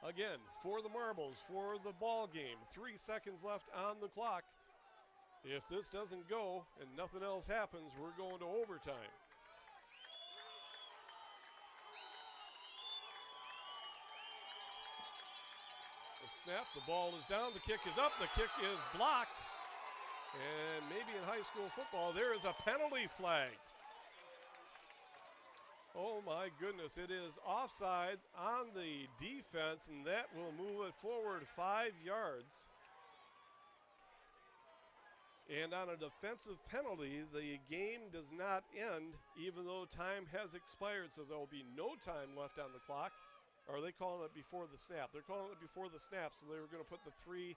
Again, for the Marbles, for the ball game, 3 seconds left on the clock. If this doesn't go and nothing else happens, we're going to overtime. The snap, the ball is down, the kick is up, the kick is blocked. And maybe in high school football, there is a penalty flag. Oh my goodness, it is offsides on the defense, and that will move it forward 5 yards. And on a defensive penalty, the game does not end even though time has expired, so there will be no time left on the clock. Or are they calling it before the snap? They're calling it before the snap, so they were going to put the 3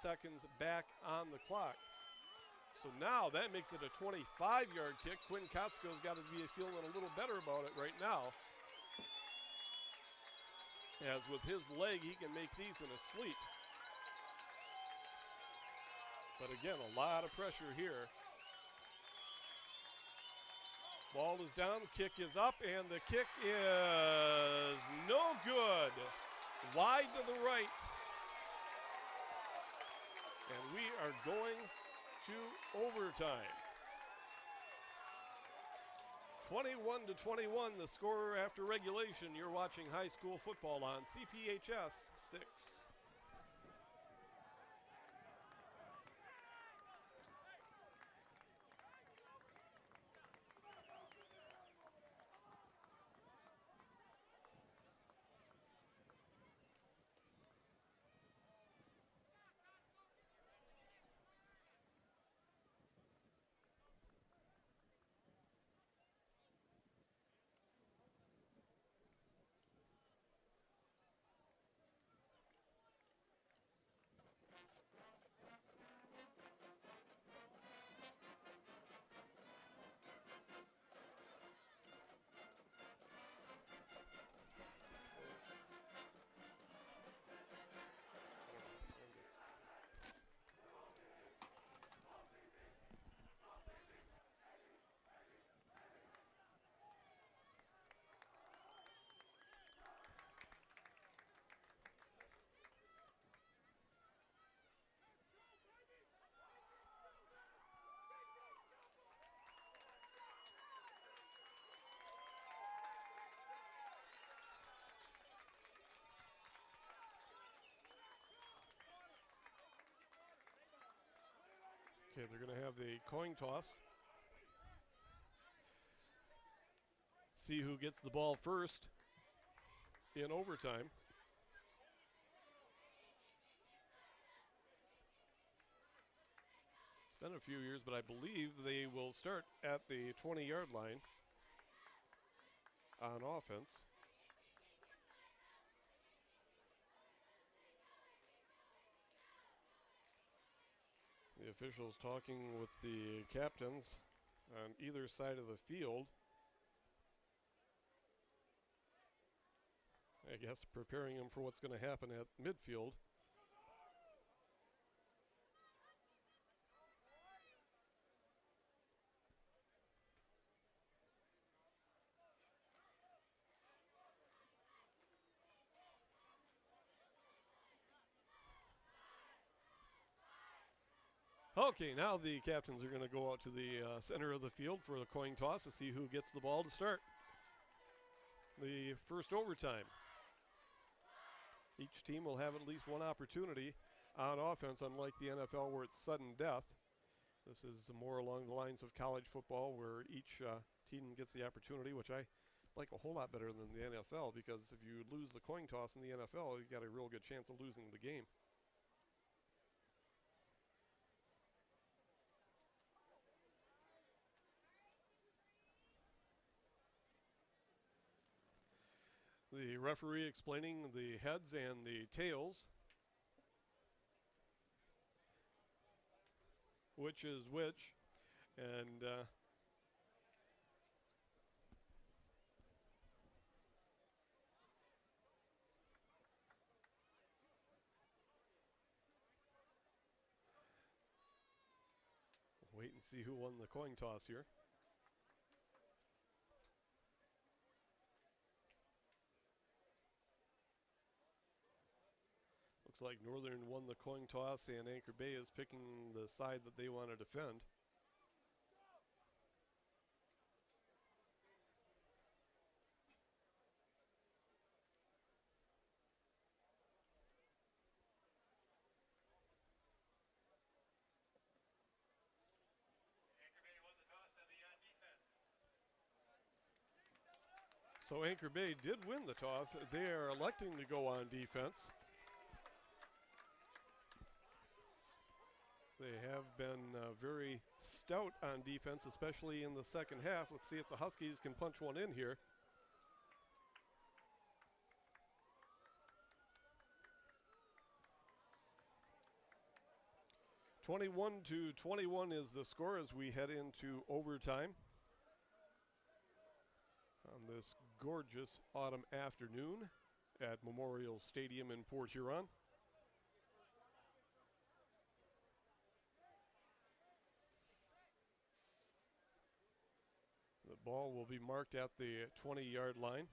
seconds back on the clock. So now that makes it a 25-yard kick. Quinn Kotsko's got to be feeling a little better about it right now. As with his leg, he can make these in a sleep. But again, a lot of pressure here. Ball is down, kick is up, and the kick is no good. Wide to the right. And we are going to overtime. 21-21, the score after regulation. You're watching high school football on CPHS 6. Okay, they're going to have the coin toss. See who gets the ball first in overtime. It's been a few years, but I believe they will start at the 20-yard line on offense. The officials talking with the captains on either side of the field. I guess preparing them for what's going to happen at midfield. Okay, now the captains are going to go out to the center of the field for the coin toss to see who gets the ball to start the first overtime. Each team will have at least one opportunity on offense, unlike the NFL where it's sudden death. This is more along the lines of college football where each team gets the opportunity, which I like a whole lot better than the NFL, because if you lose the coin toss in the NFL, you've got a real good chance of losing the game. The referee explaining the heads and the tails, which is which, and wait and see who won the coin toss here. Looks like Northern won the coin toss, and Anchor Bay is picking the side that they want to defend. So Anchor Bay did win the toss. They are electing to go on defense. They have been very stout on defense, especially in the second half. Let's see if the Huskies can punch one in here. (21-21) is the score as we head into overtime on this gorgeous autumn afternoon at Memorial Stadium in Port Huron. The ball will be marked at the 20-yard line.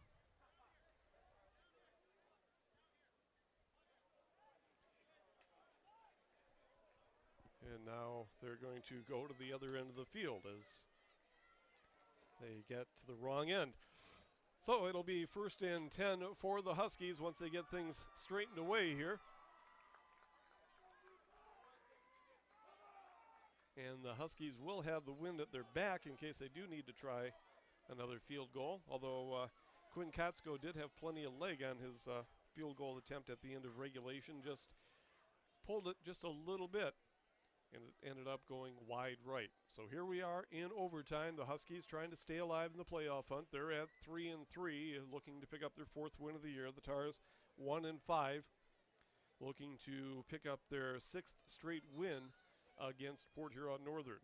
And now they're going to go to the other end of the field as they get to the wrong end. So it'll be 1st and 10 for the Huskies once they get things straightened away here. And the Huskies will have the wind at their back in case they do need to try another field goal. Although Quinn Kotsko did have plenty of leg on his field goal attempt at the end of regulation. Just pulled it just a little bit, and it ended up going wide right. So here we are in overtime. The Huskies trying to stay alive in the playoff hunt. They're at 3-3, looking to pick up their 4th win of the year. The Tars 1-5, looking to pick up their 6th straight win against Port Huron Northern.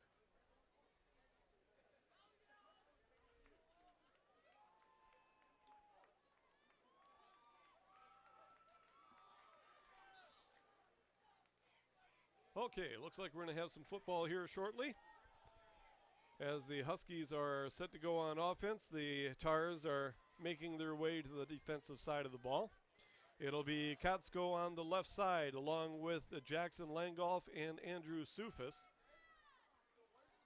Okay, looks like we're going to have some football here shortly. As the Huskies are set to go on offense, the Tars are making their way to the defensive side of the ball. It'll be Kotsko on the left side, along with Jackson Langolf and Andrew Sufis.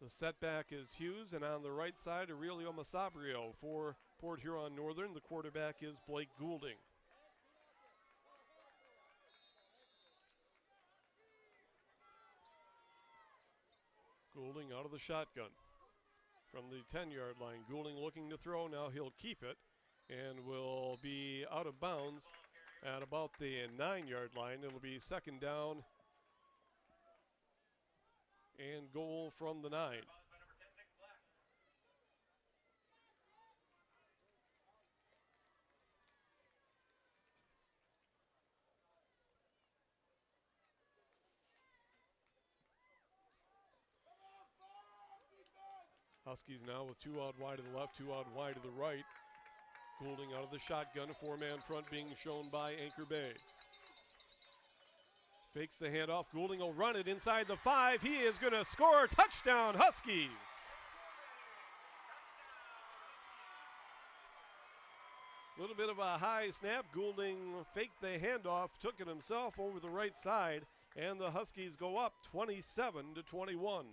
The setback is Hughes, and on the right side, Aurelio Masabrio for Port Huron Northern. The quarterback is Blake Goulding. Goulding out of the shotgun from the 10-yard line. Goulding looking to throw. Now he'll keep it and will be out of bounds at about the 9-yard line. It'll be second down and goal from the 9. Huskies now with 2 out wide to the left, 2 out wide to the right. Goulding out of the shotgun, a 4-man front being shown by Anchor Bay. Fakes the handoff. Goulding will run it inside the 5. He is going to score. Touchdown, Huskies. A little bit of a high snap. Goulding faked the handoff, took it himself over the right side, and the Huskies go up 27-21.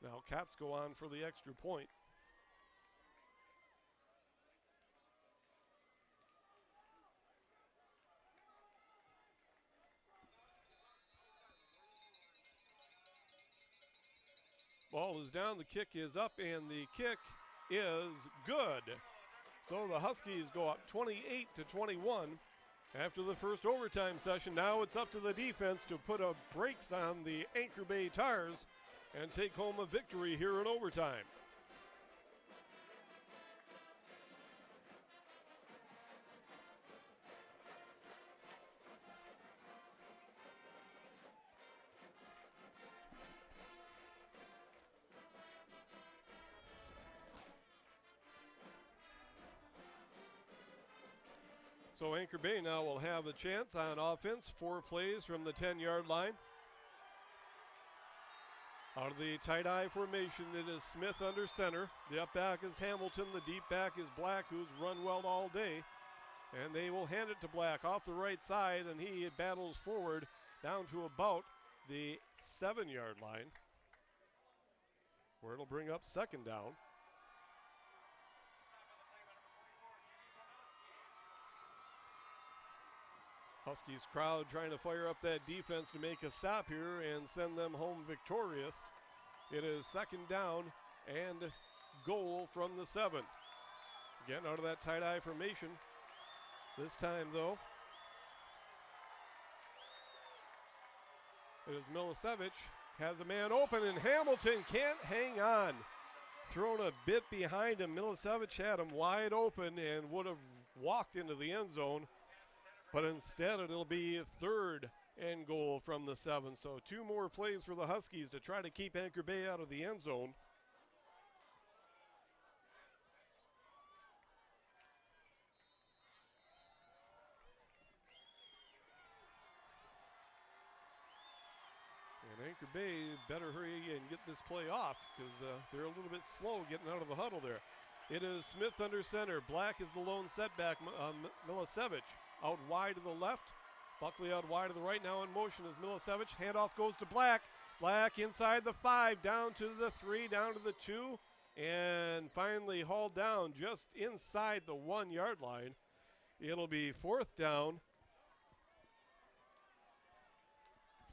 Now Cats go on for the extra point. Ball is down, the kick is up, and the kick is good. So the Huskies go up 28-21 after the first overtime session. Now it's up to the defense to put a brakes on the Anchor Bay Tars and take home a victory here in overtime. So Anchor Bay now will have a chance on offense. 4 plays from the 10-yard line. Out of the tight eye formation, it is Smith under center. The up back is Hamilton. The deep back is Black, who's run well all day. And they will hand it to Black off the right side, and he battles forward down to about the 7-yard line, where it'll bring up second down. Huskies crowd trying to fire up that defense to make a stop here and send them home victorious. It is second down and goal from the 7. Again, out of that tight eye formation. This time, though, it is Milicevic. Has a man open, and Hamilton can't hang on. Thrown a bit behind him. Milicevic had him wide open and would have walked into the end zone. But instead, it'll be third and goal from the 7. So 2 more plays for the Huskies to try to keep Anchor Bay out of the end zone. And Anchor Bay better hurry and get this play off because they're a little bit slow getting out of the huddle there. It is Smith under center. Black is the lone setback. Milicevic out wide to the left. Buckley out wide to the right. Now in motion is Milicevic. Handoff goes to Black. Black inside the 5, down to the 3, down to the 2, and finally hauled down just inside the 1-yard line. It'll be fourth down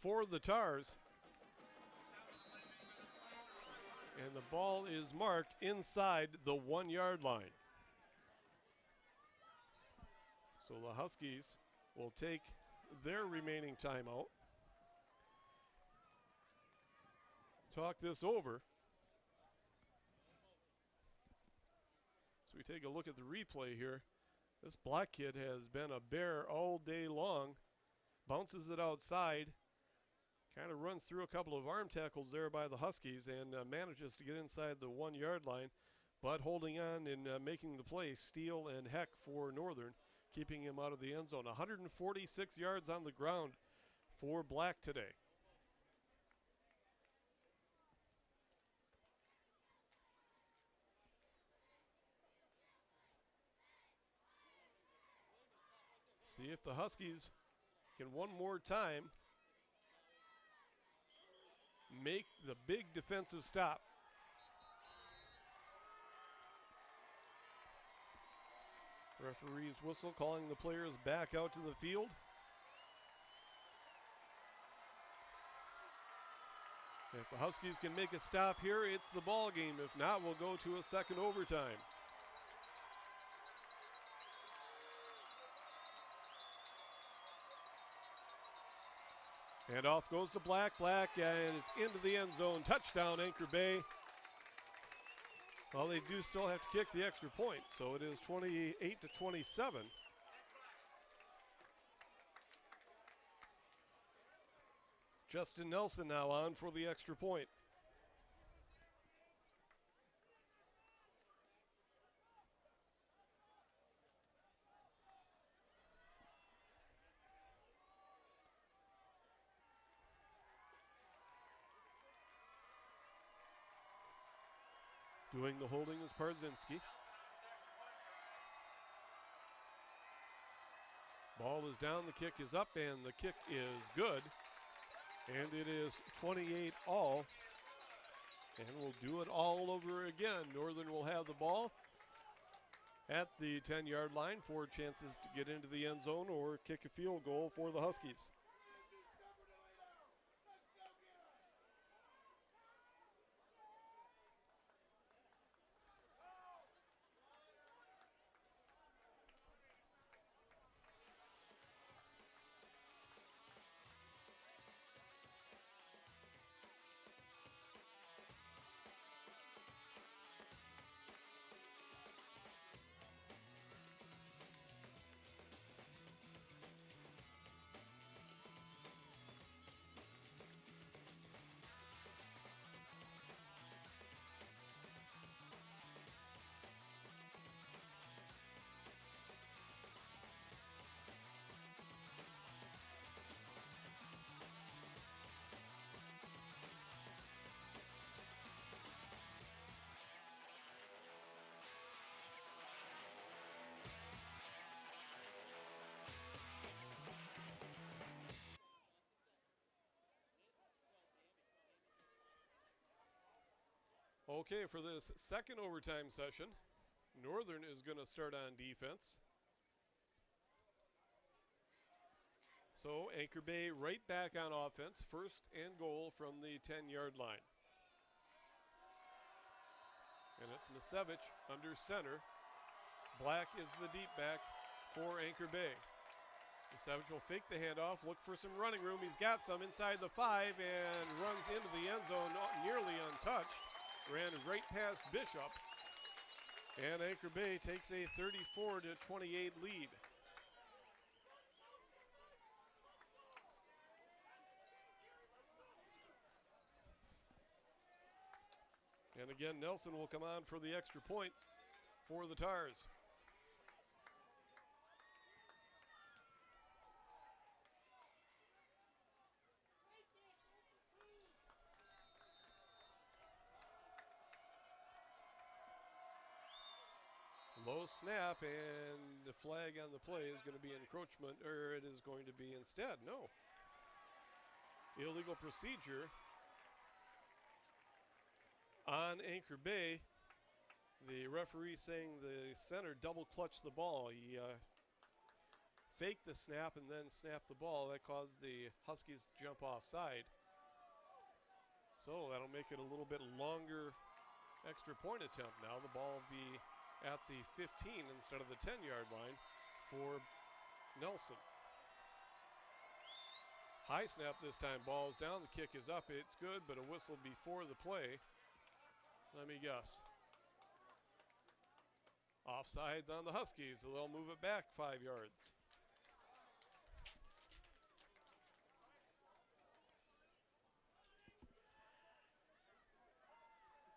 for the Tars. And the ball is marked inside the 1-yard line. So the Huskies will take their remaining timeout. Talk this over. So we take a look at the replay here. This Black kid has been a bear all day long. Bounces it outside. Kind of runs through a couple of arm tackles there by the Huskies and manages to get inside the 1-yard line. But holding on and making the play, Steele and Heck for Northern, keeping him out of the end zone. 146 yards on the ground for Black today. See if the Huskies can one more time make the big defensive stop. Referee's whistle calling the players back out to the field. If the Huskies can make a stop here, it's the ball game. If not, we'll go to a second overtime. And off goes to Black. Black and is into the end zone. Touchdown, Anchor Bay. Well, they do still have to kick the extra point, so it is 28-27. Justin Nelson now on for the extra point. Doing the holding is Parzinski. Ball is down, the kick is up, and the kick is good. And it is 28-all. And we'll do it all over again. Northern will have the ball at the 10-yard line. 4 chances to get into the end zone or kick a field goal for the Huskies. Okay, for this second overtime session, Northern is going to start on defense. So Anchor Bay right back on offense, 1st and goal from the 10-yard line. And it's Misevich under center. Black is the deep back for Anchor Bay. Misevich will fake the handoff, look for some running room. He's got some inside the 5 and runs into the end zone, nearly untouched. Ran right past Bishop, and Anchor Bay takes a 34-28 lead. And again, Nelson will come on for the extra point for the Tars. Low snap, and the flag on the play is going to be encroachment, or it is going to be instead, no. Illegal procedure on Anchor Bay. The referee saying the center double clutched the ball. He faked the snap and then snapped the ball. That caused the Huskies to jump offside. So that'll make it a little bit longer extra point attempt. Now the ball will be at the 15 instead of the 10-yard line for Nelson. High snap this time, ball's down, the kick is up, it's good, but a whistle before the play. Let me guess. Offsides on the Huskies, so they'll move it back 5 yards.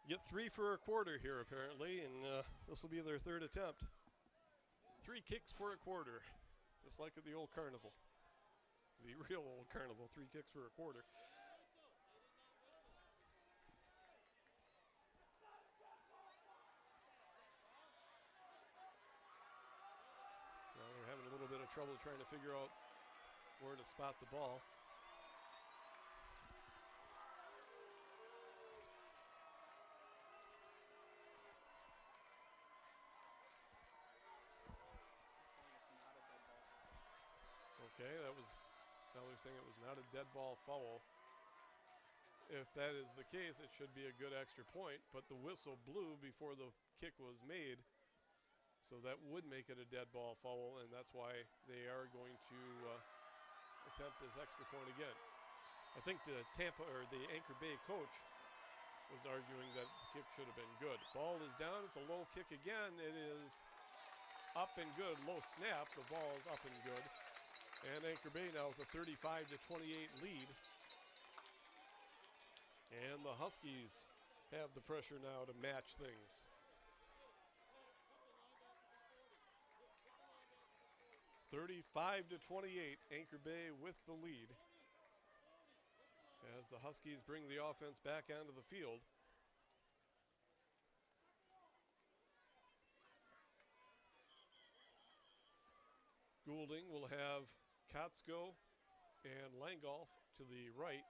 Get 3 for a quarter here, apparently, and this will be their 3rd attempt. 3 kicks for a quarter, just like at the old carnival. The real old carnival, 3 kicks for a quarter. Well, they're having a little bit of trouble trying to figure out where to spot the ball. Okay, now they're saying it was not a dead ball foul. If that is the case, it should be a good extra point, but the whistle blew before the kick was made, so that would make it a dead ball foul, and that's why they are going to attempt this extra point again. I think the Anchor Bay coach was arguing that the kick should have been good. Ball is down, it's a low kick again, it is up and good, low snap, the ball is up and good, and Anchor Bay now with a 35-28 lead. And the Huskies have the pressure now to match things. (35-28), Anchor Bay with the lead. As the Huskies bring the offense back onto the field. Goulding will have Kotsko and Langolf to the right.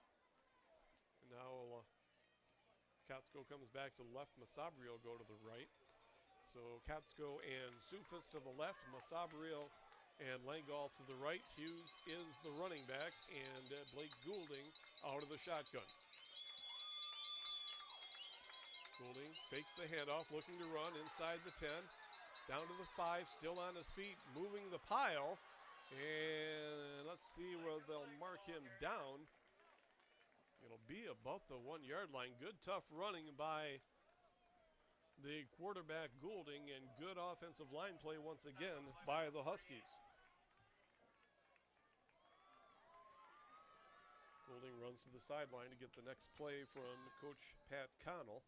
Now Kotsko comes back to the left. Masabrio go to the right. So Kotsko and Sufis to the left. Masabrio and Langolf to the right. Hughes is the running back. And Blake Goulding out of the shotgun. Goulding fakes the handoff, looking to run inside the 10. Down to the 5, still on his feet, moving the pile. And let's see where they'll mark him down. It'll be about the 1 yard line. Good, tough running by the quarterback Goulding, and good offensive line play once again by the Huskies. Goulding runs to the sideline to get the next play from Coach Pat Connell.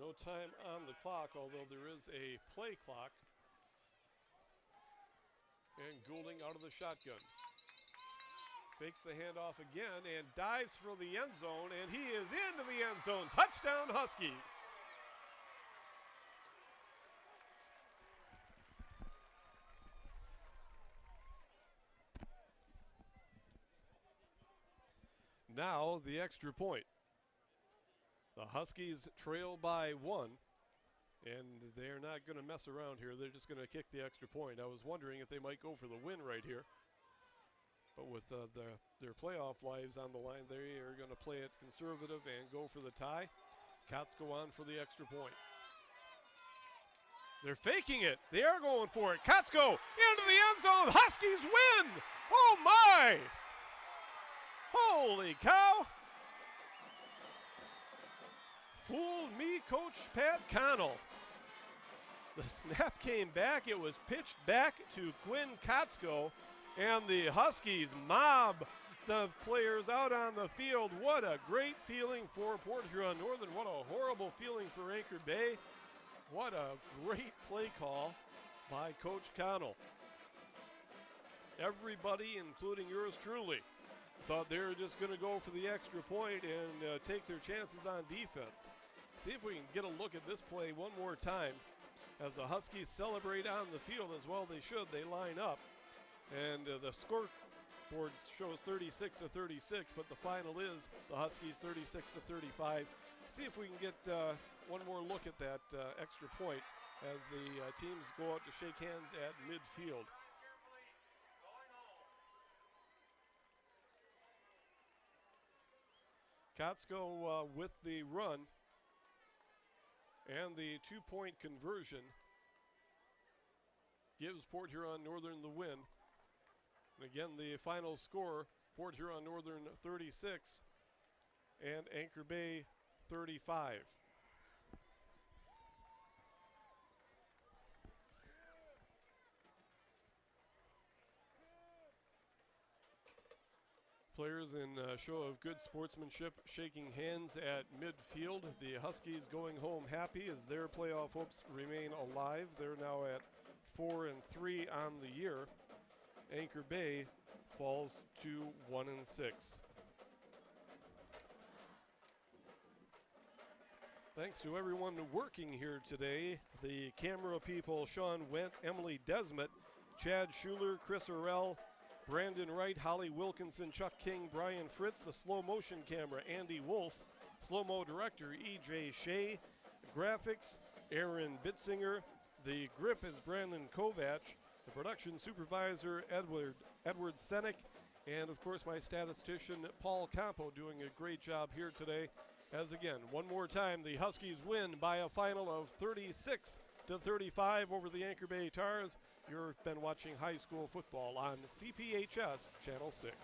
No time on the clock, although there is a play clock. And Goulding out of the shotgun. Fakes the handoff again and dives for the end zone, and he is into the end zone. Touchdown, Huskies. Now the extra point. The Huskies trail by 1, and they're not going to mess around here. They're just going to kick the extra point. I was wondering if they might go for the win right here. But with their playoff lives on the line, they are going to play it conservative and go for the tie. Cats go on for the extra point. They're faking it. They are going for it. Cats go into the end zone. Huskies win. Oh, my. Holy cow. Fooled me, Coach Pat Connell. The snap came back. It was pitched back to Quinn Kotsko, and the Huskies mob the players out on the field. What a great feeling for Port Huron Northern. What a horrible feeling for Anchor Bay. What a great play call by Coach Connell. Everybody, including yours truly, thought they were just going to go for the extra point and take their chances on defense. See if we can get a look at this play one more time as the Huskies celebrate on the field as well they should. They line up, and the scoreboard shows 36-36, but the final is the Huskies 36-35. See if we can get one more look at that extra point as the teams go out to shake hands at midfield. Kotsko with the run and the two-point conversion gives Port Huron Northern the win. And again, the final score, Port Huron Northern 36 and Anchor Bay 35. Players in a show of good sportsmanship shaking hands at midfield. The Huskies going home happy as their playoff hopes remain alive. They're now at 4-3 on the year. Anchor Bay falls to 1-6. Thanks to everyone working here today. The camera people, Sean Wendt, Emily Desmet, Chad Schuler, Chris Orell, Brandon Wright, Holly Wilkinson, Chuck King, Brian Fritz. The slow motion camera, Andy Wolf. Slow-mo director, E.J. Shea. Graphics, Aaron Bitzinger. The grip is Brandon Kovach. The production supervisor, Edward Senek. And, of course, my statistician, Paul Campo, doing a great job here today. As, again, one more time, the Huskies win by a final of 36-35 over the Anchor Bay Tars. You've been watching high school football on CPHS Channel 6.